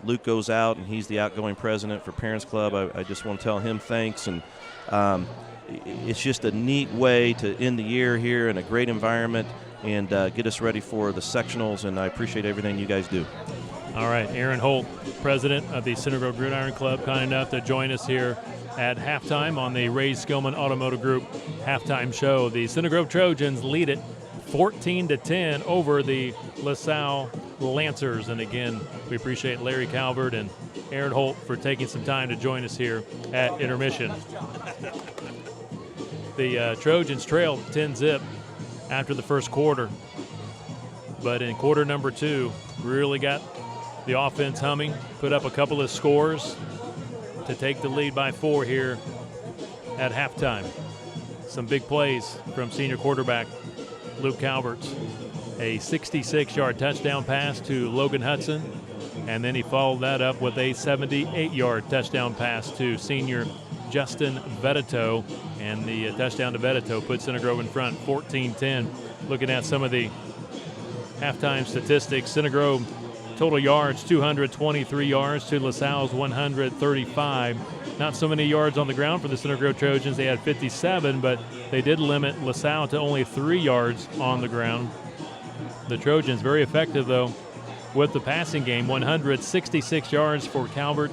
Luke goes out, and he's the outgoing president for Parents Club. I just want to tell him thanks, and it's just a neat way to end the year here in a great environment and get us ready for the sectionals, and I appreciate everything you guys do. All right, Aaron Holt, president of the Center Grove Gridiron Club, kind enough to join us here at halftime on the Ray Skillman Automotive Group halftime show. The Center Grove Trojans lead it 14-10 over the LaSalle Lancers. And again, we appreciate Larry Calvert and Aaron Holt for taking some time to join us here at intermission. The Trojans trailed 10-zip after the first quarter, but in quarter number 2, really got the offense humming, put up a couple of scores to take the lead by 4 here at halftime. Some big plays from senior quarterback Luke Calvert. A 66-yard touchdown pass to Logan Hudson, and then he followed that up with a 78-yard touchdown pass to senior Justin Vedeto, and the touchdown to Vedeto put Center Grove in front 14-10. Looking at some of the halftime statistics, Center Grove total yards 223 yards to LaSalle's 135. Not so many yards on the ground for the Center Grove Trojans. They had 57, but they did limit LaSalle to only 3 yards on the ground. The Trojans very effective, though, with the passing game. 166 yards for Calvert,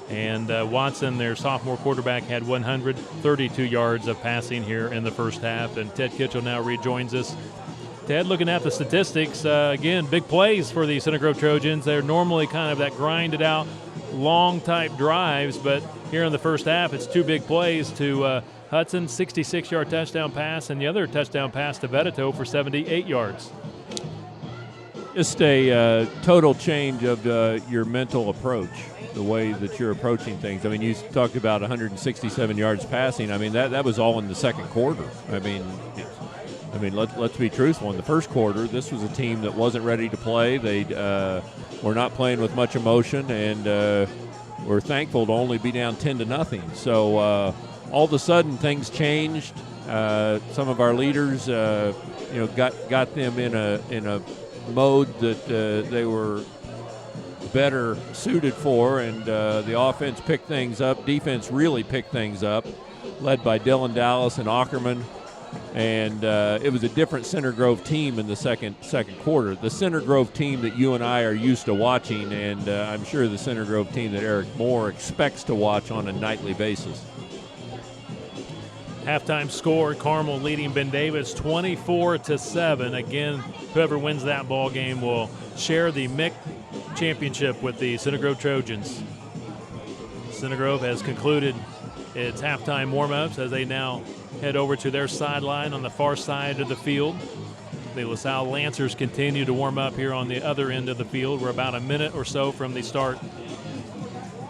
and Watson, their sophomore quarterback, had 132 yards of passing here in the first half. And Ted Kitchell now rejoins us. Ted, looking at the statistics, again, big plays for the Center Grove Trojans. They're normally kind of that grinded out, long type drives, but here in the first half, it's 2 big plays to Hudson, 66-yard touchdown pass, and the other touchdown pass to Vedeto for 78 yards. Just a total change of your mental approach, the way that you're approaching things. I mean, you talked about 167 yards passing. I mean, that was all in the second quarter. I mean, let's be truthful. In the first quarter, this was a team that wasn't ready to play. They were not playing with much emotion, and we're thankful to only be down 10-0. So all of a sudden, things changed. Some of our leaders, got them in a mode that they were better suited for, and the offense picked things up. Defense really picked things up, led by Dylan Dallas and Ackerman. And it was a different Center Grove team in the second quarter. The Center Grove team that you and I are used to watching, and I'm sure the Center Grove team that Eric Moore expects to watch on a nightly basis. Halftime score, Carmel leading Ben Davis 24-7. Again, whoever wins that ball game will share the MIC championship with the Center Grove Trojans. Center Grove has concluded its halftime warm-ups as they now head over to their sideline on the far side of the field. The LaSalle Lancers continue to warm up here on the other end of the field. We're about a minute or so from the start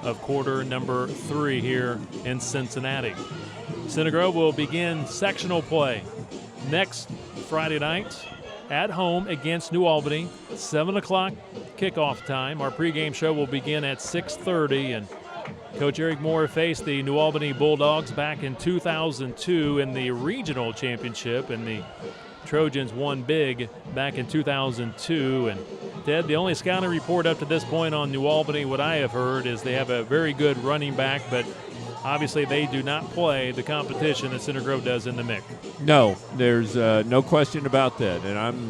of quarter number 3 here in Cincinnati. Center Grove will begin sectional play next Friday night at home against New Albany. 7 o'clock kickoff time. Our pregame show will begin at 6:30, and Coach Eric Moore faced the New Albany Bulldogs back in 2002 in the regional championship, and the Trojans won big back in 2002, and Ted, the only scouting report up to this point on New Albany, what I have heard, is they have a very good running back, but obviously they do not play the competition that Center Grove does in the MIC. No, there's no question about that. And I'm,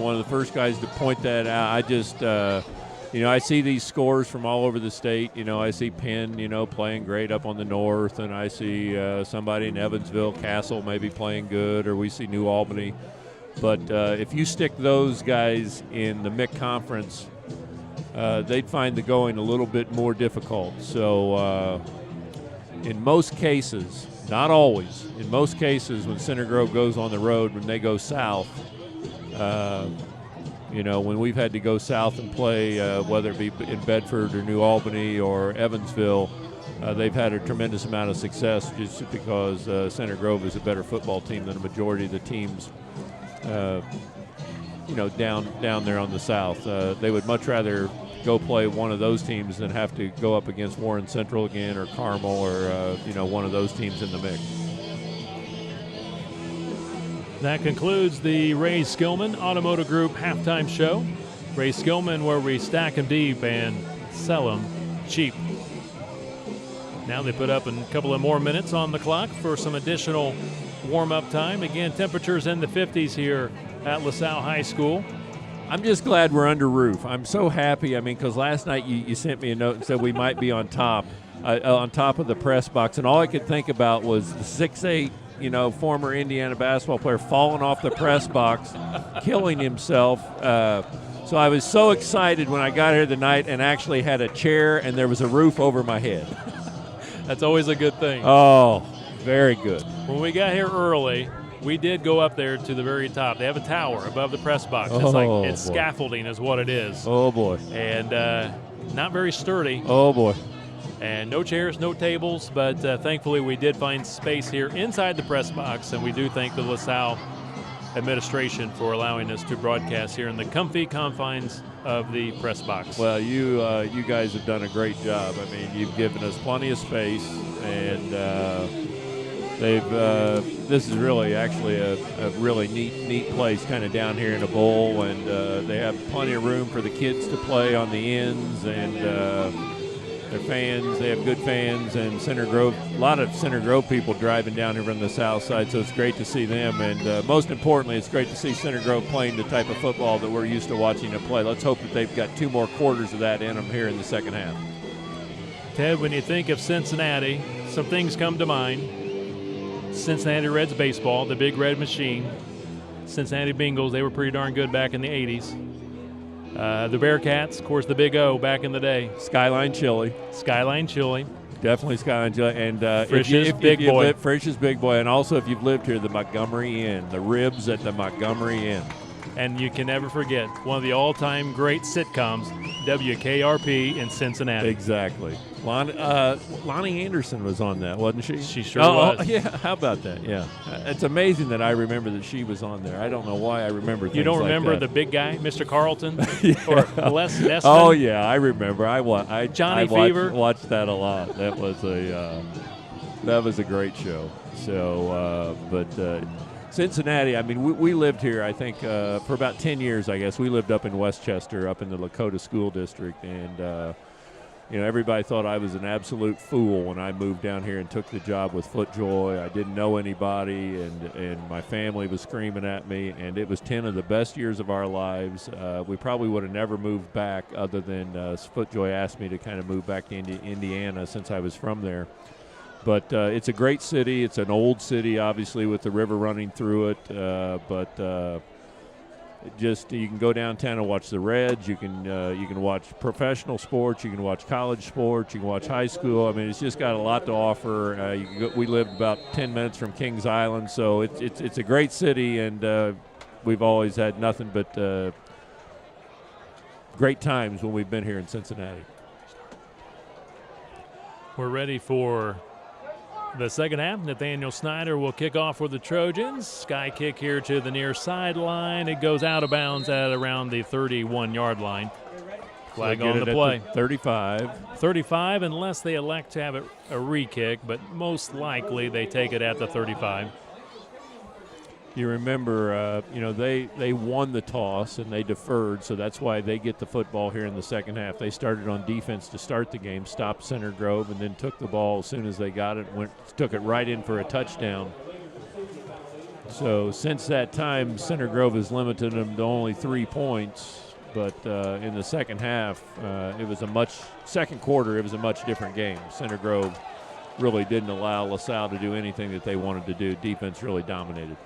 one of the first guys to point that out. I just, I see these scores from all over the state. I see Penn, playing great up on the north, and I see somebody in Evansville, Castle, maybe playing good, or we see New Albany. But if you stick those guys in the MIC conference, they'd find the going a little bit more difficult. So in most cases, not always, in most cases when Center Grove goes on the road, when they go south, when we've had to go south and play, whether it be in Bedford or New Albany or Evansville, they've had a tremendous amount of success just because Center Grove is a better football team than a majority of the teams down there on the south. They would much rather go play one of those teams than have to go up against Warren Central again or Carmel or one of those teams in the mix. That concludes the Ray Skillman Automotive Group halftime show. Ray Skillman, where we stack them deep and sell them cheap. Now they put up a couple of more minutes on the clock for some additional warm-up time. Again, temperatures in the 50s here at LaSalle High School. I'm just glad we're under roof. I'm so happy. Because last night you sent me a note and said we might be on top of the press box, and all I could think about was the 6'8", former Indiana basketball player falling off the press box, killing himself. So I was so excited when I got here tonight and actually had a chair and there was a roof over my head. That's always a good thing. Oh, very good. When we got here early, we did go up there to the very top. They have a tower above the press box. It's scaffolding is what it is. Oh, boy. And not very sturdy. Oh, boy. And no chairs, no tables, but thankfully we did find space here inside the press box, and we do thank the LaSalle administration for allowing us to broadcast here in the comfy confines of the press box. Well, you guys have done a great job. You've given us plenty of space, and this is really actually a really neat place kind of down here in a bowl, and they have plenty of room for the kids to play on the ends, and their fans, they have good fans, and Center Grove, a lot of Center Grove people driving down here from the south side, so it's great to see them, and most importantly, it's great to see Center Grove playing the type of football that we're used to watching them play. Let's hope that they've got 2 more quarters of that in them here in the second half. Ted, when you think of Cincinnati, some things come to mind. Cincinnati Reds baseball, the Big Red Machine. Cincinnati Bengals, they were pretty darn good back in the 80s. The Bearcats, of course, the Big O back in the day. Skyline Chili. Definitely Skyline Chili. And Frisch's Big Boy. Frisch's Big Boy. And also, if you've lived here, the Montgomery Inn, the ribs at the Montgomery Inn. And you can never forget one of the all-time great sitcoms, WKRP in Cincinnati. Exactly. Lonnie Anderson was on that, wasn't she? She sure was. Oh, yeah. How about that? Yeah. It's amazing that I remember that she was on there. I don't know why I remember things. You don't remember like the big guy, Mr. Carlton? Yeah. Or Les Nessman? Oh, yeah. I remember. Johnny Fever? Watched that a lot. That was a great show. So, Cincinnati, we lived here, I think, for about 10 years, I guess. We lived up in Westchester, up in the Lakota School District, and, everybody thought I was an absolute fool when I moved down here and took the job with FootJoy. I didn't know anybody, and my family was screaming at me, and it was 10 of the best years of our lives. We probably would have never moved back other than FootJoy asked me to kind of move back to Indiana since I was from there. But it's a great city. It's an old city, obviously, with the river running through it. You can go downtown and watch the Reds. You can watch professional sports. You can watch college sports. You can watch high school. It's just got a lot to offer. We lived about 10 minutes from Kings Island, so it's a great city, and we've always had nothing but great times when we've been here in Cincinnati. We're ready for the second half. Nathaniel Snyder will kick off for the Trojans. Sky kick here to the near sideline. It goes out of bounds at around the 31-yard line. Flag on the play. 35. 35 unless they elect to have a re-kick, but most likely they take it at the 35. You remember, they won the toss and they deferred, so that's why they get the football here in the second half. They started on defense to start the game, stopped Center Grove, and then took the ball as soon as they got it, took it right in for a touchdown. So since that time, Center Grove has limited them to only 3 points, but in the second half, second quarter, it was a much different game. Center Grove really didn't allow LaSalle to do anything that they wanted to do. Defense really dominated.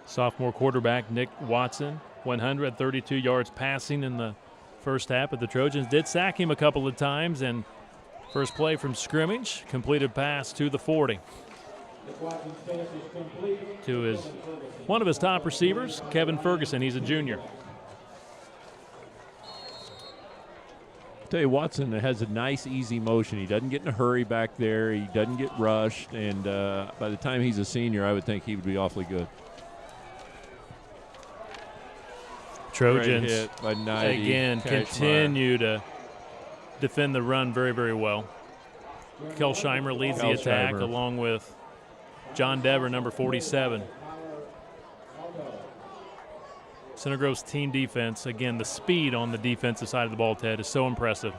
Sophomore quarterback Nick Watson, 132 yards passing in the first half, but the Trojans did sack him a couple of times, and first play from scrimmage, completed pass to the 40. To one of his top receivers, Kevin Ferguson. He's a junior. I'll tell you, Watson has a nice, easy motion. He doesn't get in a hurry back there. He doesn't get rushed, and by the time he's a senior, I would think he would be awfully good. Trojans hit by again continue to defend the run very, very well. Kelsheimer leads the attack along with John Dever, number 47. Center Grove's team defense, again, the speed on the defensive side of the ball, Ted, is so impressive.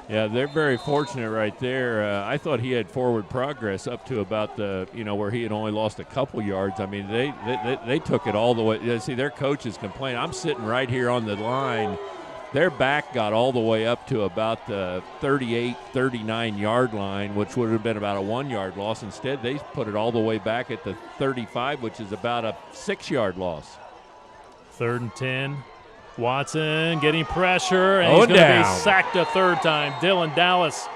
Yeah, they're very fortunate right there. I thought he had forward progress up to about where he had only lost a couple yards. I mean, they took it all the way. See, their coaches complain. I'm sitting right here on the line. Their back got all the way up to about the 38, 39-yard line, which would have been about a 1-yard loss. Instead, they put it all the way back at the 35, which is about a 6-yard loss. 3rd and 10. Watson getting pressure, and he's going to be sacked a third time. Dylan Dallas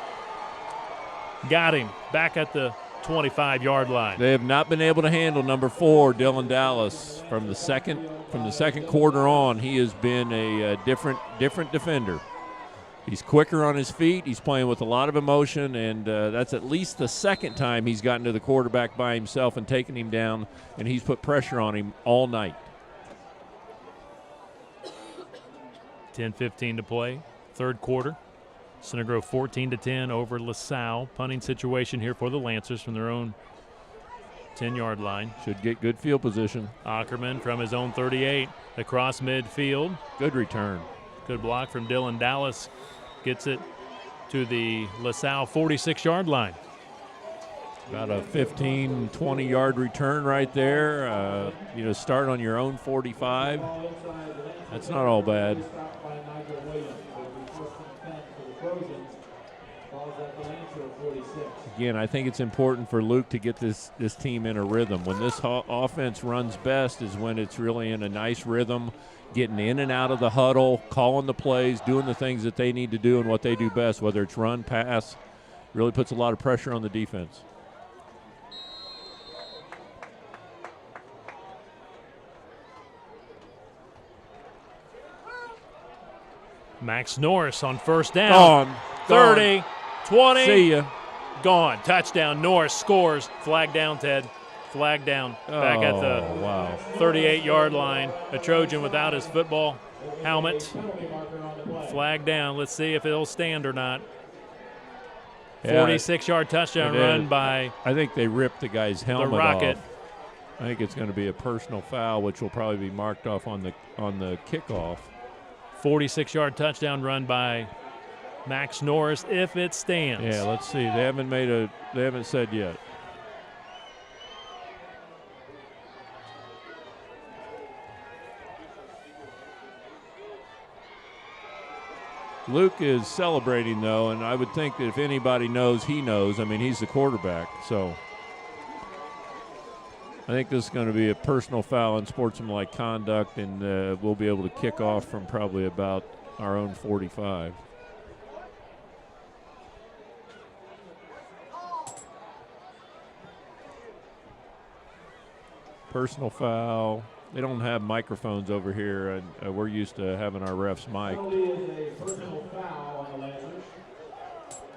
got him back at the 25-yard line. They have not been able to handle number 4, Dylan Dallas. From the second quarter on, he has been a different defender. He's quicker on his feet. He's playing with a lot of emotion, and that's at least the second time he's gotten to the quarterback by himself and taken him down, and he's put pressure on him all night. 10-15 to play, third quarter. Center Grove 14-10 over LaSalle. Punting situation here for the Lancers from their own 10-yard line. Should get good field position. Ackerman from his own 38 across midfield. Good return. Good block from Dylan Dallas. Gets it to the LaSalle 46-yard line. About a 15, 20-yard return right there. Start on your own 45. That's not all bad. Again, I think it's important for Luke to get this team in a rhythm. When this offense runs best is when it's really in a nice rhythm, getting in and out of the huddle, calling the plays, doing the things that they need to do and what they do best, whether it's run, pass. Really puts a lot of pressure on the defense. Max Norris on first down. Gone. 30, 20. See ya. Gone. Touchdown. Norris scores. Flag down, Ted. Flag down. Back at the 38-yard line. A Trojan without his football helmet. Flag down. Let's see if it'll stand or not. 46-yard touchdown run by I think they ripped the guy's helmet the Rocket. off. I think it's going to be a personal foul, which will probably be marked off on the kickoff. 46-yard touchdown run by Max Norris if it stands. Yeah, let's see. They haven't said yet. Luke is celebrating, though, and I would think that if anybody knows, he knows. I mean, he's the quarterback, so I think this is going to be a personal foul and sportsmanlike conduct, and we'll be able to kick off from probably about our own 45. Personal foul. They don't have microphones over here, and we're used to having our refs mic'd.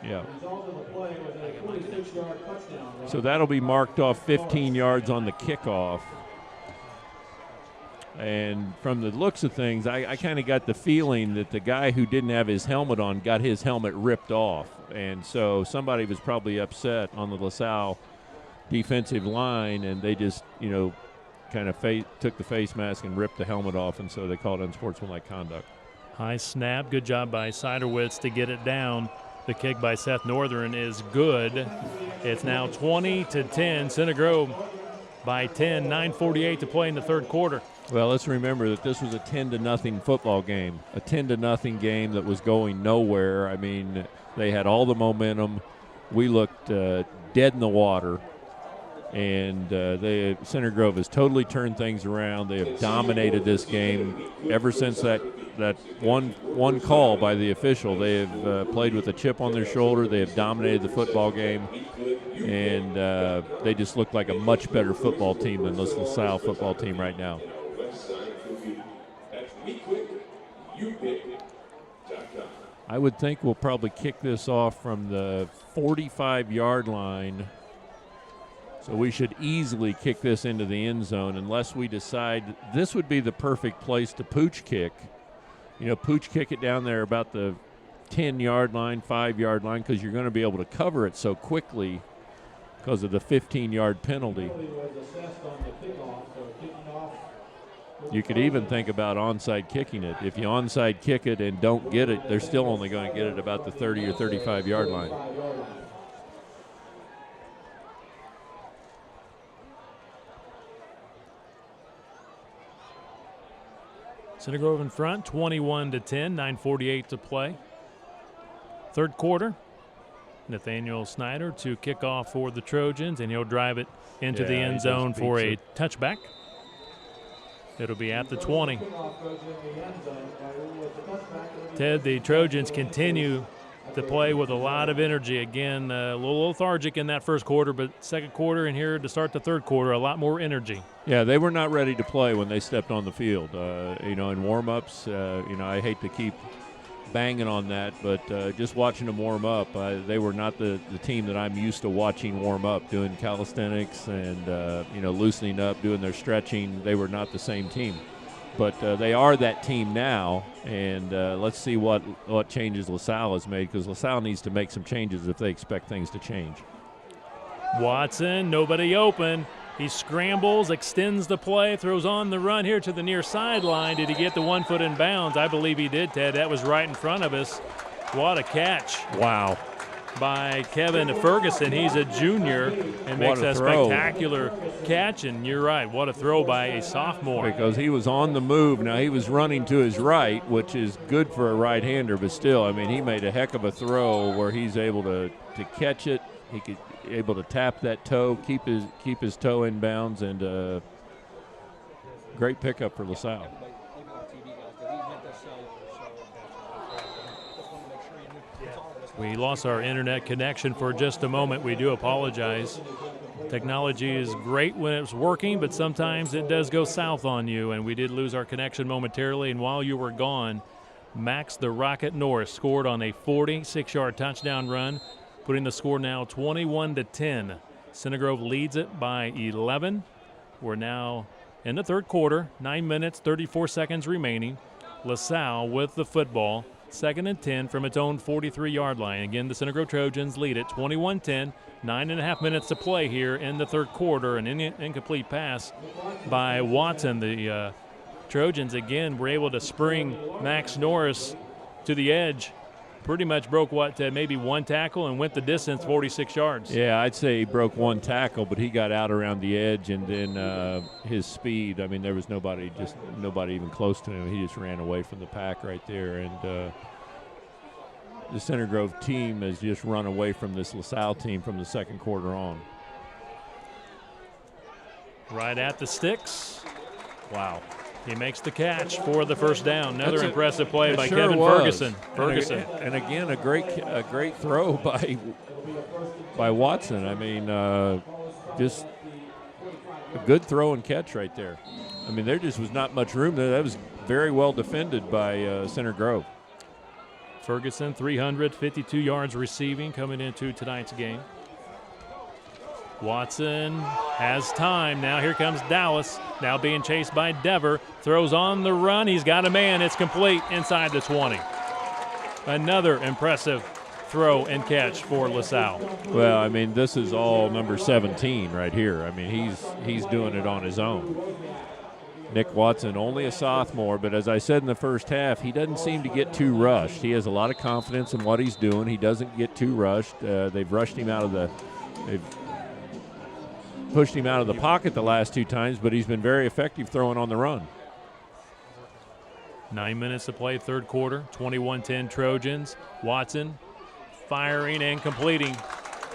Yeah. So that'll be marked off 15 yards on the kickoff. And from the looks of things, I kind of got the feeling that the guy who didn't have his helmet on got his helmet ripped off. And so somebody was probably upset on the LaSalle defensive line, and they just, kind of took the face mask and ripped the helmet off, and so they called unsportsmanlike conduct. High snap. Good job by Siderwitz to get it down. The kick by Seth Northern is good. It's now 20-10. Center Grove by 10. 9:48 to play in the third quarter. Well, let's remember that this was a 10-0 football game, a 10-0 game that was going nowhere. I mean, they had all the momentum. We looked dead in the water, and Center Grove has totally turned things around. They have dominated this game ever since that one call by the official. They have played with a chip on their shoulder. They have dominated the football game, and they just look like a much better football team than this LaSalle football team right now. I would think we'll probably kick this off from the 45-yard line. So we should easily kick this into the end zone unless we decide this would be the perfect place to pooch kick. Pooch kick it down there about the 10-yard line, 5-yard line, because you're going to be able to cover it so quickly because of the 15-yard penalty. You could even think about onside kicking it. If you onside kick it and don't get it, they're still only going to get it about the 30 or 35-yard line. Center Grove in front, 21-10, 9:48 to play. Third quarter. Nathaniel Snyder to kick off for the Trojans, and he'll drive it into the end zone for a touchback. It'll be at the 20. Ted, the Trojans continue to play with a lot of energy. Again, a little lethargic in that first quarter, but second quarter and here to start the third quarter, a lot more energy. Yeah, they were not ready to play when they stepped on the field. In warm-ups, I hate to keep banging on that, but just watching them warm up, they were not the team that I'm used to watching warm up, doing calisthenics and, loosening up, doing their stretching. They were not the same team. But they are that team now, and let's see what changes LaSalle has made, because LaSalle needs to make some changes if they expect things to change. Watson, nobody open. He scrambles, extends the play, throws on the run here to the near sideline. Did he get the 1 foot in bounds? I believe he did, Ted. That was right in front of us. What a catch. Wow. By Kevin Ferguson. He's a junior and makes a spectacular catch, and you're right, what a throw by a sophomore. Because he was on the move. Now, he was running to his right, which is good for a right-hander, but still, he made a heck of a throw where he's able to catch it. He could able to tap that toe, keep his toe in bounds, and great pickup for LaSalle. We lost our internet connection for just a moment. We do apologize. Technology is great when it's working, but sometimes it does go south on you, and we did lose our connection momentarily. And while you were gone, Max the Rocket Norris scored on a 46-yard touchdown run, putting the score now 21-10. Center Grove leads it by 11. We're now in the third quarter, 9 minutes, 34 seconds remaining. LaSalle with the football, 2nd and 10 from its own 43-yard line. Again, the Center Grove Trojans lead it 21-10. 9.5 minutes to play here in the third quarter. An incomplete pass by Watson. The Trojans, again, were able to spring Max Norris to the edge. Pretty much broke maybe one tackle and went the distance, 46 yards. Yeah, I'd say he broke one tackle, but he got out around the edge, and then his speed. There was nobody even close to him. He just ran away from the pack right there, and the Center Grove team has just run away from this LaSalle team from the second quarter on. Right at the sticks. Wow. He makes the catch for the first down. Another impressive play by Kevin Ferguson. And again, a great throw by Watson. Just a good throw and catch right there. There just was not much room there. That was very well defended by Center Grove. Ferguson, 352 yards receiving coming into tonight's game. Watson has time. Now here comes Dallas. Now being chased by Dever. Throws on the run. He's got a man. It's complete inside the 20. Another impressive throw and catch for LaSalle. Well, I mean, this is all number 17 right here. I mean, he's doing it on his own. Nick Watson, only a sophomore, but as I said in the first half, he doesn't seem to get too rushed. He has a lot of confidence in what he's doing. He doesn't get too rushed. They've pushed him out of the pocket the last 2 times, but he's been very effective throwing on the run. 9 minutes to play, third quarter, 21-10 Trojans. Watson firing and completing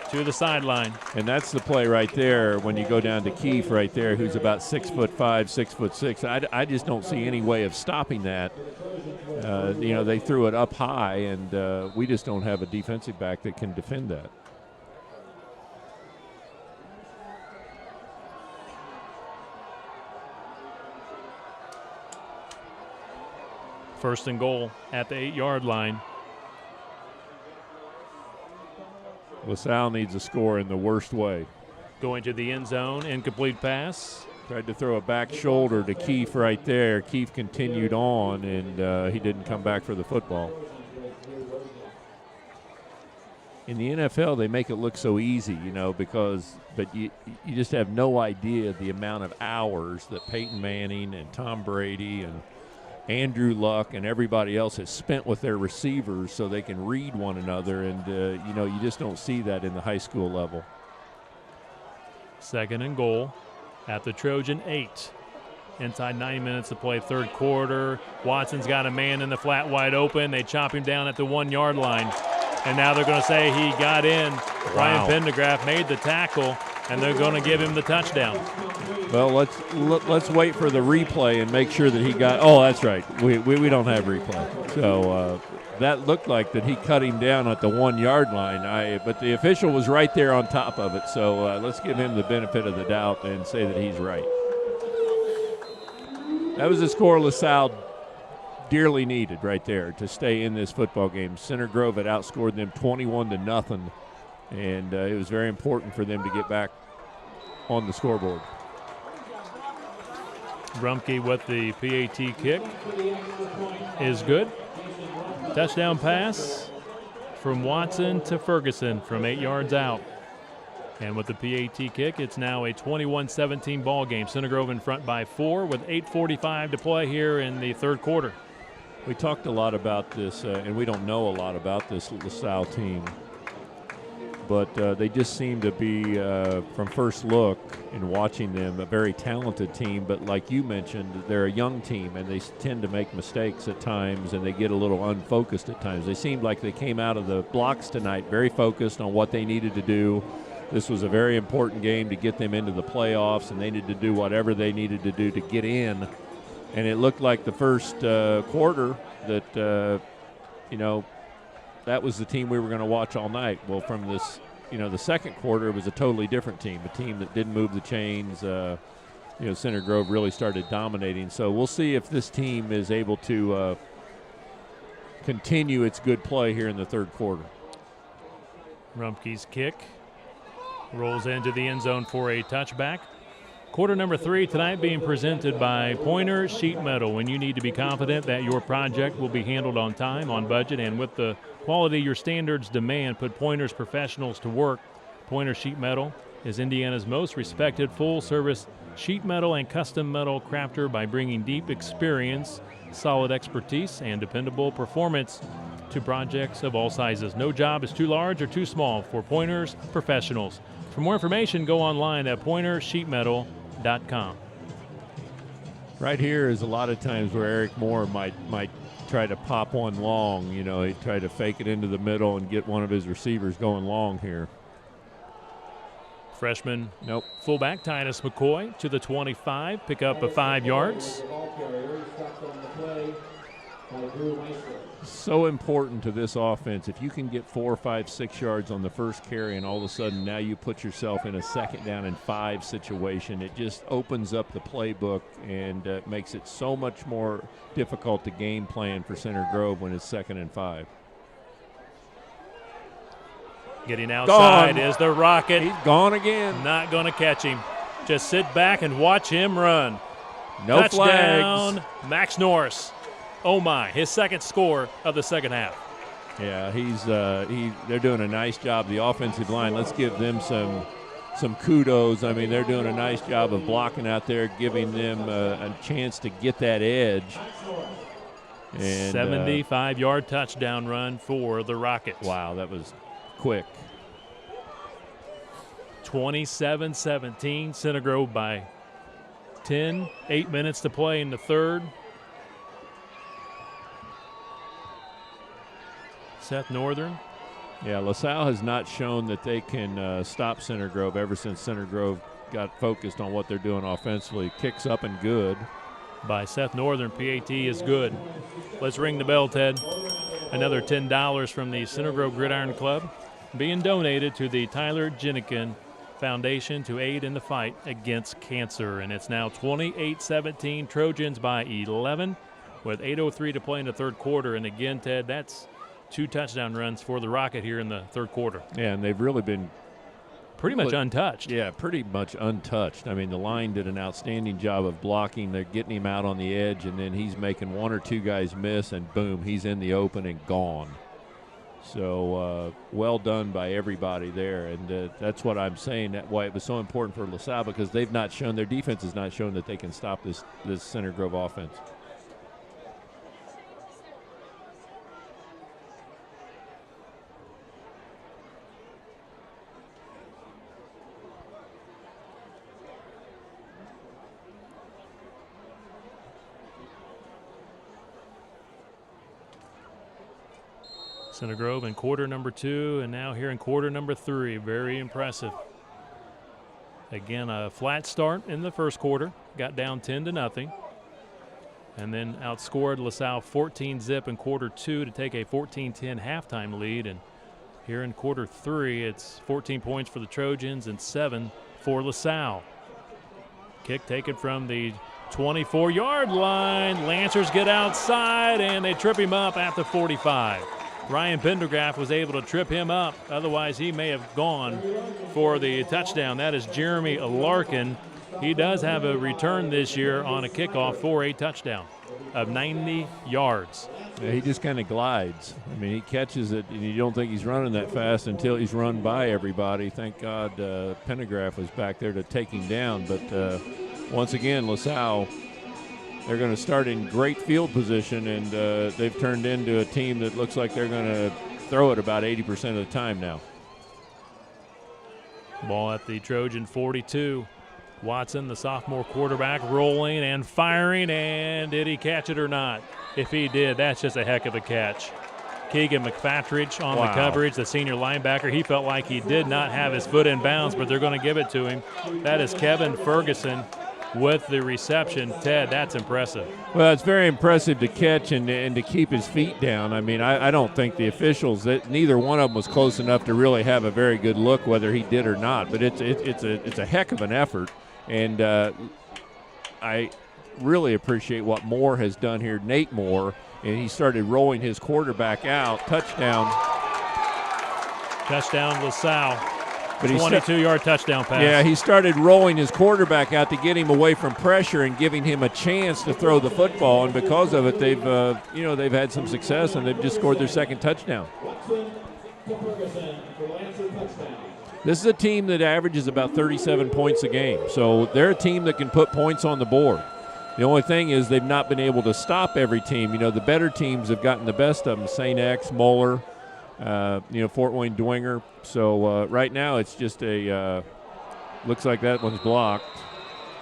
to the sideline. And that's the play right there when you go down to Keefe right there, who's about 6'5", 6'6". I just don't see any way of stopping that. They threw it up high, and we just don't have a defensive back that can defend that. First and goal at the 8-yard line. LaSalle needs a score in the worst way. Going to the end zone, incomplete pass. Tried to throw a back shoulder to Keefe right there. Keefe continued on, and he didn't come back for the football. In the NFL, they make it look so easy, but you just have no idea the amount of hours that Peyton Manning and Tom Brady and Andrew Luck and everybody else has spent with their receivers so they can read one another, and you just don't see that in the high school level. Second and goal at the Trojan 8. Inside 9 minutes to play, third quarter. Watson's got a man in the flat wide open. They chop him down at the 1-yard line, and now they're going to say he got in. Wow. Ryan Pendergraft made the tackle, and they're going to give him the touchdown. Well, let's wait for the replay and make sure that he got. Oh, that's right. We don't have replay. So that looked like that he cut him down at the 1-yard line. But the official was right there on top of it. So let's give him the benefit of the doubt and say that he's right. That was a score LaSalle dearly needed right there to stay in this football game. Center Grove had outscored them 21-0, and it was very important for them to get back on the scoreboard. Rumke with the PAT kick is good. Touchdown pass from Watson to Ferguson from 8 yards out. And with the PAT kick, it's now a 21-17 ball game. Center Grove in front by 4 with 8:45 to play here in the third quarter. We talked a lot about this, and we don't know a lot about this LaSalle team. But they just seem to be, from first look in watching them, a very talented team. But like you mentioned, they're a young team, and they tend to make mistakes at times, and they get a little unfocused at times. They seemed like they came out of the blocks tonight very focused on what they needed to do. This was a very important game to get them into the playoffs, and they needed to do whatever they needed to do to get in. And it looked like the first quarter that, that was the team we were going to watch all night. Well, from this, the second quarter, it was a totally different team, a team that didn't move the chains. Center Grove really started dominating. So we'll see if this team is able to continue its good play here in the third quarter. Rumpke's kick rolls into the end zone for a touchback. Quarter number 3 tonight being presented by Pointer Sheet Metal. When you need to be confident that your project will be handled on time, on budget, and with the quality your standards demand, put Pointer's professionals to work. Pointer Sheet Metal is Indiana's most respected full-service sheet metal and custom metal crafter by bringing deep experience, solid expertise, and dependable performance to projects of all sizes. No job is too large or too small for Pointer's professionals. For more information, go online at pointersheetmetal.com. Right here is a lot of times where Eric Moore might try to pop one long. He'd try to fake it into the middle and get one of his receivers going long here. Freshman Nope. fullback Titus McCoy to the 25, pick up a 5 yards. So important to this offense. If you can get 4, 5, 6 yards on the first carry, and all of a sudden now you put yourself in a 2nd down and 5 situation, it just opens up the playbook and makes it so much more difficult to game plan for Center Grove when it's 2nd and 5. Getting outside is the Rocket. He's gone again. Not going to catch him. Just sit back and watch him run. No Touchdown, flags. Max Norris. Oh my, his second score of the second half. Yeah, they're doing a nice job. The offensive line, let's give them some kudos. I mean, they're doing a nice job of blocking out there, giving them a chance to get that edge. And 75-yard touchdown run for the Rockets. Wow, that was quick. 27-17, Center Grove by 10. 8 minutes to play in the third. Seth Northern. Yeah, LaSalle has not shown that they can stop Center Grove ever since Center Grove got focused on what they're doing offensively. Kicks up and good. By Seth Northern, PAT is good. Let's ring the bell, Ted. Another $10 from the Center Grove Gridiron Club being donated to the Tyler Jennikin Foundation to aid in the fight against cancer. And it's now 28-17, Trojans by 11 with 8:03 to play in the third quarter. And again, Ted, that's 2 touchdown runs for the Rocket here in the third quarter. Yeah, and they've really been pretty much untouched. Yeah, pretty much untouched. I mean, the line did an outstanding job of blocking. They're getting him out on the edge, and then he's making 1 or 2 guys miss, and boom, he's in the open and gone. So well done by everybody there, and that's what I'm saying. That's why it was so important for LaSalle, because they've not shown, their defense has not shown that they can stop this Center Grove offense. Center Grove in quarter number 2, and now here in quarter number 3. Very impressive. Again, a flat start in the first quarter. Got down 10-0. And then outscored LaSalle 14-zip in quarter 2 to take a 14-10 halftime lead. And here in quarter 3, it's 14 points for the Trojans and 7 for LaSalle. Kick taken from the 24-yard line. Lancers get outside, and they trip him up at the 45. Ryan Pendergraft was able to trip him up. Otherwise, he may have gone for the touchdown. That is Jeremy Larkin. He does have a return this year on a kickoff for a touchdown of 90 yards. Yeah, he just kind of glides. I mean, he catches it, and you don't think he's running that fast until he's run by everybody. Thank God Pendergraft was back there to take him down. But once again, LaSalle, they're going to start in great field position, and they've turned into a team that looks like they're going to throw it about 80% of the time now. Ball at the Trojan 42. Watson, the sophomore quarterback, rolling and firing, and did he catch it or not? If he did, that's just a heck of a catch. Keegan McFatridge on the coverage, the senior linebacker. He felt like he did not have his foot in bounds, but they're going to give it to him. That is Kevin Ferguson with the reception. Ted, that's impressive. Well, it's very impressive to catch and to keep his feet down. I mean, I don't think the officials, neither one of them was close enough to really have a very good look whether he did or not. But it's a heck of an effort, and I really appreciate what Moore has done here, Nate Moore, and he started rolling his quarterback out. Touchdown LaSalle. But 22-yard touchdown pass. Yeah, he started rolling his quarterback out to get him away from pressure and giving him a chance to throw the football. And because of it, they've had some success, and they've just scored their second touchdown. This is a team that averages about 37 points a game. So they're a team that can put points on the board. The only thing is they've not been able to stop every team. The better teams have gotten the best of them. St. X, Moeller, Fort Wayne Dwenger. So right now it's just looks like that one's blocked.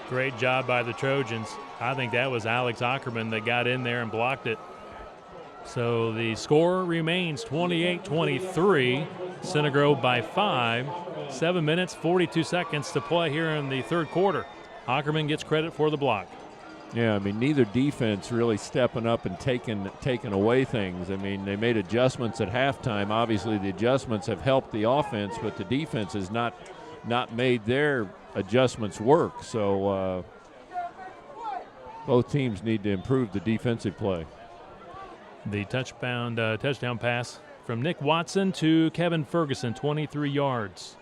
Great job by the Trojans. I think that was Alex Ackerman that got in there and blocked it. So the score remains 28-23. Center Grove by 5. 7 minutes, 42 seconds to play here in the third quarter. Ackerman gets credit for the block. Yeah, I mean, neither defense really stepping up and taking away things. I mean, they made adjustments at halftime. Obviously, the adjustments have helped the offense, but the defense has not made their adjustments work. So both teams need to improve the defensive play. The touchdown pass from Nick Watson to Kevin Ferguson, 23 yards.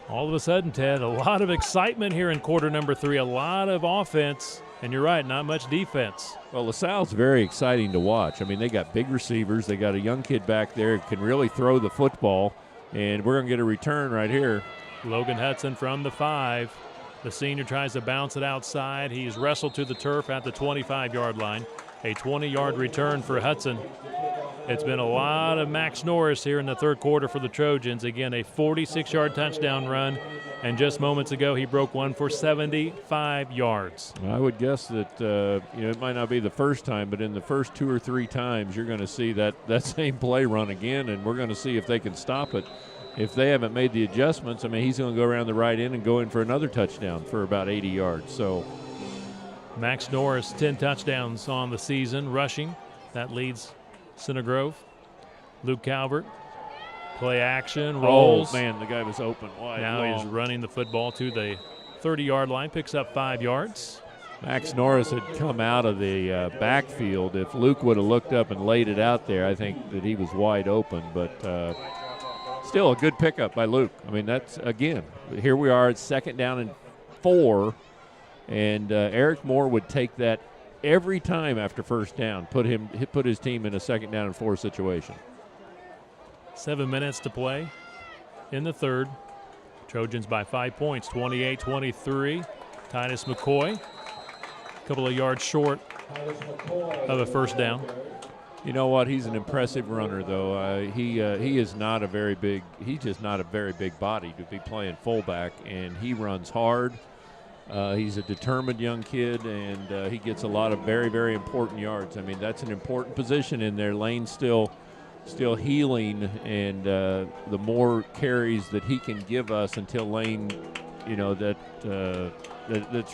All of a sudden, Ted, a lot of excitement here in quarter number 3, a lot of offense, And you're right, not much defense. Well, LaSalle's very exciting to watch. I mean, they got big receivers. They got a young kid back there who can really throw the football, and we're going to get a return right here. Logan Hudson from the 5. The senior tries to bounce it outside. He's wrestled to the turf at the 25-yard line. A 20-yard return for Hudson. It's been a lot of Max Norris here in the third quarter for the Trojans. Again, a 46-yard touchdown run, and just moments ago he broke one for 75 yards. I would guess that it might not be the first time, but in the first 2 or 3 times you're going to see that same play run again, and we're going to see if they can stop it. If they haven't made the adjustments, I mean, he's going to go around the right end and go in for another touchdown for about 80 yards. So Max Norris, 10 touchdowns on the season, rushing. That leads Center Grove. Luke Calvert, play action, rolls. Oh, man, the guy was open wide. Now long. he's running the football to the 30-yard line, picks up 5 yards. Max Norris had come out of the backfield. If Luke would have looked up and laid it out there, I think that he was wide open. But still a good pickup by Luke. I mean, that's, again, here we are at 2nd down and 4. And Eric Moore would take that every time after first down, put his team in a 2nd down and 4 situation. 7 minutes to play in the third. Trojans by 5 points, 28-23. Titus McCoy, a couple of yards short of a first down. You know what? He's an impressive runner, though. He is not a very big. He's just not a very big body to be playing fullback, and he runs hard. He's a determined young kid, and he gets a lot of very, very important yards. I mean, that's an important position in there. Lane's still healing, and the more carries that he can give us until Lane, that's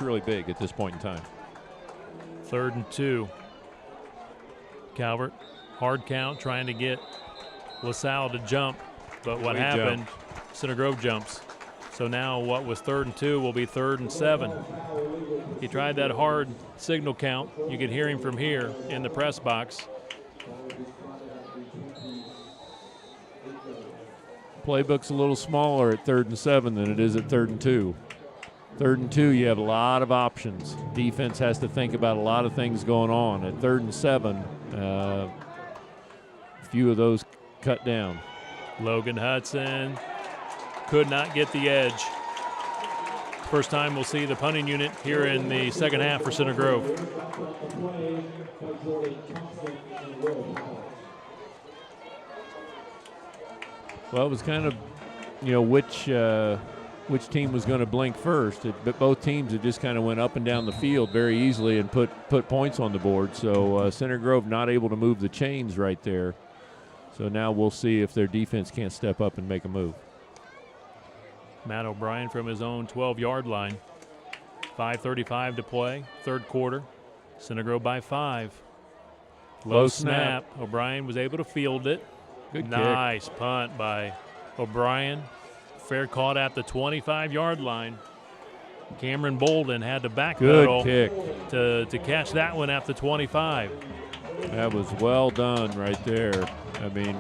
really big at this point in time. 3rd and 2. Calvert, hard count, trying to get LaSalle to jump, but what happened? Center Grove jumps. So now what was 3rd and 2 will be 3rd and 7. He tried that hard signal count. You could hear him from here in the press box. Playbook's a little smaller at 3rd and 7 than it is at 3rd and 2. 3rd and 2, you have a lot of options. Defense has to think about a lot of things going on. At 3rd and 7, a few of those cut down. Logan Hudson could not get the edge. First time we'll see the punting unit here in the second half for Center Grove. Well, it was kind of, which team was going to blink first. But both teams had just kind of went up and down the field very easily and put points on the board. So Center Grove not able to move the chains right there. So now we'll see if their defense can't step up and make a move. Matt O'Brien from his own 12-yard line. 5:35 to play, third quarter. Center Grove by 5. Low snap. O'Brien was able to field it. Good nice kick. Punt by O'Brien. Fair caught at the 25-yard line. Cameron Bolden had to backpedal to catch that one at the 25. That was well done right there. I mean,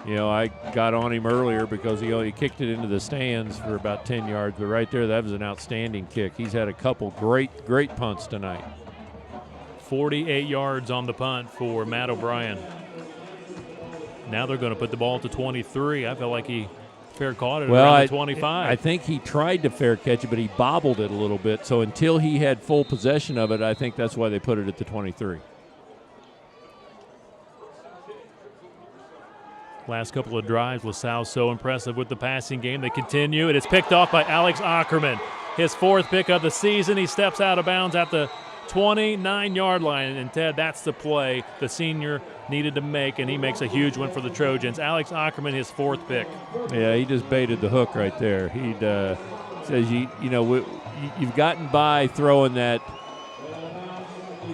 I got on him earlier because he kicked it into the stands for about 10 yards, but right there, that was an outstanding kick. He's had a couple great punts tonight. 48 yards on the punt for Matt O'Brien. Now they're going to put the ball to 23. I felt like he fair caught it around the 25. I think he tried to fair catch it, but he bobbled it a little bit. So until he had full possession of it, I think that's why they put it at the 23. Last couple of drives, LaSalle so impressive with the passing game. They continue. It is picked off by Alex Ackerman. His 4th pick of the season. He steps out of bounds at the 29-yard line. And, Ted, that's the play the senior needed to make, and he makes a huge one for the Trojans. Alex Ackerman, his 4th pick. Yeah, he just baited the hook right there. He says, you've gotten by throwing that.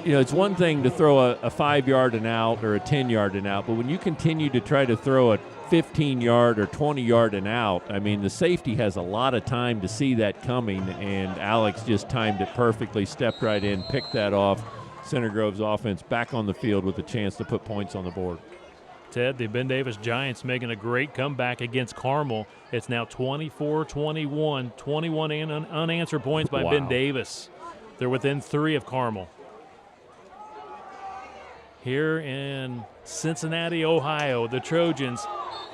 It's one thing to throw a 5-yard and out or a 10-yard and out, but when you continue to try to throw a 15-yard or 20-yard and out, I mean, the safety has a lot of time to see that coming, and Alex just timed it perfectly, stepped right in, picked that off. Center Grove's offense back on the field with a chance to put points on the board. Ted, the Ben Davis Giants making a great comeback against Carmel. It's now 24-21, 21 unanswered points by Ben Davis. They're within 3 of Carmel. Here in Cincinnati, Ohio, the Trojans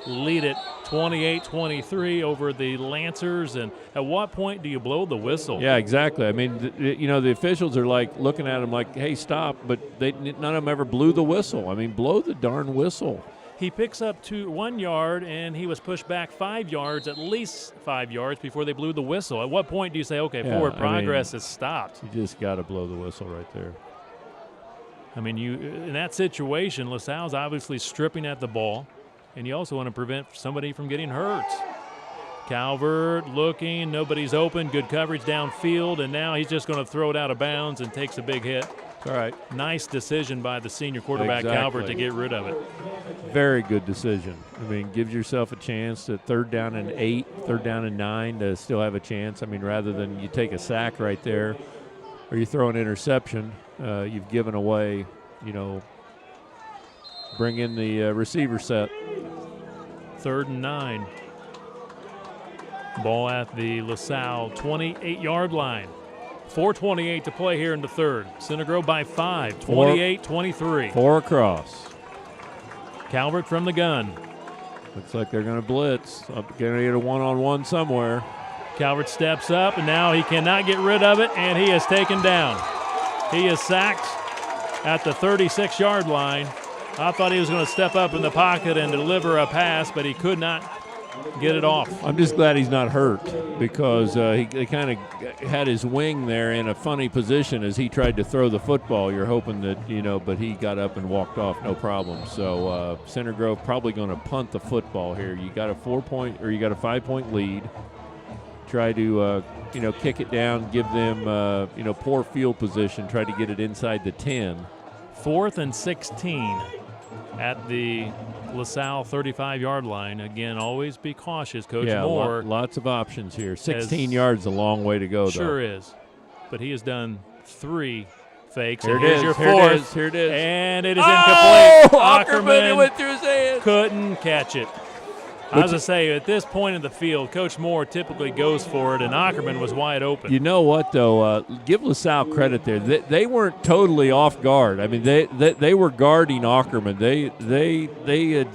lead it 28-23 over the Lancers. And at what point do you blow the whistle? Yeah, exactly. I mean, the officials are like looking at him like, hey, stop, but none of them ever blew the whistle. I mean, blow the darn whistle. He picks up 1 yard, and he was pushed back 5 yards, at least 5 yards, before they blew the whistle. At what point do you say, okay, forward progress has stopped? You just got to blow the whistle right there. I mean, in that situation, LaSalle's obviously stripping at the ball, and you also want to prevent somebody from getting hurt. Calvert looking, nobody's open, good coverage downfield, and now he's just going to throw it out of bounds and takes a big hit. All right. Nice decision by the senior quarterback, Calvert, to get rid of it. Very good decision. I mean, gives yourself a chance at 3rd down and 8, 3rd down and 9 to still have a chance. I mean, rather than you take a sack right there or you throw an interception, you've given away, bring in the receiver set. 3rd and 9. Ball at the LaSalle 28-yard line. 4:28 to play here in the 3rd. Center Grove by 5, 28-23. 4 across. Calvert from the gun. Looks like they're going to blitz. Going to get a one-on-one somewhere. Calvert steps up, and now he cannot get rid of it, and he is taken down. He is sacked at the 36-yard line. I thought he was going to step up in the pocket and deliver a pass, but he could not get it off. I'm just glad he's not hurt because he kind of had his wing there in a funny position as he tried to throw the football. You're hoping that, but he got up and walked off, no problem. So Center Grove probably going to punt the football here. You got a 5-point lead. Try to, kick it down, give them, poor field position, try to get it inside the 10. 4th and 16 at the LaSalle 35-yard line. Again, always be cautious, Coach Moore. Lots of options here. 16 yards, a long way to go, though. Sure is. But he has done 3 fakes. Here and it here's is. your Here 4th. it is. Here it is. And it is incomplete. Ackerman, it went through his hands. Couldn't catch it. I was going to say, at this point in the field, Coach Moore typically goes for it, and Ackerman was wide open. You know what, though? Give LaSalle credit there. They weren't totally off guard. I mean, they were guarding Ackerman. They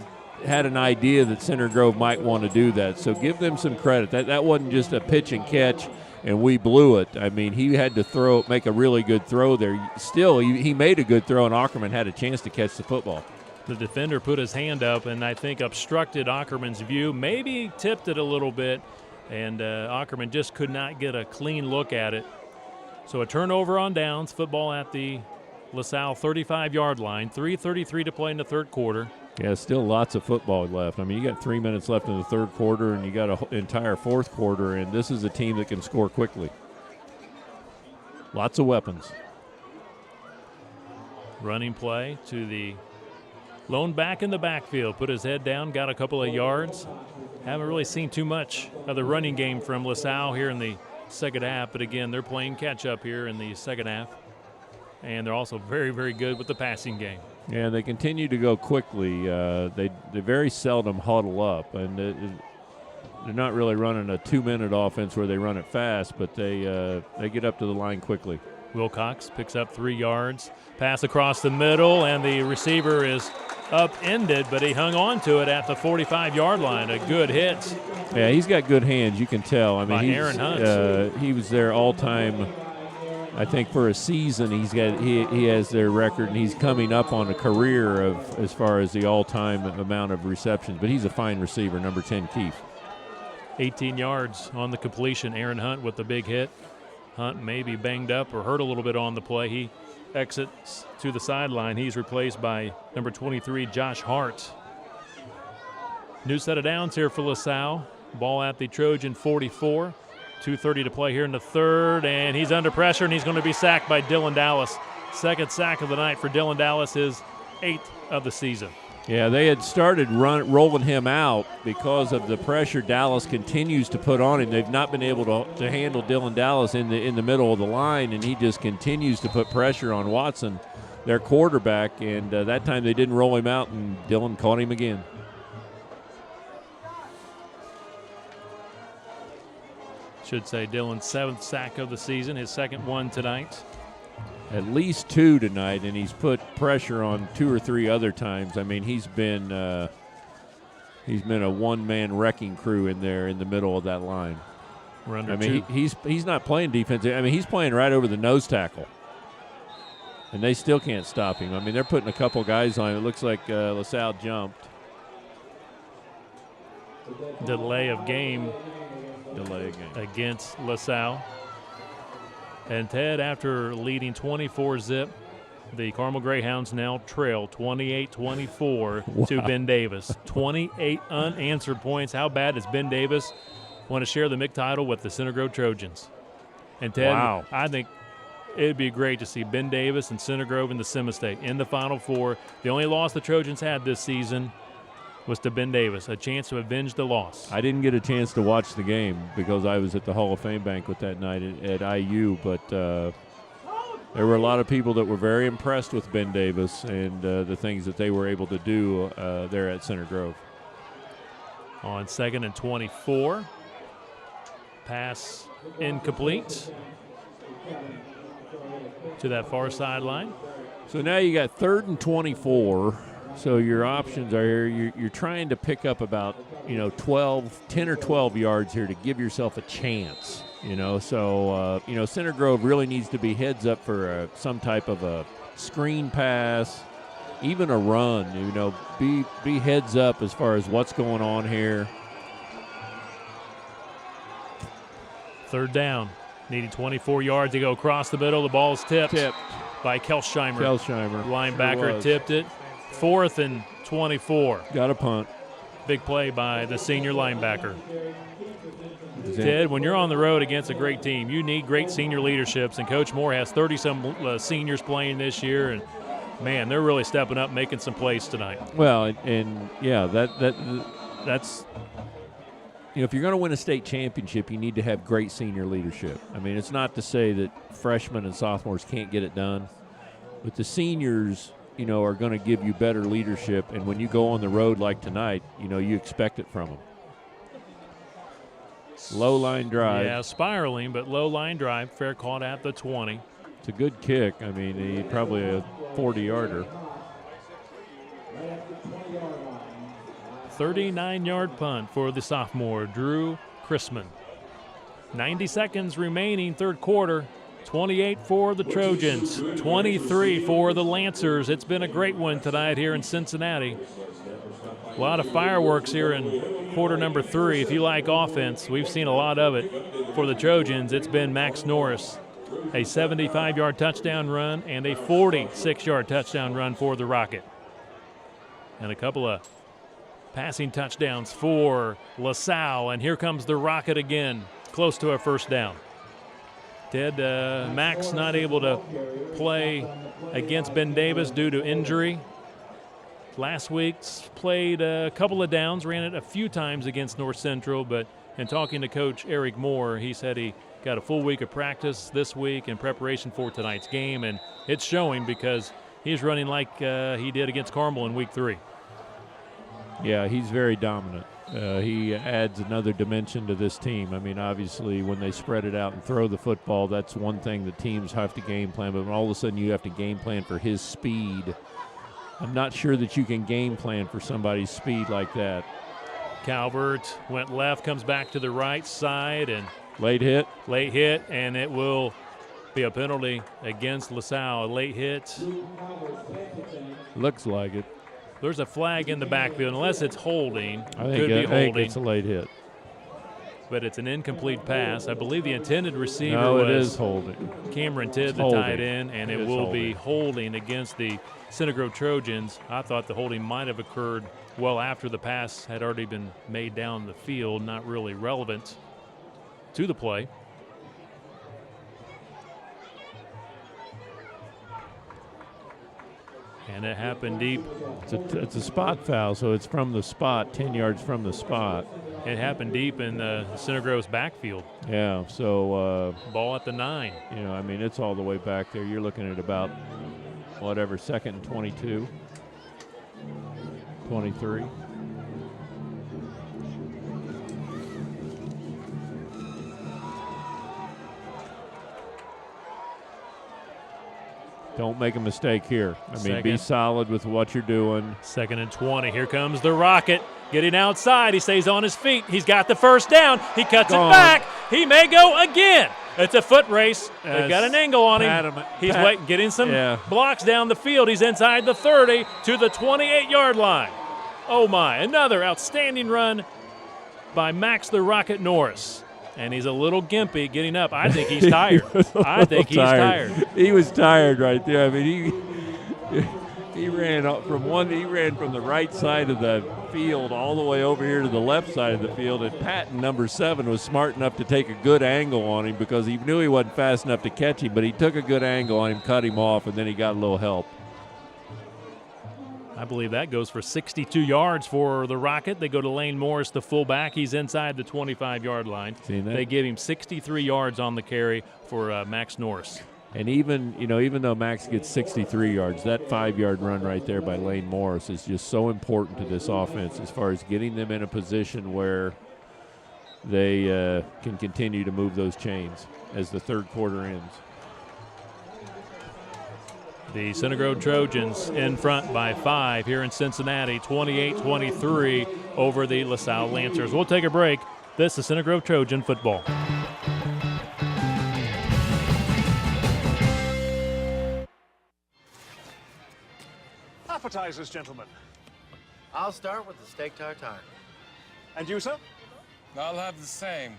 had an idea that Center Grove might want to do that. So give them some credit. That wasn't just a pitch and catch, and we blew it. I mean, he had to make a really good throw there. Still, he made a good throw, and Ackerman had a chance to catch the football. The defender put his hand up and I think obstructed Ackerman's view, maybe tipped it a little bit, and Ackerman just could not get a clean look at it. So a turnover on downs, football at the LaSalle 35-yard line, 3:33 to play in the 3rd quarter. Yeah, still lots of football left. I mean, you got 3 minutes left in the 3rd quarter, and you got an entire 4th quarter, and this is a team that can score quickly. Lots of weapons. Running play to the lone back in the backfield, put his head down, got a couple of yards. Haven't really seen too much of the running game from LaSalle here in the 2nd half, but again, they're playing catch-up here in the 2nd half. And they're also very, very good with the passing game. Yeah, they continue to go quickly. They very seldom huddle up, and they're not really running a 2-minute offense where they run it fast, but they get up to the line quickly. Wilcox picks up 3 yards, pass across the middle, and the receiver is upended, but he hung on to it at the 45-yard line. A good hit. Yeah, he's got good hands, you can tell. I mean, Aaron Hunt. He was their all-time. I think for a season, he has their record, and he's coming up on a career of as far as the all-time amount of receptions. But he's a fine receiver, number 10, Keefe. 18 yards on the completion. Aaron Hunt with the big hit. Hunt may be banged up or hurt a little bit on the play. He exits to the sideline. He's replaced by number 23, Josh Hart. New set of downs here for LaSalle. Ball at the Trojan 44. 2:30 to play here in the 3rd, and he's under pressure, and he's going to be sacked by Dylan Dallas. 2nd sack of the night for Dylan Dallas, his 8th of the season. Yeah, they had started rolling him out because of the pressure Dallas continues to put on him. They've not been able to handle Dylan Dallas in the middle of the line, and he just continues to put pressure on Watson, their quarterback, and that time they didn't roll him out, and Dylan caught him again. Should say Dylan's 7th sack of the season, his second one tonight. At least 2 tonight, and he's put pressure on 2 or 3 other times. I mean, he's been a one-man wrecking crew in there in the middle of that line. I mean, he's not playing defense. I mean, he's playing right over the nose tackle, and they still can't stop him. I mean, they're putting a couple guys on. It looks like LaSalle jumped. Delay of game against LaSalle. And Ted, after leading 24-zip, the Carmel Greyhounds now trail 28-24 to Ben Davis. 28 unanswered points. How bad does Ben Davis want to share the MIC title with the Center Grove Trojans? And Ted, I think it'd be great to see Ben Davis and Center Grove in the Semi-State in the Final Four. The only loss the Trojans had this season was to Ben Davis, a chance to avenge the loss. I didn't get a chance to watch the game because I was at the Hall of Fame banquet that night at IU, but there were a lot of people that were very impressed with Ben Davis and the things that they were able to do there at Center Grove. On 2nd and 24, pass incomplete to that far sideline. So now you got 3rd and 24. So your options are here. You're trying to pick up about 10 or 12 yards here to give yourself a chance. So Center Grove really needs to be heads up for some type of a screen pass, even a run. Be heads up as far as what's going on here. 3rd down, needing 24 yards to go across the middle. The ball is tipped by Kelsheimer. Linebacker tipped it. 4th and 24. Got a punt. Big play by the senior linebacker. Ted, when you're on the road against a great team, you need great senior leaderships, and Coach Moore has 30-some seniors playing this year, and, man, they're really stepping up, making some plays tonight. Well, that's if you're going to win a state championship, you need to have great senior leadership. I mean, it's not to say that freshmen and sophomores can't get it done, but the seniors – are going to give you better leadership. And when you go on the road like tonight, you expect it from them. Low line drive. Yeah, spiraling, but low line drive. Fair caught at the 20. It's a good kick. I mean, he probably a 40-yarder. 39-yard punt for the sophomore, Drew Chrisman. 90 seconds remaining, 3rd quarter. 28 for the Trojans, 23 for the Lancers. It's been a great one tonight here in Cincinnati. A lot of fireworks here in quarter number 3. If you like offense, we've seen a lot of it. For the Trojans, it's been Max Norris, a 75-yard touchdown run and a 46-yard touchdown run for the Rocket. And a couple of passing touchdowns for LaSalle. And here comes the Rocket again, close to a 1st down. Ted, Max not able to play against Ben Davis due to injury. Last week's played a couple of downs, ran it a few times against North Central, but in talking to Coach Eric Moore, he said he got a full week of practice this week in preparation for tonight's game, and it's showing because he's running like he did against Carmel in week 3. Yeah, he's very dominant. He adds another dimension to this team. I mean, obviously, when they spread it out and throw the football, that's one thing the teams have to game plan. But when all of a sudden you have to game plan for his speed, I'm not sure that you can game plan for somebody's speed like that. Calvert went left, comes back to the right side, and late hit, and it will be a penalty against LaSalle. A late hit. Looks like it. There's a flag in the backfield, unless it's holding. I think it's a late hit. But it's an incomplete pass. I believe the intended receiver was holding. Cameron Tidd, the tight end, and it will be holding against the Center Grove Trojans. I thought the holding might have occurred well after the pass had already been made down the field, not really relevant to the play. And it happened deep. It's a spot foul, so it's from the spot, 10 yards from the spot. It happened deep in the Center Grove's backfield. Yeah, so ball at the 9. I mean, it's all the way back there. You're looking at about, 2nd and 22, 23. Don't make a mistake here. I mean, be Second. solid with what you're doing. 2nd and 20. Here comes the Rocket. Getting outside. He stays on his feet. He's got the first down. He cuts it back. He may go again. It's a foot race. They've got an angle on him. He's getting some blocks down the field. He's inside the 30 to the 28-yard line. Oh, my. Another outstanding run by Max the Rocket Norris. And he's a little gimpy getting up. I think he's tired. I think he's tired. He was tired right there. I mean, he ran up he ran from the right side of the field all the way over here to the left side of the field. And Patton, number 7, was smart enough to take a good angle on him because he knew he wasn't fast enough to catch him, but he took a good angle on him, cut him off, and then he got a little help. I believe that goes for 62 yards for the Rocket. They go to Lane Morris, the fullback. He's inside the 25-yard line. They give him 63 yards on the carry for Max Norris. And even though Max gets 63 yards, that 5-yard run right there by Lane Morris is just so important to this offense as far as getting them in a position where they can continue to move those chains as the third quarter ends. The Center Grove Trojans in front by 5 here in Cincinnati, 28-23 over the LaSalle Lancers. We'll take a break. This is Center Grove Trojan football. Appetizers, gentlemen. I'll start with the steak tartare. And you, sir? I'll have the same.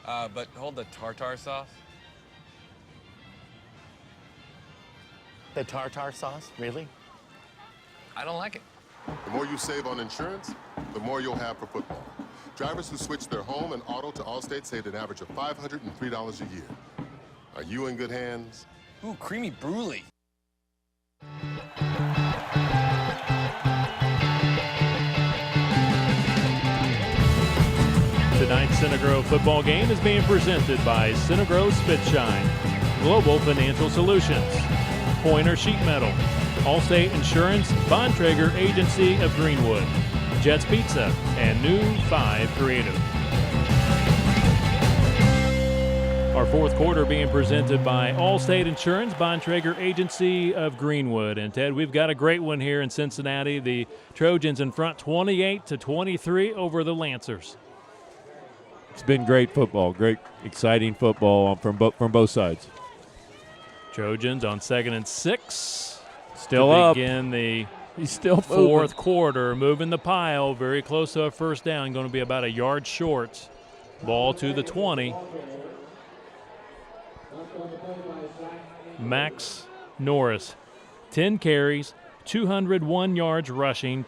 But hold the tartar sauce. The tartar sauce? Really? I don't like it. The more you save on insurance, the more you'll have for football. Drivers who switch their home and auto to Allstate saved an average of $503 a year. Are you in good hands? Ooh, creamy brulee. Tonight's Center Grove football game is being presented by Center Grove Spitshine, Global Financial Solutions, Pointer Sheet Metal, Allstate Insurance, Bontrager Agency of Greenwood, Jets Pizza, and New 5 Creative. Our fourth quarter being presented by Allstate Insurance, Bontrager Agency of Greenwood. And Ted, we've got a great one here in Cincinnati. The Trojans in front 28-23 over the Lancers. It's been great football, great, exciting football from both sides. Trojans on 2nd and 6. Still up. Begin the He's still fourth quarter, moving the pile, very close to a first down, going to be about a yard short. Ball to the 20. Max Norris, 10 carries, 201 yards rushing,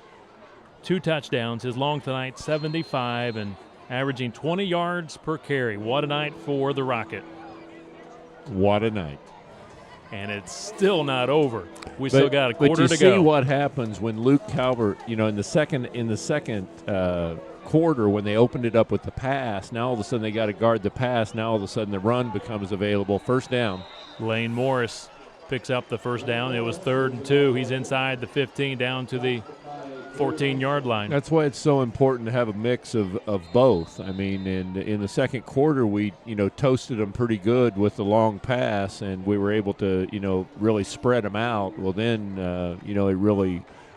2 touchdowns. His long tonight, 75, and averaging 20 yards per carry. What a night for the Rocket. What a night. And it's still not over. We still got a quarter to go. But you see what happens when Luke Calvert, in the second quarter when they opened it up with the pass. Now all of a sudden they got to guard the pass. Now all of a sudden the run becomes available. First down. Lane Morris picks up the first down. It was 3rd and 2. He's inside the 15 down to the 14-yard line. That's why it's so important to have a mix of both. I mean, in the second quarter, we toasted them pretty good with the long pass, and we were able to really spread them out. Well, then it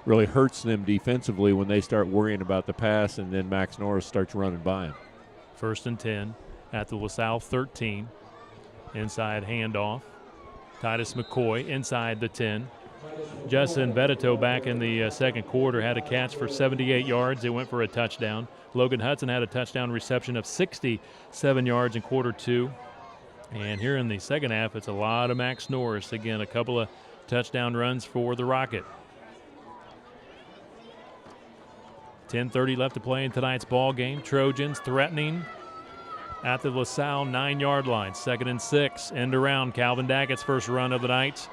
really hurts them defensively when they start worrying about the pass, and then Max Norris starts running by him. 1st and 10 at the LaSalle 13. Inside handoff. Titus McCoy inside the 10. Justin Bettito back in the second quarter had a catch for 78 yards. It went for a touchdown. Logan Hudson had a touchdown reception of 67 yards in quarter 2. And here in the second half, it's a lot of Max Norris. Again, a couple of touchdown runs for the Rocket. 10:30 left to play in tonight's ball game. Trojans threatening at the LaSalle 9-yard line. 2nd and 6. End around. Calvin Dackett's first run of the night.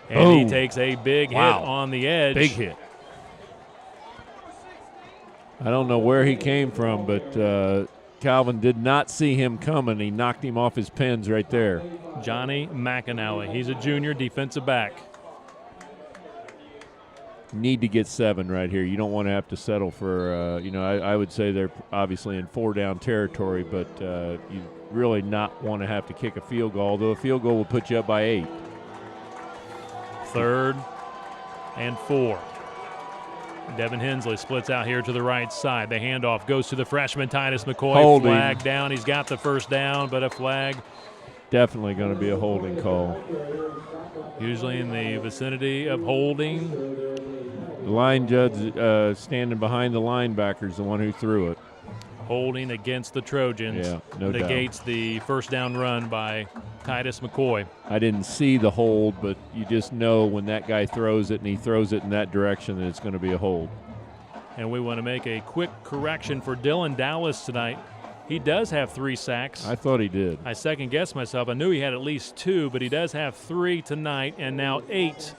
And he takes a big hit on the edge. Big hit. I don't know where he came from, but Calvin did not see him coming. He knocked him off his pins right there. Johnny McAnally. He's a junior defensive back. Need to get 7 right here. You don't want to have to settle for, I would say they're obviously in 4-down territory, but you really not want to have to kick a field goal, although a field goal will put you up by 8. 3rd and 4. Devin Hensley splits out here to the right side. The handoff goes to the freshman Titus McCoy. Holding. Flag down. He's got the first down, but a flag. Definitely going to be a holding call. Usually in the vicinity of holding. The line judge standing behind the linebacker is the one who threw it. Holding against the Trojans. Yeah, no doubt. Negates the first down run by Titus McCoy. I didn't see the hold, but you just know when that guy throws it and he throws it in that direction that it's going to be a hold. And we want to make a quick correction for Dylan Dallas tonight. He does have 3 sacks. I thought he did. I second-guessed myself. I knew he had at least 2, but he does have 3 tonight and now 8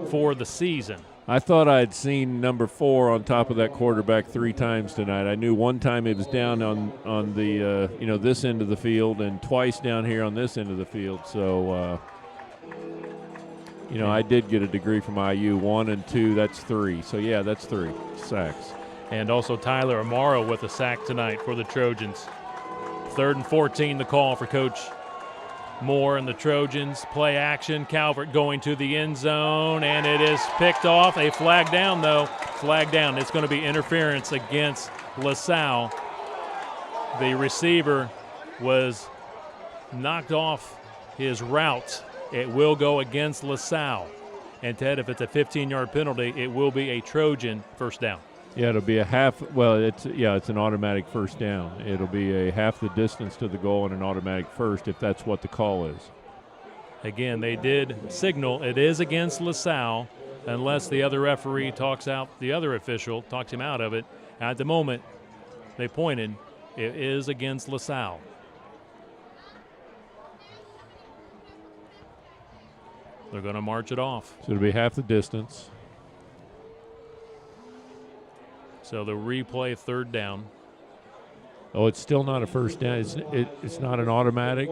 for the season. I thought I'd seen number 4 on top of that quarterback 3 times tonight. I knew one time it was down on the this end of the field and twice down here on this end of the field. So I did get a degree from IU. 1 and 2, that's 3. So yeah, that's 3 sacks. And also Tyler Amaro with a sack tonight for the Trojans. 3rd and 14, the call for Coach Moore and the Trojans. Play action. Calvert going to the end zone, and it is picked off. A flag down, though. Flag down. It's going to be interference against LaSalle. The receiver was knocked off his route. It will go against LaSalle. And, Ted, if it's a 15-yard penalty, it will be a Trojan first down. Yeah, it'll be a half. Well, it's an automatic first down. It'll be a half the distance to the goal and an automatic first if that's what the call is. Again, they did signal it is against LaSalle unless the other referee the other official talks him out of it. At the moment, they pointed, it is against LaSalle. They're going to march it off. So it'll be half the distance. So the replay 3rd down. Oh, it's still not a first down. It's not an automatic?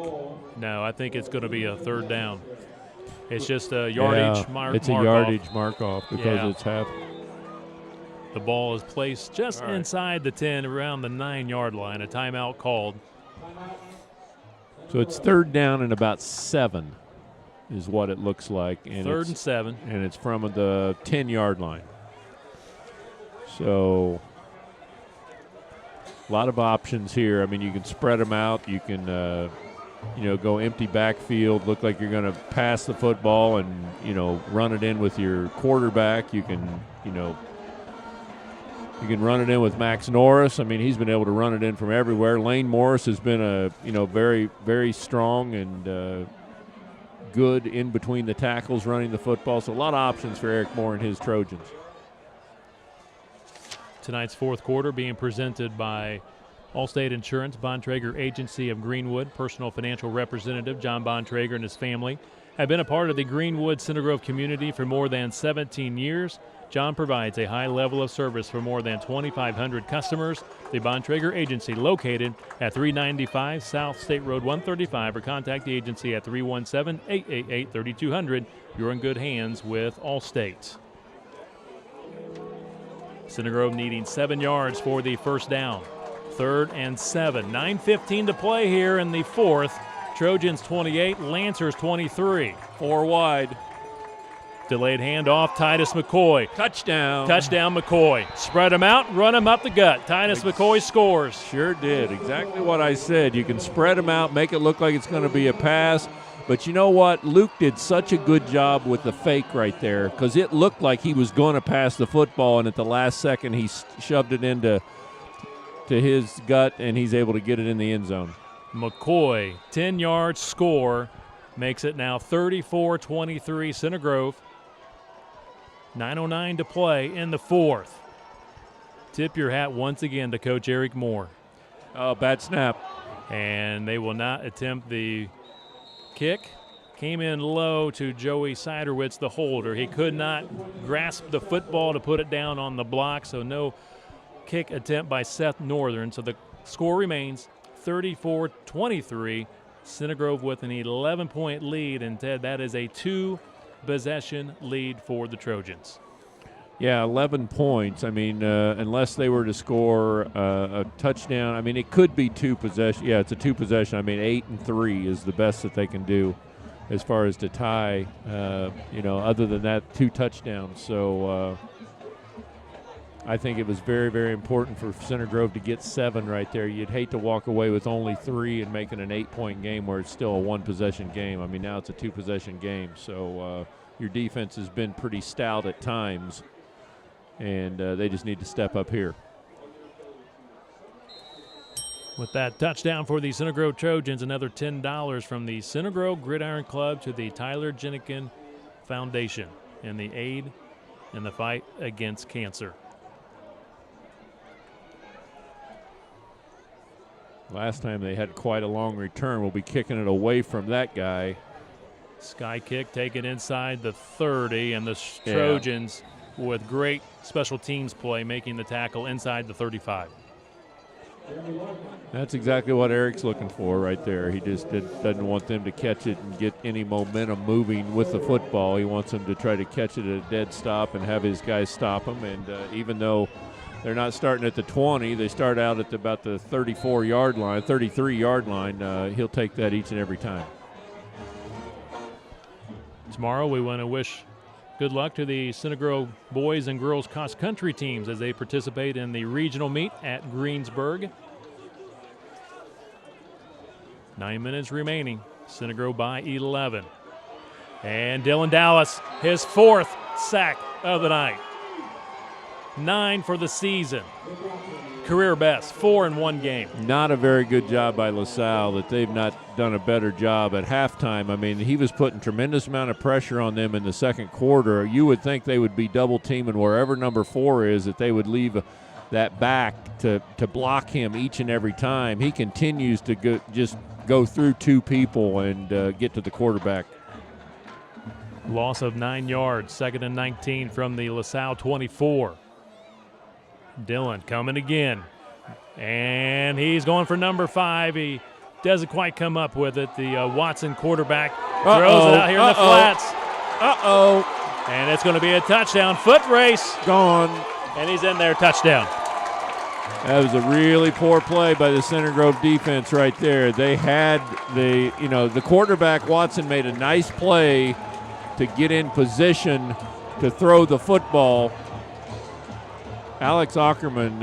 No, I think it's going to be a 3rd down. It's just a yardage mark. It's a yardage mark-off because it's half. The ball is placed just inside the 10, around the 9-yard line. A timeout called. So it's 3rd down and about 7 is what it looks like. And 3rd and 7. And it's from the 10-yard line. So a lot of options here. I mean, you can spread them out. You can, go empty backfield, look like you're going to pass the football and, run it in with your quarterback. You can run it in with Max Norris. I mean, he's been able to run it in from everywhere. Lane Morris has been very, very strong and good in between the tackles running the football. So a lot of options for Eric Moore and his Trojans. Tonight's 4th quarter being presented by Allstate Insurance, Bontrager Agency of Greenwood. Personal financial representative John Bontrager and his family have been a part of the Greenwood Center Grove community for more than 17 years. John provides a high level of service for more than 2,500 customers. The Bontrager Agency located at 395 South State Road 135 or contact the agency at 317-888-3200. You're in good hands with Allstate. Center Grove needing 7 yards for the first down. 3rd and 7. 9:15 to play here in the 4th. Trojans 28, Lancers 23. 4 wide. Delayed handoff, Titus McCoy. Touchdown. Touchdown McCoy. Spread him out, run him up the gut. Titus McCoy scores. Sure did. Exactly what I said. You can spread them out, make it look like it's going to be a pass. But you know what? Luke did such a good job with the fake right there because it looked like he was going to pass the football, and at the last second he shoved it into his gut, and he's able to get it in the end zone. McCoy, 10-yard score, makes it now 34-23 Center Grove. 9:09 to play in the 4th. Tip your hat once again to Coach Eric Moore. Oh, bad snap. And they will not attempt the kick. Came in low to Joey Siderwitz, the holder. He could not grasp the football to put it down on the block, so no kick attempt by Seth Northern. So the score remains 34-23. Center Grove with an 11-point lead, and Ted, that is a 2-possession lead for the Trojans. Yeah, 11 points. I mean, unless they were to score a touchdown, I mean, it could be 2 possession. Yeah, it's a 2 possession. I mean, 8 and 3 is the best that they can do. as far as to tie, other than that, 2 touchdowns. So I think it was very, very important for Center Grove to get 7 right there. You'd hate to walk away with only 3 and make it an 8-point game where it's still a 1-possession game. I mean, now it's a 2-possession game. So your defense has been pretty stout at times, and they just need to step up here. With that touchdown for the Center Grove Trojans, another $10 from the Center Grove Gridiron Club to the Tyler Jenikin Foundation in the aid in the fight against cancer. Last time they had quite a long return. We'll be kicking it away from that guy. Sky kick taken inside the 30, and the Trojans with great special teams play making the tackle inside the 35. That's exactly what Eric's looking for right there. He just doesn't want them to catch it and get any momentum moving with the football. He wants them to try to catch it at a dead stop and have his guys stop them. And even though they're not starting at the 20, they start out at about the 34-yard line, 33-yard line. He'll take that each and every time. Tomorrow we want to wish good luck to the Center Grove boys and girls cross-country teams as they participate in the regional meet at Greensburg. 9 minutes remaining. Center Grove by 11. And Dylan Dallas, his 4th sack of the night. 9 for the season. Career best, 4 in one game. Not a very good job by LaSalle that they've not done a better job at halftime. I mean, he was putting tremendous amount of pressure on them in the second quarter. You would think they would be double teaming wherever number 4 is, that they would leave that back to block him each and every time. He continues to go through 2 people and get to the quarterback. Loss of 9 yards, 2nd and 19 from the LaSalle 24. Dylan coming again, and he's going for number 5. He doesn't quite come up with it. The Watson quarterback throws it out here in the flats. And it's going to be a touchdown. Foot race. Gone. And he's in there, touchdown. That was a really poor play by the Center Grove defense right there. They had the quarterback, Watson, made a nice play to get in position to throw the football. Alex Ackerman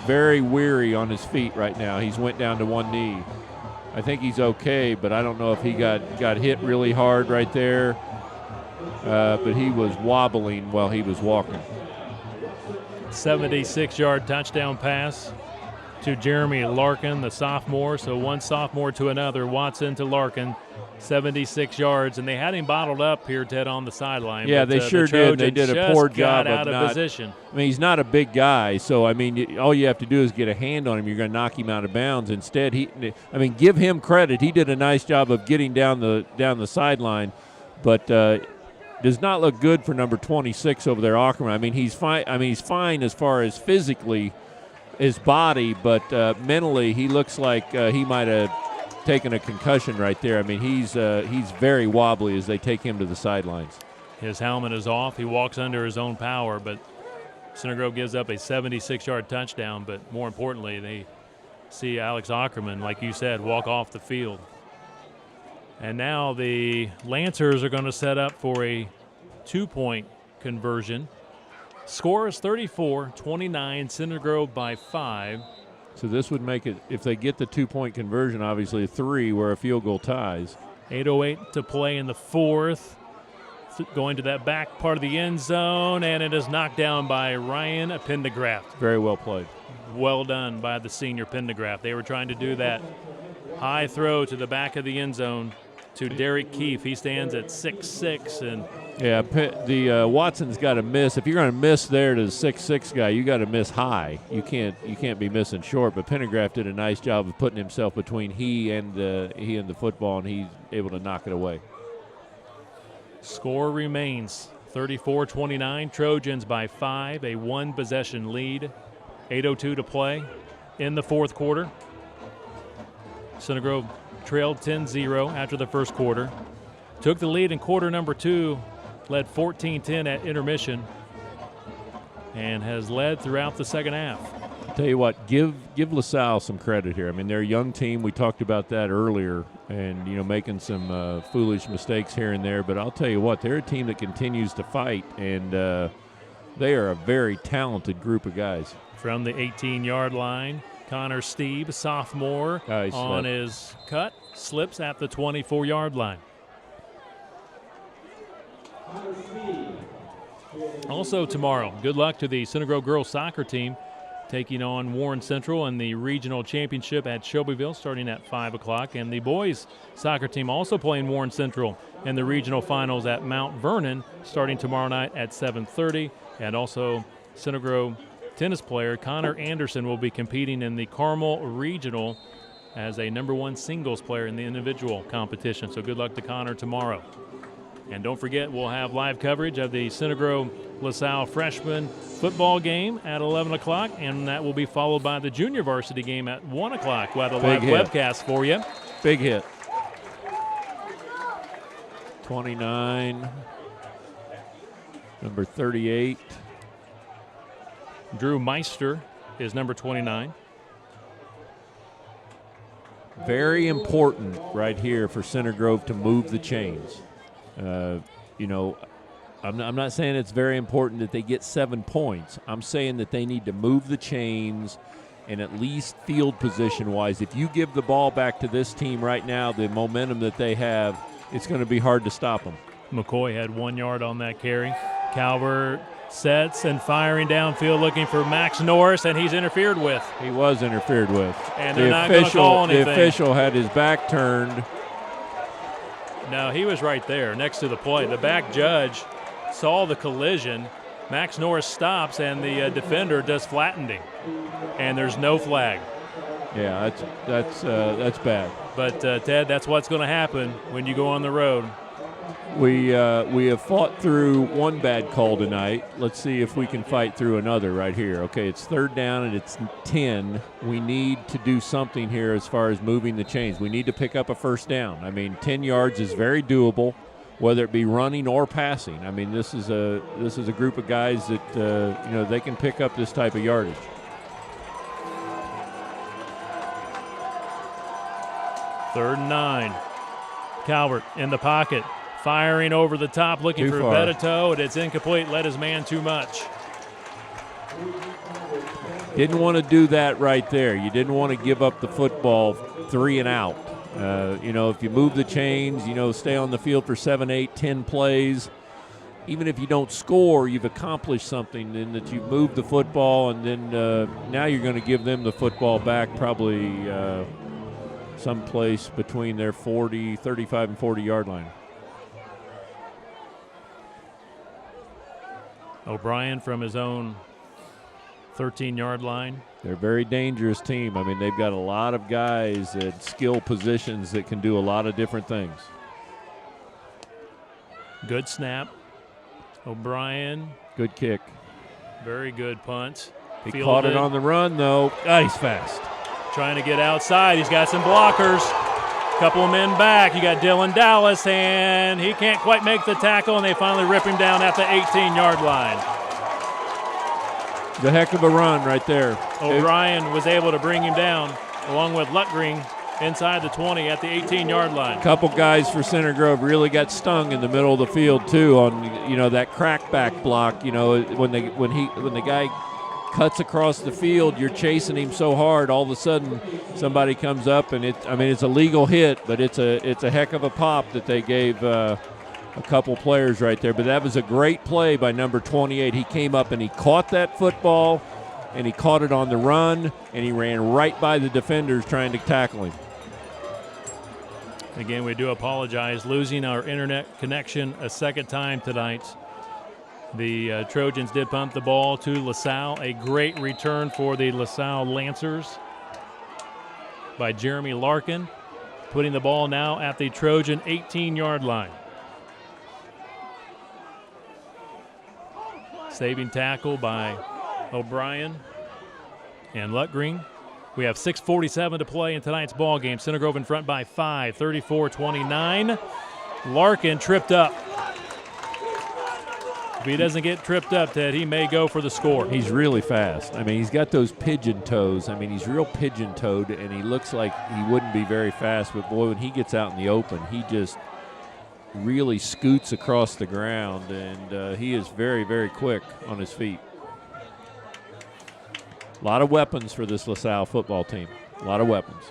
very weary on his feet right now. He's went down to one knee. I think he's okay, but I don't know if he got hit really hard right there. But he was wobbling while he was walking. 76-yard touchdown pass to Jeremy Larkin, the sophomore. So one sophomore to another. Watson to Larkin. 76 yards, and they had him bottled up here, Ted, on the sideline. Yeah, they sure did. They did a poor job out of position. I mean, he's not a big guy, so I mean, all you have to do is get a hand on him. You're going to knock him out of bounds. Instead, give him credit. He did a nice job of getting down the sideline, but does not look good for number 26 over there, Ackerman. I mean, he's fine. I mean, he's fine as far as physically, his body, but mentally, he looks like he might have taking a concussion right there. I mean, he's very wobbly as they take him to the sidelines. His helmet is off. He walks under his own power, but Center Grove gives up a 76-yard touchdown. But more importantly, they see Alex Ackerman, like you said, walk off the field. And now the Lancers are going to set up for a 2-point conversion. Score is 34-29, Center Grove by 5. So this would make it, if they get the 2-point conversion, obviously 3 where a field goal ties. 8:08 to play in the 4th. Going to that back part of the end zone, and it is knocked down by Ryan Pendergraft. Very well played. Well done by the senior Pendergraft. They were trying to do that high throw to the back of the end zone to Derek Keefe. He stands at 6'6", and the Watson's got to miss. If you're going to miss there to the 6'6" guy, you got to miss high. You can't be missing short. But Pendergraft did a nice job of putting himself between he and the football, and he's able to knock it away. Score remains 34-29. Trojans by 5, a 1-possession lead. 8:02 to play in the 4th quarter. Center Grove trailed 10-0 after the first quarter. Took the lead in quarter number 2, led 14-10 at intermission, and has led throughout the second half. Tell you what, give LaSalle some credit here. I mean, they're a young team. We talked about that earlier, and making some foolish mistakes here and there. But I'll tell you what, they're a team that continues to fight, and they are a very talented group of guys. From the 18-yard line, Connor Steeb, sophomore, on his cut, slips at the 24-yard line. Also tomorrow, good luck to the Center Grove girls soccer team taking on Warren Central in the regional championship at Shelbyville starting at 5 o'clock. And the boys soccer team also playing Warren Central in the regional finals at Mount Vernon starting tomorrow night at 7:30. And also Center Grove tennis player Connor Anderson will be competing in the Carmel Regional as a #1 singles player in the individual competition. So good luck to Connor tomorrow. And don't forget, we'll have live coverage of the Center Grove LaSalle freshman football game at 11 o'clock, and that will be followed by the junior varsity game at 1 o'clock. We'll have a live webcast for you. Big hit. 29, number 38. Drew Meister is number 29. Very important right here for Center Grove to move the chains. I'm not saying it's very important that they get 7 points. I'm saying that they need to move the chains and at least field position-wise. If you give the ball back to this team right now, the momentum that they have, it's going to be hard to stop them. McCoy had 1 yard on that carry. Calvert sets and firing downfield looking for Max Norris, and he's interfered with. He was interfered with. And they're not going to call anything. The official had his back turned. No, he was right there next to the play. The back judge saw the collision. Max Norris stops, and the defender just flattened him. And there's no flag. Yeah, that's bad. But, Ted, that's what's going to happen when you go on the road. We have fought through one bad call tonight. Let's see if we can fight through another right here. Okay, it's 3rd down and it's 10. We need to do something here as far as moving the chains. We need to pick up a 1st down. I mean, 10 yards is very doable, whether it be running or passing. I mean, this is a group of guys that they can pick up this type of yardage. Third and 9. Calvert in the pocket. Firing over the top, looking for Bettito, and it's incomplete. Led his man too much. Didn't want to do that right there. You didn't want to give up the football 3 and out. If you move the chains, stay on the field for 7, 8, 10 plays. Even if you don't score, you've accomplished something in that you've moved the football, and then now you're going to give them the football back probably someplace between their 35 and 40-yard line. O'Brien from his own 13-yard line. They're a very dangerous team. I mean, they've got a lot of guys at skill positions that can do a lot of different things. Good snap. O'Brien. Good kick. Very good punt. He caught it on the run, though. God, he's fast. Trying to get outside. He's got some blockers. Couple of men back. You got Dylan Dallas, and he can't quite make the tackle, and they finally rip him down at the 18-yard line. The heck of a run right there. O'Brien was able to bring him down, along with Lutgring, inside the 20 at the 18-yard line. A couple guys for Center Grove really got stung in the middle of the field too on that crackback block. When the guy cuts across the field, you're chasing him so hard, all of a sudden somebody comes up, and it's a legal hit, but it's a heck of a pop that they gave a couple players right there. But that was a great play by number 28. He came up and he caught that football, and he caught it on the run, and he ran right by the defenders trying to tackle him. Again, we do apologize, losing our internet connection a second time tonight. The Trojans did punt the ball to LaSalle. A great return for the LaSalle Lancers by Jeremy Larkin, putting the ball now at the Trojan 18-yard line. Saving tackle by O'Brien and Lutgring. We have 6:47 to play in tonight's ball game. Center Grove in front by 5, 34-29. Larkin tripped up. If he doesn't get tripped up, Ted, he may go for the score. He's really fast. I mean, he's got those pigeon toes. I mean, he's real pigeon-toed, and he looks like he wouldn't be very fast. But, boy, when he gets out in the open, he just really scoots across the ground, and he is very, very quick on his feet. A lot of weapons for this LaSalle football team. A lot of weapons.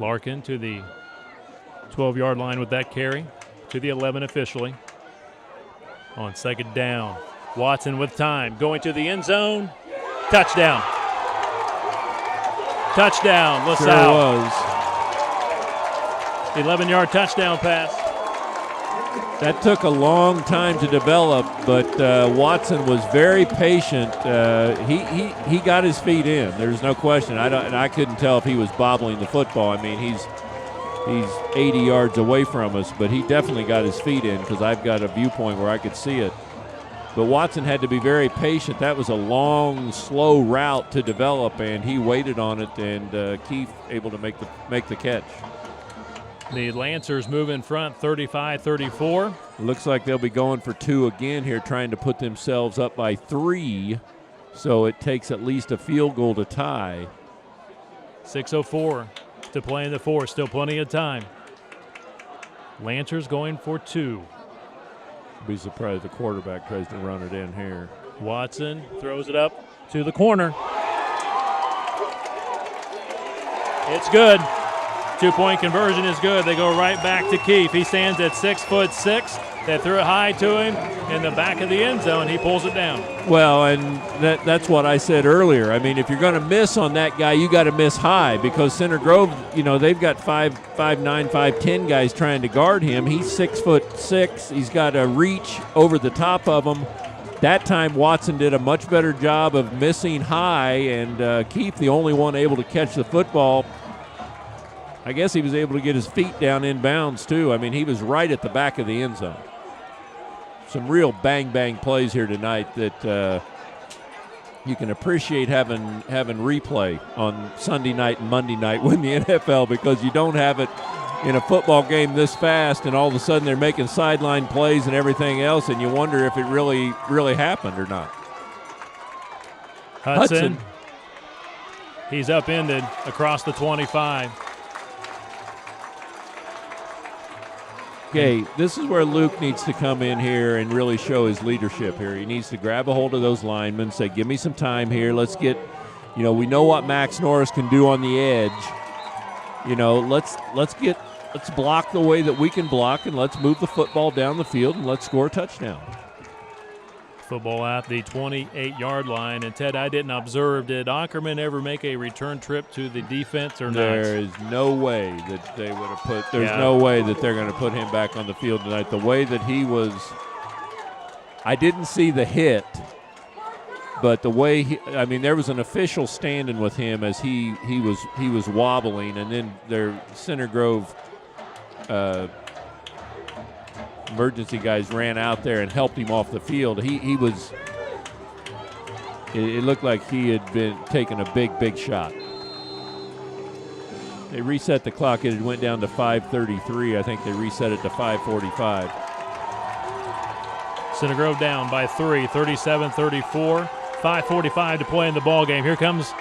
Larkin to the 12-yard line with that carry, to the 11 officially. On second down, Watson with time, going to the end zone. Touchdown. Touchdown, LaSalle. Sure was. 11-yard touchdown pass. That took a long time to develop, but Watson was very patient. He got his feet in. There's no question. I couldn't tell if he was bobbling the football. I mean, he's 80 yards away from us, but he definitely got his feet in because I've got a viewpoint where I could see it. But Watson had to be very patient. That was a long, slow route to develop, and he waited on it, and Keith able to make the catch. The Lancers move in front, 35-34. Looks like they'll be going for 2 again here, trying to put themselves up by 3, so it takes at least a field goal to tie. 6:04 to play in the fourth, still plenty of time. Lancers going for 2. Be surprised the quarterback tries to run it in here. Watson throws it up to the corner. It's good. 2-point conversion is good. They go right back to Keefe. He stands at 6'6". They threw it high to him in the back of the end zone. He pulls it down. Well, and that's what I said earlier. I mean, if you're going to miss on that guy, you got to miss high because Center Grove, they've got 5'9", 5'10" guys trying to guard him. He's 6'6". He's got a reach over the top of him. That time, Watson did a much better job of missing high, and Keefe, the only one able to catch the football. I guess he was able to get his feet down inbounds, too. I mean, he was right at the back of the end zone. Some real bang-bang plays here tonight that you can appreciate having replay on Sunday night and Monday night when the NFL, because you don't have it in a football game this fast, and all of a sudden they're making sideline plays and everything else, and you wonder if it really happened or not. Hudson. He's upended across the 25. Okay, this is where Luke needs to come in here and really show his leadership here. He needs to grab a hold of those linemen, say, give me some time here. Let's get, we know what Max Norris can do on the edge. Let's block the way that we can block, and let's move the football down the field, and let's score a touchdown. Football at the 28-yard line. And, Ted, I didn't observe, did Ackerman ever make a return trip to the defense or not? There is no way that they would have put – there's no way that they're going to put him back on the field tonight. The way that he was – I didn't see the hit, but the way there was an official standing with him as he was wobbling, and then their Center Grove emergency guys ran out there and helped him off the field. He was – it looked like he had been taking a big shot. They reset the clock. It went down to 5:33. I think they reset it to 5:45. Center Grove down by 3, 37-34. 5:45 to play in the ball game. Here comes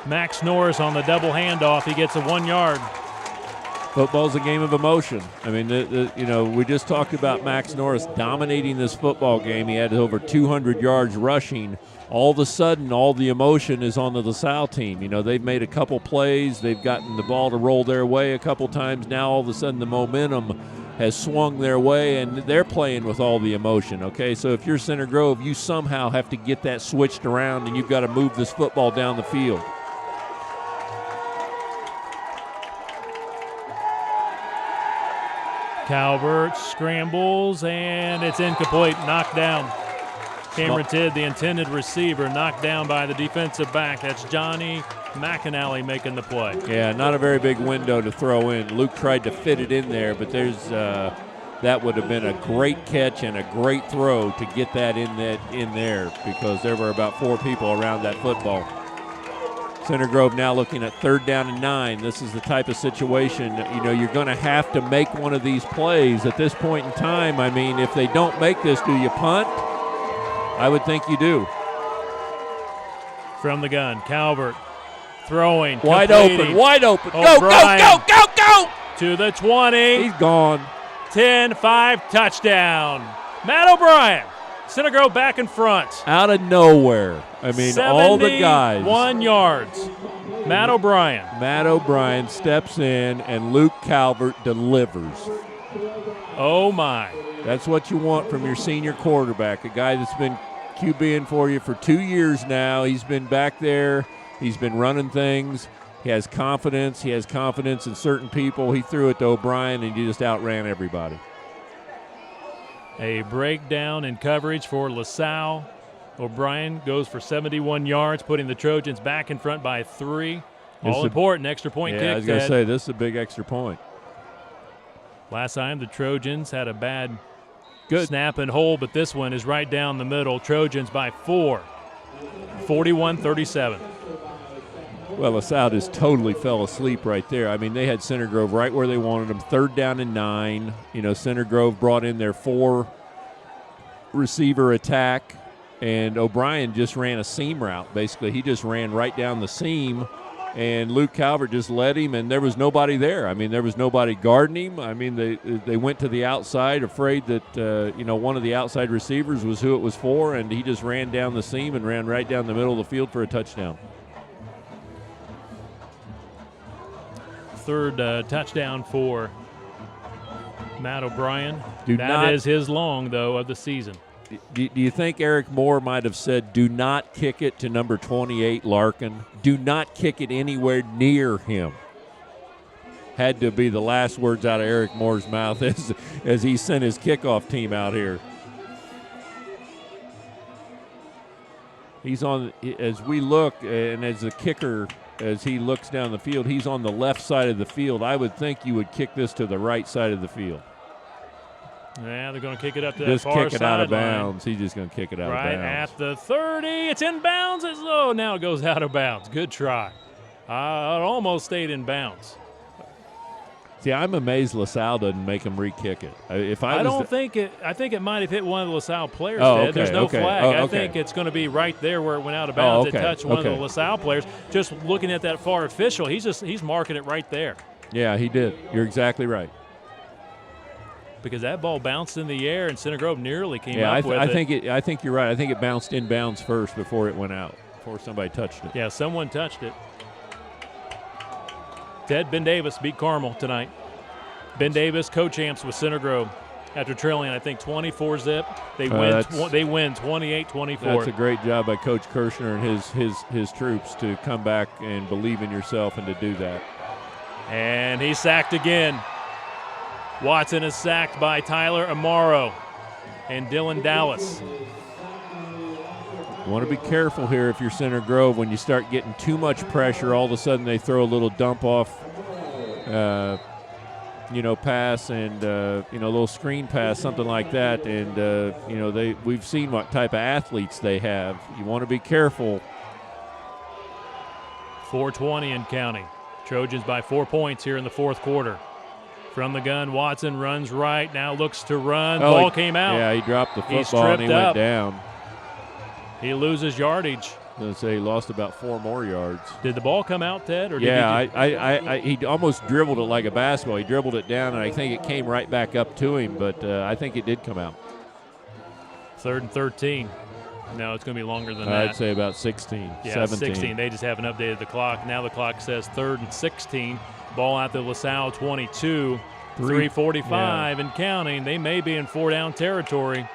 Max Norris on the double handoff. He gets a 1 yard. Football's a game of emotion. I mean, we just talked about Max Norris dominating this football game. He had over 200 yards rushing. All of a sudden, all the emotion is on the LaSalle team. They've made a couple plays. They've gotten the ball to roll their way a couple times. Now, all of a sudden, the momentum has swung their way, and they're playing with all the emotion, okay? So if you're Center Grove, you somehow have to get that switched around, and you've got to move this football down the field. Calvert scrambles, and it's incomplete, knocked down. Cameron Tidd, the intended receiver, knocked down by the defensive back. That's Johnny McAnally making the play. Yeah, not a very big window to throw in. Luke tried to fit it in there, but that would have been a great catch and a great throw to get that in there because there were about 4 people around that football. Center Grove now looking at 3rd down and 9. This is the type of situation, you're going to have to make one of these plays at this point in time. I mean, if they don't make this, do you punt? I would think you do. From the gun, Calvert throwing. Wide completing. open. O'Brien Go! To the 20. He's gone. 10-5 touchdown. Matt O'Brien. Center Grove back in front. Out of nowhere. I mean, all the guys. 1 yards. Matt O'Brien. Matt O'Brien steps in, and Luke Calvert delivers. Oh, my. That's what you want from your senior quarterback, a guy that's been QBing for you for 2 years now. He's been back there. He's been running things. He has confidence. He has confidence in certain people. He threw it to O'Brien, and he just outran everybody. A breakdown in coverage for LaSalle. O'Brien goes for 71 yards, putting the Trojans back in front by 3. All important, extra point kick. Yeah, I was going to say, this is a big extra point. Last time the Trojans had a bad snap and hold, but this one is right down the middle. Trojans by 4, 41-37. Well, LaSalle just totally fell asleep right there. I mean, they had Center Grove right where they wanted them, 3rd down and 9. Center Grove brought in their 4-receiver attack, and O'Brien just ran a seam route. Basically, he just ran right down the seam, and Luke Calvert just led him, and there was nobody there. I mean, there was nobody guarding him. I mean, they went to the outside, afraid that, one of the outside receivers was who it was for, and he just ran down the seam and ran right down the middle of the field for a touchdown. 3rd touchdown for Matt O'Brien. That That is his long, though, of the season. Do you think Eric Moore might have said, do not kick it to number 28, Larkin? Do not kick it anywhere near him? Had to be the last words out of Eric Moore's mouth as he sent his kickoff team out here. He's on, as we look, and as the kicker, as he looks down the field, he's on the left side of the field. I would think you would kick this to the right side of the field. Yeah, they're going to kick it up to just that far kick it sideline. out of bounds. He's just going to kick it out of bounds. Right at the 30. It's in bounds. Now it goes out of bounds. Good try. It almost stayed in bounds. See, I'm amazed LaSalle doesn't make him re-kick it. I think it might have hit one of the LaSalle players. Okay, There's no flag. okay. I think it's going to be right there where it went out of bounds. It touched one of the LaSalle players. Just looking at that far official, he's marking it right there. Yeah, he did. You're exactly right. Because that ball bounced in the air and Center Grove nearly came up with it. I think you're right. I think it bounced in bounds first before it went out, before somebody touched it. Yeah, someone touched it. Ben Davis beat Carmel tonight. Ben Davis co-champs with Center Grove after trailing, I think, 24-zip. They win 28-24. That's a great job by Coach Kirshner and his troops to come back and believe in yourself and to do that. And he's sacked again. Watson is sacked by Tyler Amaro and Dylan Dallas. You want to be careful here if you're Center Grove. When you start getting too much pressure, all of a sudden they throw a little dump off pass and a little screen pass, something like that. And we've seen what type of athletes they have. You want to be careful. 4:20 and counting. Trojans by 4 points here in the fourth quarter. From the gun, Watson runs right, now looks to run. Ball came out. Yeah, he dropped the football and he went down. He loses yardage. I was going to say he lost about 4 more yards. Did the ball come out, Ted? Or he almost dribbled it like a basketball. He dribbled it down, and I think it came right back up to him, but I think it did come out. 3rd and 13. No, it's going to be longer than that. I'd say about 16, yeah, 17. 16. They just haven't updated the clock. Now the clock says 3rd and 16. Ball out to LaSalle 22. 3:45 and counting. They may be in 4-down territory.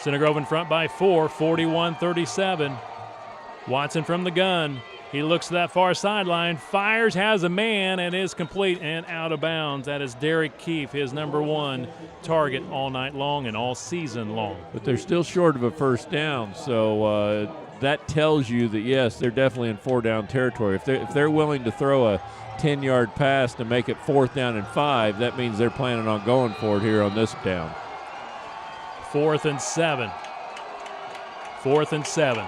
Center Grove in front by 4, 41-37. Watson from the gun. He looks to that far sideline, fires, has a man, and is complete and out of bounds. That is Derek Keefe, his number 1 target all night long and all season long. But they're still short of a first down, so that tells you that, yes, they're definitely in 4-down territory. If they're willing to throw a 10-yard pass to make it 4th down and 5, that means they're planning on going for it here on this down. 4th and 7. 4th and 7.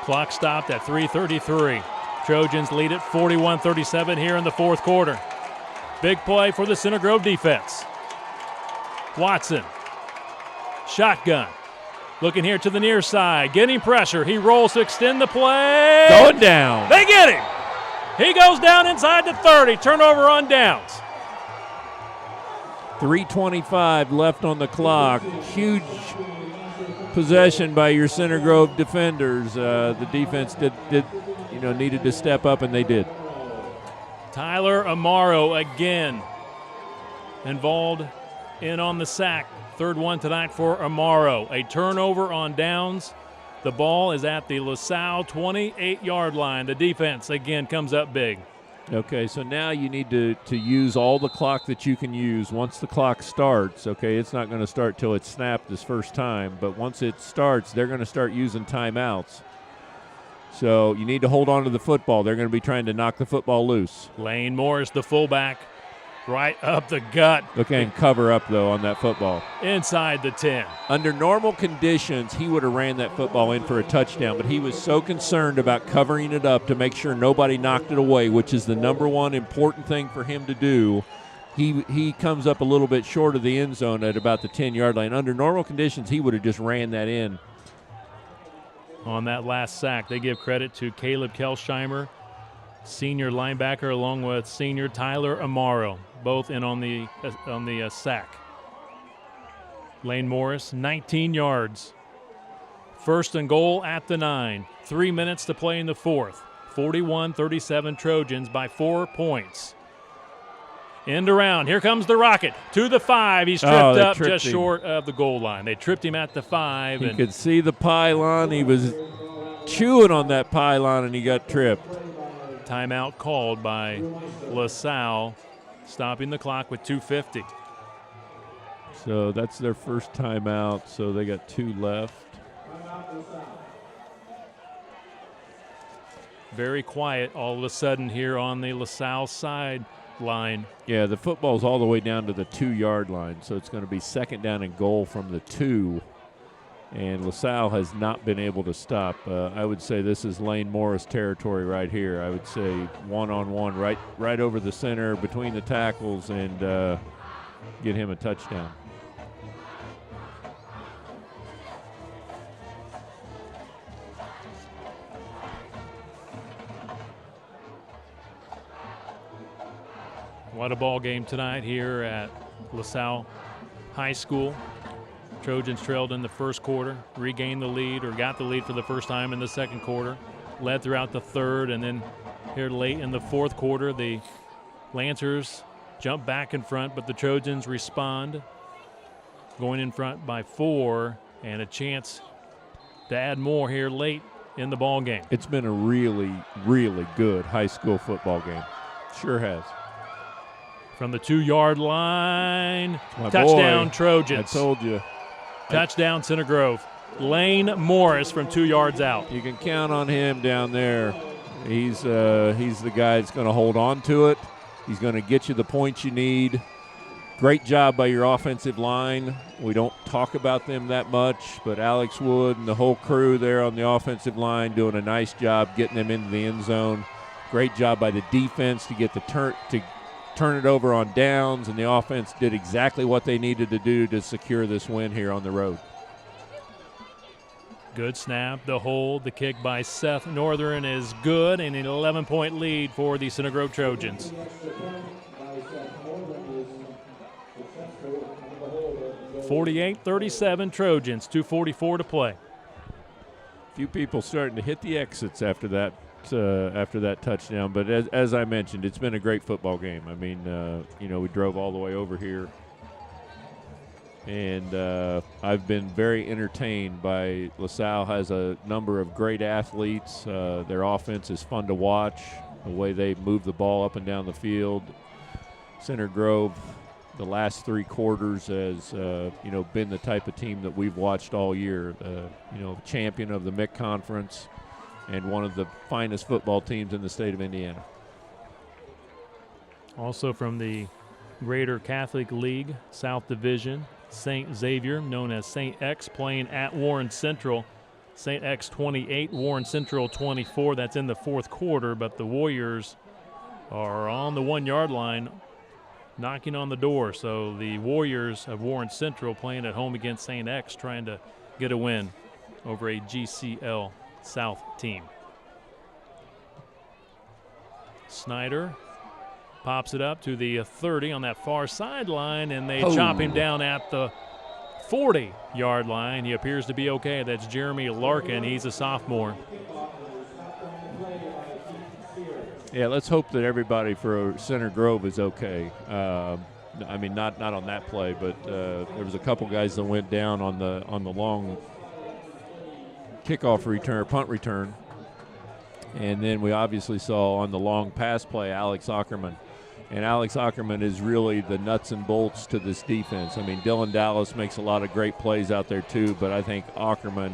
Clock stopped at 3:33. Trojans lead it 41-37 here in the fourth quarter. Big play for the Center Grove defense. Watson, shotgun, looking here to the near side, getting pressure. He rolls to extend the play. Going down. They get him. He goes down inside the 30. Turnover on downs. 3:25 left on the clock. Huge possession by your Center Grove defenders. The defense needed to step up, and they did. Tyler Amaro again involved in on the sack. Third one tonight for Amaro. A turnover on downs. The ball is at the LaSalle 28-yard line. The defense again comes up big. Okay, so now you need to use all the clock that you can use. Once the clock starts, okay, it's not going to start till it's snapped this first time, but once it starts, they're going to start using timeouts. So you need to hold on to the football. They're going to be trying to knock the football loose. Lane Morris, the fullback, right up the gut. Okay, and cover up, though, on that football. Inside the 10. Under normal conditions, he would have ran that football in for a touchdown, but he was so concerned about covering it up to make sure nobody knocked it away, which is the number one important thing for him to do. He comes up a little bit short of the end zone at about the 10-yard line. Under normal conditions, he would have just ran that in. On that last sack, they give credit to Caleb Kelsheimer, senior linebacker, along with senior Tyler Amaro, both in on the sack. Lane Morris, 19 yards. First and goal at the 9. 3 minutes to play in the fourth. 41-37 Trojans by 4 points. End around. Here comes the Rocket to the 5. He's tripped up just short of the goal line. They tripped him at the 5. He could see the pylon. He was chewing on that pylon, and he got tripped. Timeout called by LaSalle, stopping the clock with 2:50. So that's their first timeout, so they got 2 left. Very quiet all of a sudden here on the LaSalle side line. Yeah, the football's all the way down to the 2-yard line, so it's going to be second down and goal from the 2. And LaSalle has not been able to stop. I would say this is Lane Morris territory right here. I would say one-on-one right over the center between the tackles and get him a touchdown. What a ball game tonight here at LaSalle High School. Trojans trailed in the first quarter, regained the lead or got the lead for the first time in the second quarter, led throughout the third, and then here late in the fourth quarter, the Lancers jump back in front, but the Trojans respond, going in front by 4, and a chance to add more here late in the ball game. It's been a really, really good high school football game. Sure has. From the 2-yard line, touchdown boy. Trojans. I told you. Touchdown Center Grove. Lane Morris from 2 yards out. You can count on him down there. He's the guy that's going to hold on to it. He's going to get you the points you need. Great job by your offensive line. We don't talk about them that much, but Alex Wood and the whole crew there on the offensive line doing a nice job getting them into the end zone. Great job by the defense to get the turn it over on downs, and the offense did exactly what they needed to do to secure this win here on the road. Good snap, the hold, the kick by Seth Northern is good, and an 11-point lead for the Center Grove Trojans. (48-37) Trojans, 2:44 to play. Few people starting to hit the exits after that touchdown, but as I mentioned, it's been a great football game. I mean, we drove all the way over here, and I've been very entertained by LaSalle. Has a number of great athletes. Their offense is fun to watch, the way they move the ball up and down the field. Center Grove, the last 3 quarters has been the type of team that we've watched all year. Champion of the MIC Conference, and one of the finest football teams in the state of Indiana. Also from the Greater Catholic League South Division, St. Xavier, known as St. X, playing at Warren Central St. X 28, Warren Central 24. That's in the fourth quarter, but the Warriors are on the 1 yard line, knocking on the door. So the Warriors of Warren Central playing at home against St. X, trying to get a win over a GCL South team. Snyder pops it up to the 30 on that far sideline, and they chop him down at the 40-yard line. He appears to be okay. That's Jeremy Larkin. He's a sophomore. Yeah, let's hope that everybody for Center Grove is okay. I mean, not on that play, but there was a couple guys that went down on the long kickoff return, punt return. And then we obviously saw on the long pass play Alex Ackerman. And Alex Ackerman is really the nuts and bolts to this defense. I mean, Dylan Dallas makes a lot of great plays out there too, but I think Ackerman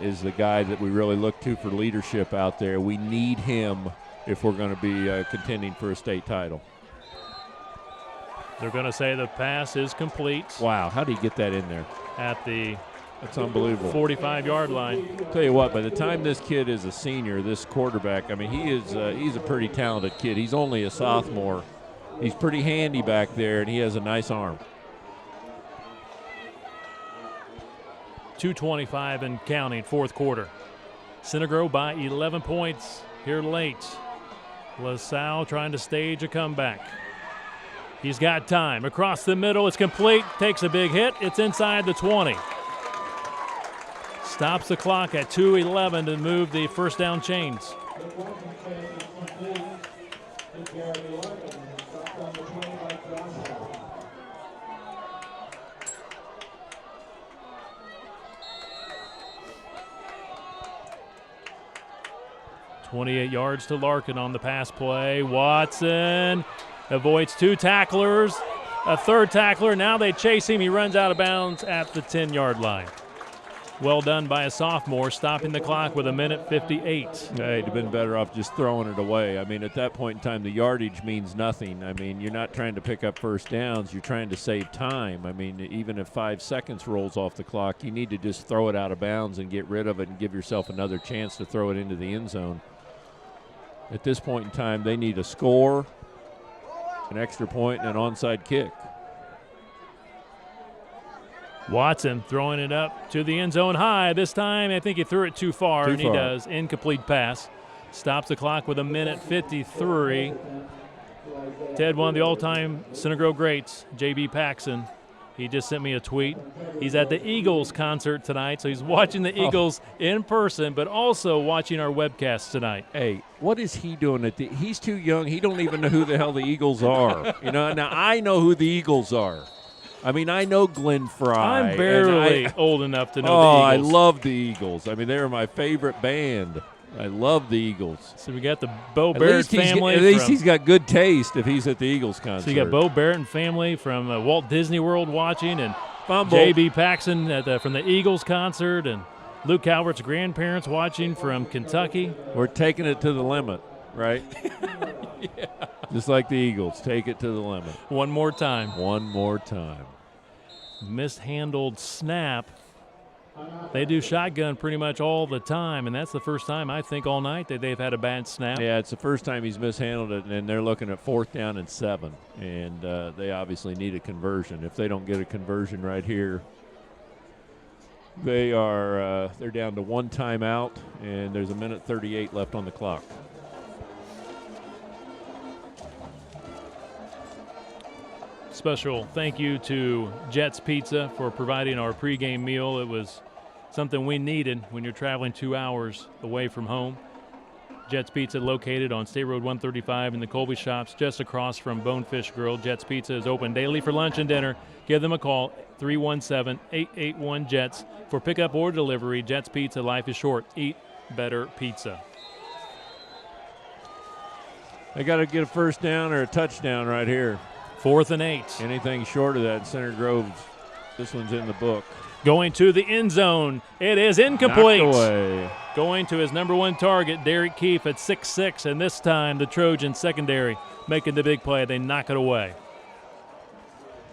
is the guy that we really look to for leadership out there. We need him if we're going to be contending for a state title. They're going to say the pass is complete. Wow, how did he get that in there? At the That's unbelievable. 45-yard line. Tell you what, by the time this kid is a senior, this quarterback, I mean, he's a pretty talented kid. He's only a sophomore. He's pretty handy back there, and he has a nice arm. 2:25 and counting, fourth quarter. Center Grove by 11 points here late. LaSalle trying to stage a comeback. He's got time. Across the middle, it's complete. Takes a big hit. It's inside the 20. Stops the clock at 2:11 to move the first down chains. .28 yards to Larkin on the pass play. Watson avoids two tacklers, a third tackler. Now they chase him. He runs out of bounds at the 10-yard line. Well done by a sophomore, stopping the clock with 1:58. Yeah, he'd have been better off just throwing it away. I mean, at that point in time, the yardage means nothing. I mean, you're not trying to pick up first downs. You're trying to save time. I mean, even if 5 seconds rolls off the clock, you need to just throw it out of bounds and get rid of it and give yourself another chance to throw it into the end zone. At this point in time, they need a score, an extra point, and an onside kick. Watson throwing it up to the end zone high. This time, I think he threw it too far, and he does. Incomplete pass. Stops the clock with 1:53. Ted, one of the all-time Center Grove greats, J.B. Paxson. He just sent me a tweet. He's at the Eagles concert tonight, so he's watching the Eagles in person, but also watching our webcast tonight. Hey, what is he doing at the? He's too young. He don't even know who the hell the Eagles are. You know, now I know who the Eagles are. I mean, I know Glenn Fry. I'm barely old enough to know the Eagles. I love the Eagles. I mean, they're my favorite band. I love the Eagles. So we got the Bo Barrett family. At least he's got good taste if he's at the Eagles concert. So you got Bo Barrett and family from Walt Disney World watching, and Fumble. J.B. Paxson from the Eagles concert, and Luke Calvert's grandparents watching from Kentucky. We're taking it to the limit, right? Yeah. Just like the Eagles, take it to the limit. One more time. One more time. Mishandled snap. They do shotgun pretty much all the time, and that's the first time I think all night that they've had a bad snap. Yeah, it's the first time he's mishandled it, and they're looking at 4th down and 7, and they obviously need a conversion. If they don't get a conversion right here, they're down to 1 timeout, and there's 1:38 left on the clock. Special thank you to Jets Pizza for providing our pregame meal. It was something we needed when you're traveling 2 hours away from home. Jets Pizza located on State Road 135 in the Colby Shops just across from Bonefish Grill. Jets Pizza is open daily for lunch and dinner. Give them a call, 317-881-JETS. For pickup or delivery, Jets Pizza, life is short. Eat better pizza. They got to get a first down or a touchdown right here. 4th and 8. Anything short of that, Center Grove, this one's in the book. Going to the end zone. It is incomplete. Knocked away. Going to his number 1 target, Derek Keefe at 6'6", and this time the Trojans secondary making the big play. They knock it away.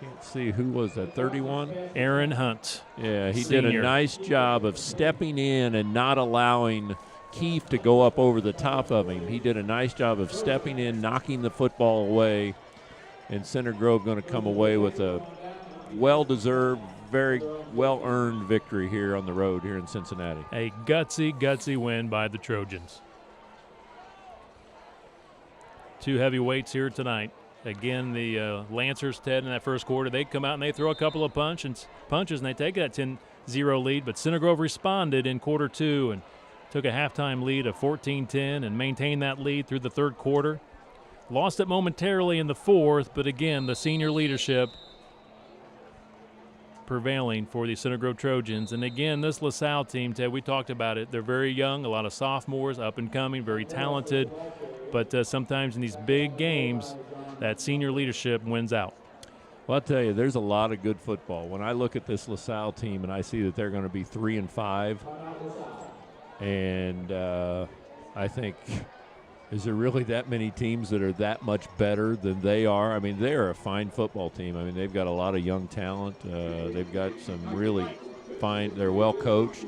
Can't see who was that, 31? Aaron Hunt. Yeah, he senior. did a nice job of stepping in and not allowing Keefe to go up over the top of him. He did a nice job of stepping in, knocking the football away, and Center Grove going to come away with a well-deserved, very well-earned victory here on the road here in Cincinnati. A gutsy win by the Trojans. 2 heavyweights here tonight. Again, the Lancers, Ted, in that first quarter, they come out and they throw a couple of punches and they take that 10-0 lead. But Center Grove responded in quarter 2 and took a halftime lead of 14-10 and maintained that lead through the third quarter. Lost it momentarily in the fourth, but again, the senior leadership prevailing for the Center Grove Trojans. And again, this LaSalle team, Ted, we talked about it. They're very young, a lot of sophomores, up and coming, very talented. But sometimes in these big games, that senior leadership wins out. Well, I'll tell you, there's a lot of good football. When I look at this LaSalle team and I see that they're going to be 3-5, and I think, is there really that many teams that are that much better than they are? I mean, they are a fine football team. I mean, they've got a lot of young talent. They've got some really fine. They're well coached.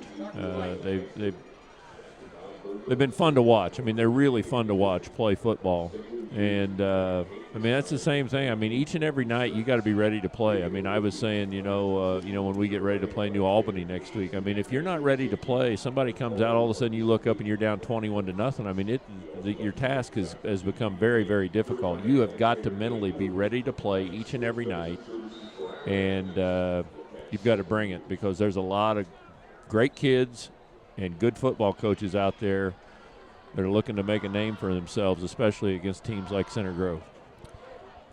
They've been fun to watch. I mean, they're really fun to watch play football. And, I mean, that's the same thing. I mean, each and every night you got to be ready to play. I mean, I was saying, when we get ready to play New Albany next week, I mean, if you're not ready to play, somebody comes out, all of a sudden you look up and you're down 21-0. I mean, your task has become very, very difficult. You have got to mentally be ready to play each and every night, and you've got to bring it because there's a lot of great kids and good football coaches out there that are looking to make a name for themselves, especially against teams like Center Grove.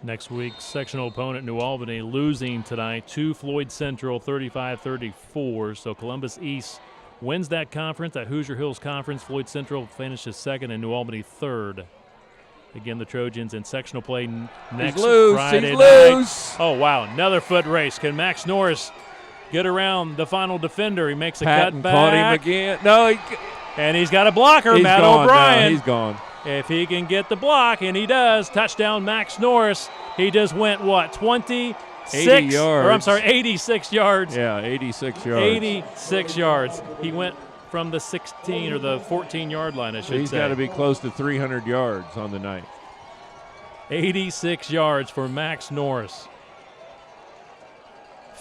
Next week's sectional opponent, New Albany, losing tonight to Floyd Central 35-34. So Columbus East wins that conference, that Hoosier Hills Conference. Floyd Central finishes second and New Albany third. Again, the Trojans in sectional play next Friday night. Loose. Oh, wow, another foot race. Can Max Norris get around the final defender? He makes a Patton cut back. caught him again. No, and he's got a blocker, he's Matt gone. O'Brien. No, he's gone. If he can get the block, and he does, touchdown Max Norris. He just went, 86 yards. Or I'm sorry, 86 yards. Yeah, 86 yards. 86 yards. He went from the 16 or the 14-yard line, I should say. He's got to be close to 300 yards on the night. 86 yards for Max Norris.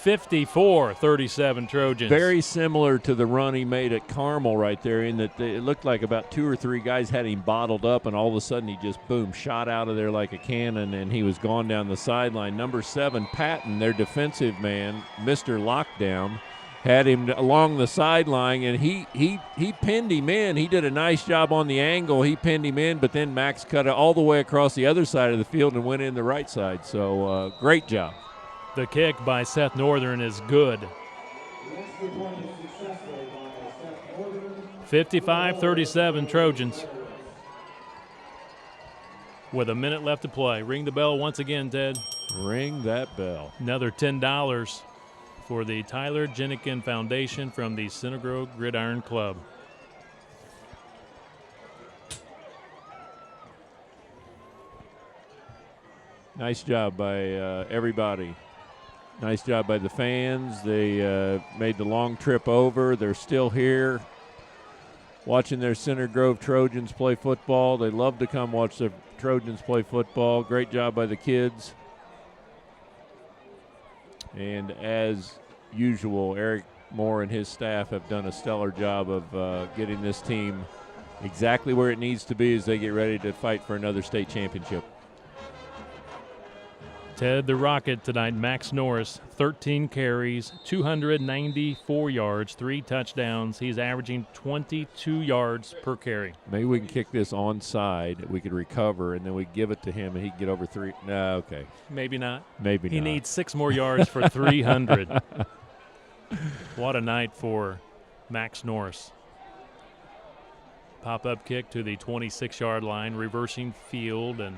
54-37 Trojans. Very similar to the run he made at Carmel right there, in that it looked like about 2 or 3 guys had him bottled up, and all of a sudden he just, boom, shot out of there like a cannon, and he was gone down the sideline. Number 7, Patton, their defensive man, Mr. Lockdown, had him along the sideline, and he pinned him in. He did a nice job on the angle. He pinned him in, but then Max cut it all the way across the other side of the field and went in the right side. So great job. The kick by Seth Northern is good. 55-37 Trojans. With a minute left to play. Ring the bell once again, Ted. Ring that bell. Another $10 for the Tyler Jennikin Foundation from the Center Grove Gridiron Club. Nice job by everybody. Nice job by the fans. They made the long trip over. They're still here watching their Center Grove Trojans play football. They love to come watch the Trojans play football. Great job by the kids. And as usual, Eric Moore and his staff have done a stellar job of getting this team exactly where it needs to be as they get ready to fight for another state championship. Ted the Rocket tonight, Max Norris, 13 carries, 294 yards, 3 touchdowns. He's averaging 22 yards per carry. Maybe we can kick this onside. We could recover, and then we give it to him, and he can get over 3. No, okay. Maybe not. Maybe he not. He needs 6 more yards for 300. What a night for Max Norris. Pop-up kick to the 26-yard line, reversing field, and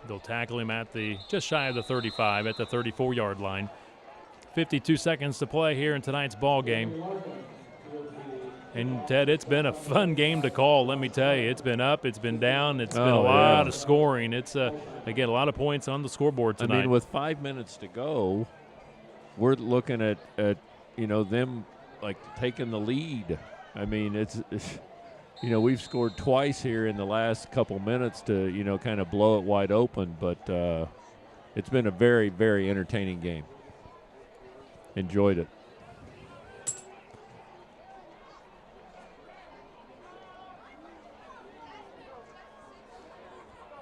they'll tackle him at the just shy of the 35 at the 34-yard line. 52 seconds to play here in tonight's ball game. And, Ted, it's been a fun game to call, let me tell you. It's been up, it's been down, it's been a lot of scoring. It's, again, a lot of points on the scoreboard tonight. I mean, with 5 minutes to go, we're looking at them, like, taking the lead. I mean, it's we've scored twice here in the last couple minutes to, kind of blow it wide open. But it's been a very, very entertaining game. Enjoyed it.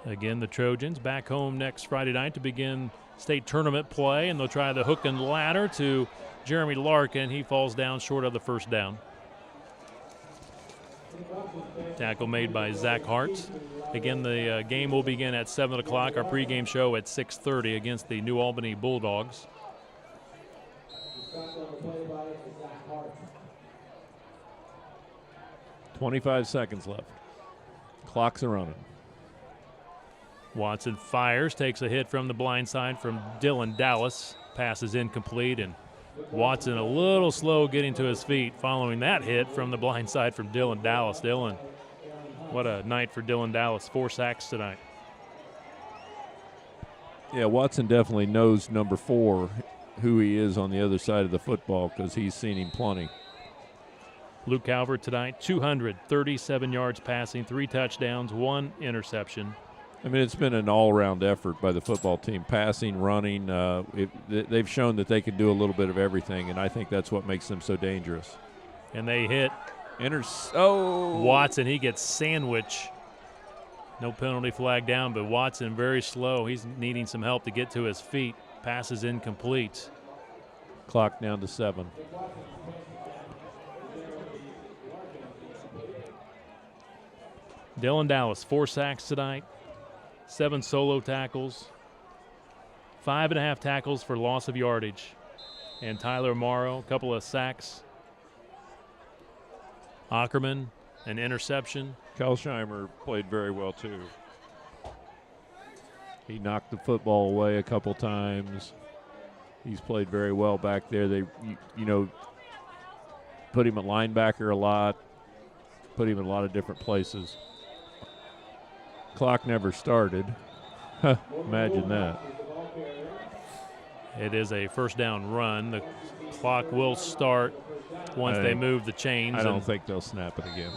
Again, the Trojans back home next Friday night to begin state tournament play, and they'll try the hook and ladder to Jeremy Larkin. He falls down short of the first down. Tackle made by Zach Hart. Again, the game will begin at 7 o'clock. Our pregame show at 6:30 against the New Albany Bulldogs. "25 seconds left. Clock's running. Watson fires, takes a hit from the blind side from Dylan Dallas. Pass is incomplete, and Watson a little slow getting to his feet following that hit from the blind side from Dylan Dallas. Dylan, what a night for Dylan Dallas. 4 sacks tonight. Yeah, Watson definitely knows number 4, who he is on the other side of the football, because he's seen him plenty. Luke Calvert tonight, 237 yards passing, 3 touchdowns, 1 interception. I mean, it's been an all-around effort by the football team, passing, running. They've shown that they can do a little bit of everything, and I think that's what makes them so dangerous. And they hit Watson. He gets sandwiched. No penalty flag down, but Watson very slow. He's needing some help to get to his feet. Pass is incomplete. Clock down to 7. Dylan Dallas, 4 sacks tonight. 7 solo tackles, 5.5 tackles for loss of yardage. And Tyler Morrow, a couple of sacks. Ackerman, an interception. Kelsheimer played very well, too. He knocked the football away a couple times. He's played very well back there. They, put him at linebacker a lot, put him in a lot of different places. Clock never started. Imagine that. It is a first down run. The clock will start once they move the chains. I don't think they'll snap it again.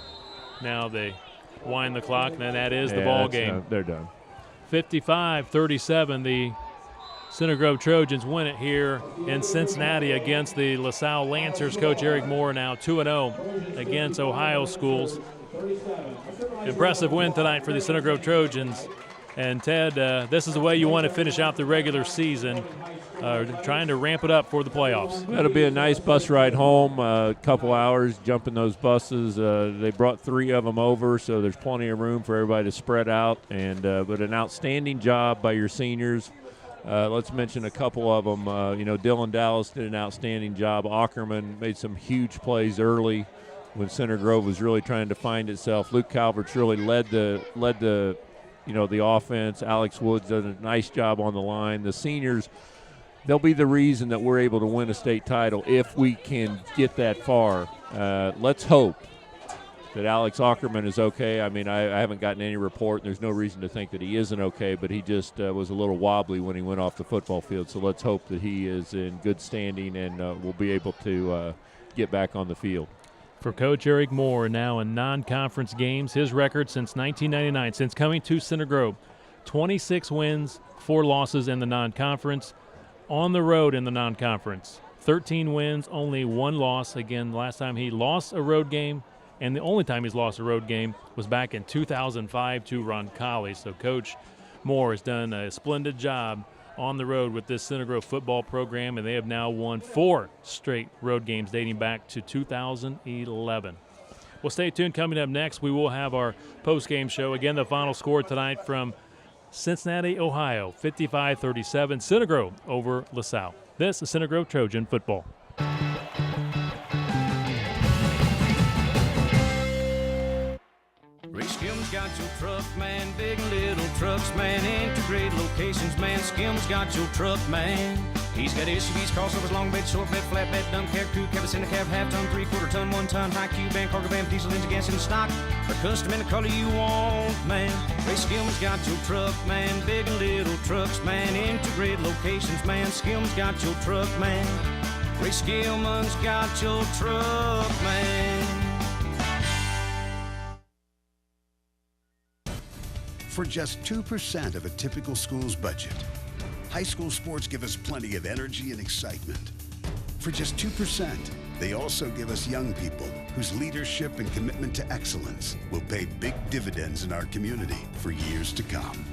Now they wind the clock, and that is the ball game. They're done. 55-37, the Center Grove Trojans win it here in Cincinnati against the LaSalle Lancers. Coach Eric Moore now 2-0 against Ohio schools. Impressive win tonight for the Center Grove Trojans. And, Ted, this is the way you want to finish out the regular season, trying to ramp it up for the playoffs. That'll be a nice bus ride home, a couple hours jumping those buses. They brought 3 of them over, so there's plenty of room for everybody to spread out. And but an outstanding job by your seniors. Let's mention a couple of them. Dylan Dallas did an outstanding job. Ackerman made some huge plays early when Center Grove was really trying to find itself. Luke Calvert's really led the offense. Alex Woods did a nice job on the line. The seniors, they'll be the reason that we're able to win a state title if we can get that far. Let's hope that Alex Ackerman is okay. I mean, I haven't gotten any report. There's no reason to think that he isn't okay, but he just was a little wobbly when he went off the football field. So let's hope that he is in good standing and will be able to get back on the field. For Coach Eric Moore, now in non-conference games, his record since 1999, since coming to Center Grove, 26 wins, 4 losses in the non-conference. On the road in the non-conference, 13 wins, only 1 loss. Again, last time he lost a road game, and the only time he's lost a road game was back in 2005 to Roncalli. So Coach Moore has done a splendid job on the road with this Center Grove football program, and they have now won 4 straight road games dating back to 2011. Well, stay tuned. Coming up next, we will have our post-game show. Again, the final score tonight from Cincinnati, Ohio, 55-37, Center Grove over LaSalle. This is Center Grove Trojan football. Ray Skim's got your truck, man. Big and little trucks, man. Integrated locations, man. Skim's got your truck, man. He's got SUVs, crossovers, long bed, short bed, flatbed, dump cab, crew cab, cinder cab, half ton, 3/4 ton, 1 ton, high cube van, cargo van, diesel engine, gas in stock, or custom in the color you want, man. Ray Skillman's got your truck, man. Big and little trucks, man. Integrated locations, man. Skillman's got your truck, man. Ray Skillman's got your truck, man. For just 2% of a typical school's budget, high school sports give us plenty of energy and excitement. For just 2%, they also give us young people whose leadership and commitment to excellence will pay big dividends in our community for years to come.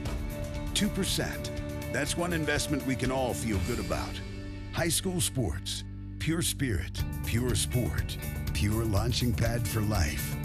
2%. That's one investment we can all feel good about. High school sports. Pure spirit, pure sport, pure launching pad for life.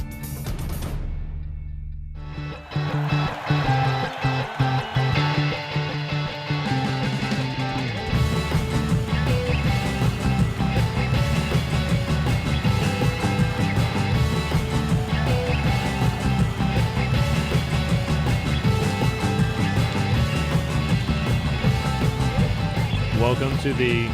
Welcome to the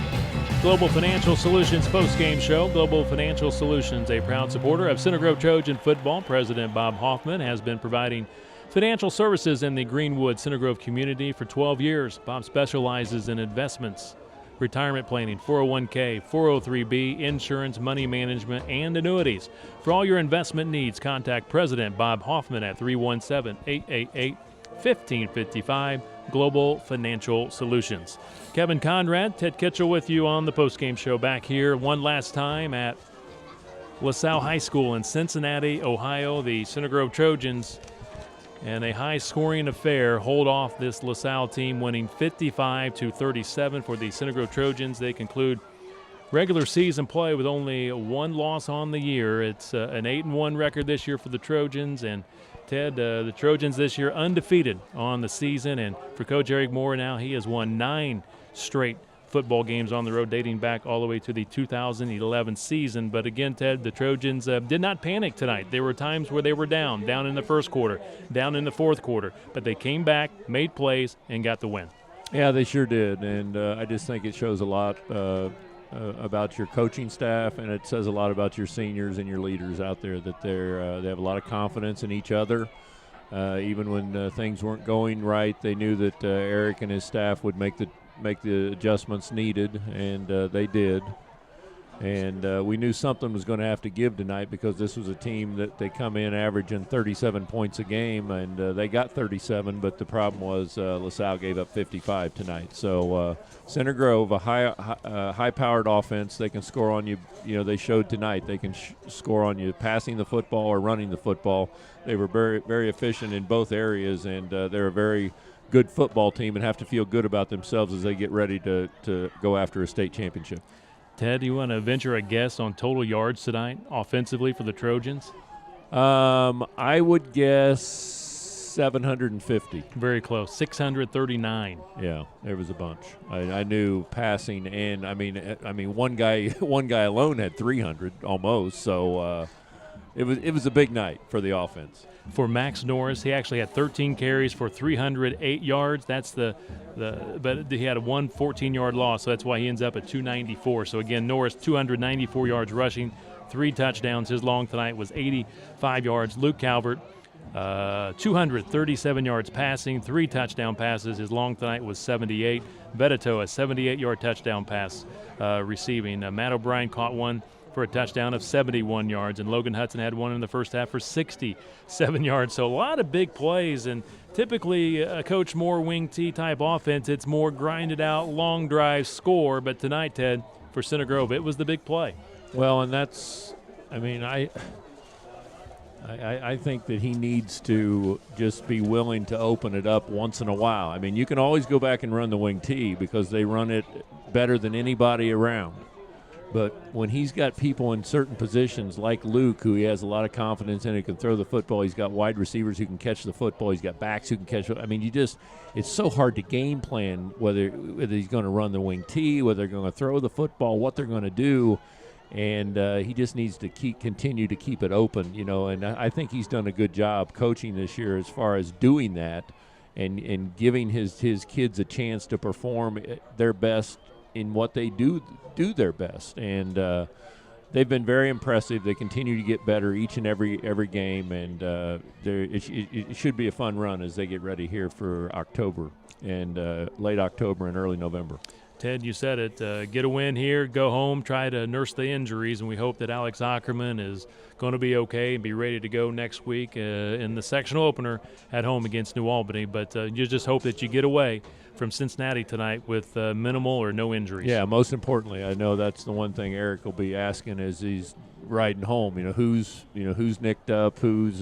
Global Financial Solutions postgame show. Global Financial Solutions, a proud supporter of Center Grove Trojan football. President Bob Hoffman has been providing financial services in the Greenwood Center Grove community for 12 years. Bob specializes in investments, retirement planning, 401k, 403b, insurance, money management, and annuities. For all your investment needs, contact President Bob Hoffman at 317-888-1555. Global Financial Solutions. Kevin Conrad, Ted Kitchell with you on the postgame show back here one last time at LaSalle High School in Cincinnati, Ohio. The Center Grove Trojans, in a high-scoring affair, hold off this LaSalle team, winning 55-37 for the Center Grove Trojans. They conclude regular season play with only one loss on the year. It's an 8-1 record this year for the Trojans, and Ted, the Trojans this year undefeated on the season, and for Coach Eric Moore now, he has won 9 straight football games on the road dating back all the way to the 2011 season. But again, Ted, the Trojans did not panic tonight. There were times where they were down in the first quarter, down in the fourth quarter, but they came back, made plays, and got the win. Yeah, they sure did, and I just think it shows a lot about your coaching staff, and it says a lot about your seniors and your leaders out there that they have a lot of confidence in each other. Even when things weren't going right, they knew that Eric and his staff would make the adjustments needed, and they did. And we knew something was going to have to give tonight because this was a team that they come in averaging 37 points a game, and they got 37, but the problem was LaSalle gave up 55 tonight. So Center Grove, a high-powered offense, they can score on you. You know, they showed tonight they can score on you passing the football or running the football. They were very, very efficient in both areas, and they're a very good football team and have to feel good about themselves as they get ready to go after a state championship. Ted, do you want to venture a guess on total yards tonight offensively for the Trojans? I would guess 750. Very close, 639. Yeah, there was a bunch. I knew passing, and I mean, one guy alone had 300 almost. So it was a big night for the offense. For Max Norris, he actually had 13 carries for 308 yards. That's but he had a 14-yard loss, so that's why he ends up at 294. So again, Norris 294 yards rushing, 3 touchdowns. His long tonight was 85 yards. Luke Calvert, 237 yards passing, 3 touchdown passes. His long tonight was 78. Bettito, a 78-yard touchdown pass receiving. Matt O'Brien caught one for a touchdown of 71 yards, and Logan Hudson had one in the first half for 67 yards. So a lot of big plays, and typically a Coach Moore wing T type offense, it's more grinded out, long drive, score. But tonight, Ted, for Center Grove, it was the big play. Well, and that's, I mean, I think that he needs to just be willing to open it up once in a while. I mean, you can always go back and run the wing T because they run it better than anybody around. But when he's got people in certain positions like Luke, who he has a lot of confidence in, who can throw the football, he's got wide receivers who can catch the football, he's got backs who can catch it. I mean, it's so hard to game plan whether he's going to run the wing T, whether they're going to throw the football, what they're going to do. And he just needs to continue to keep it open, you know. And I think he's done a good job coaching this year as far as doing that and giving his kids a chance to perform their best in what they do their best, and they've been very impressive. They continue to get better each and every game, and it should be a fun run as they get ready here for October and late October and early November. Ted, you said it. Get a win here, go home, try to nurse the injuries, and we hope that Alex Ackerman is going to be okay and be ready to go next week in the sectional opener at home against New Albany. But you just hope that you get away from Cincinnati tonight with minimal or no injuries. Yeah, most importantly, I know that's the one thing Eric will be asking as he's riding home. Who's nicked up, who's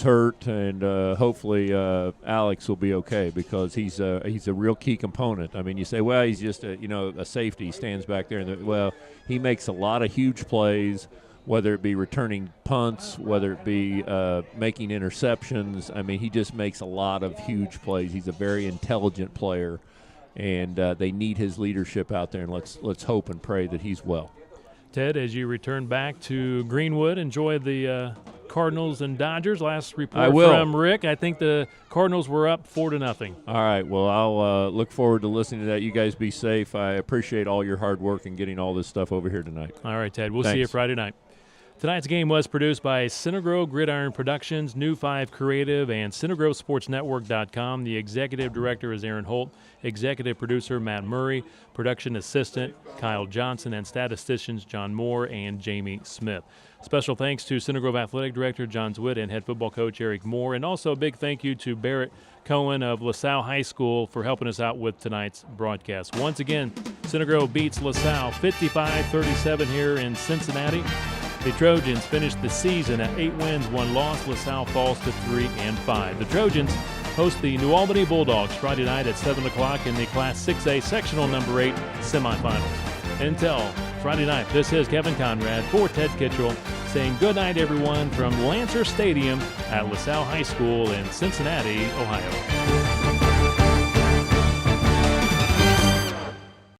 hurt, and hopefully Alex will be okay because he's a real key component. I mean, you say, well, he's just a safety. He stands back there, and he makes a lot of huge plays, whether it be returning punts, whether it be making interceptions. I mean, he just makes a lot of huge plays. He's a very intelligent player, and they need his leadership out there, and let's hope and pray that he's well. Ted, as you return back to Greenwood, enjoy the Cardinals and Dodgers. Last report from Rick, I think the Cardinals were up 4-0. All right, well, I'll look forward to listening to that. You guys be safe. I appreciate all your hard work in getting all this stuff over here tonight. All right, Ted, we'll Thanks. see you Friday night. Tonight's game was produced by Cinegrove Gridiron Productions, New 5 Creative, and CinegroveSportsNetwork.com. The executive director is Aaron Holt, executive producer Matt Murray, production assistant Kyle Johnson, and statisticians John Moore and Jamie Smith. Special thanks to Cinegrove Athletic Director John Zwitt and head football coach Eric Moore, and also a big thank you to Barrett Cohen of LaSalle High School for helping us out with tonight's broadcast. Once again, Cinegrove beats LaSalle 55-37 here in Cincinnati. The Trojans finished the season at 8 wins, 1 loss. LaSalle falls to 3-5. The Trojans host the New Albany Bulldogs Friday night at 7 o'clock in the Class 6A Sectional Number 8 semifinals. Until Friday night, this is Kevin Conrad for Ted Kitchell saying good night, everyone, from Lancer Stadium at LaSalle High School in Cincinnati, Ohio.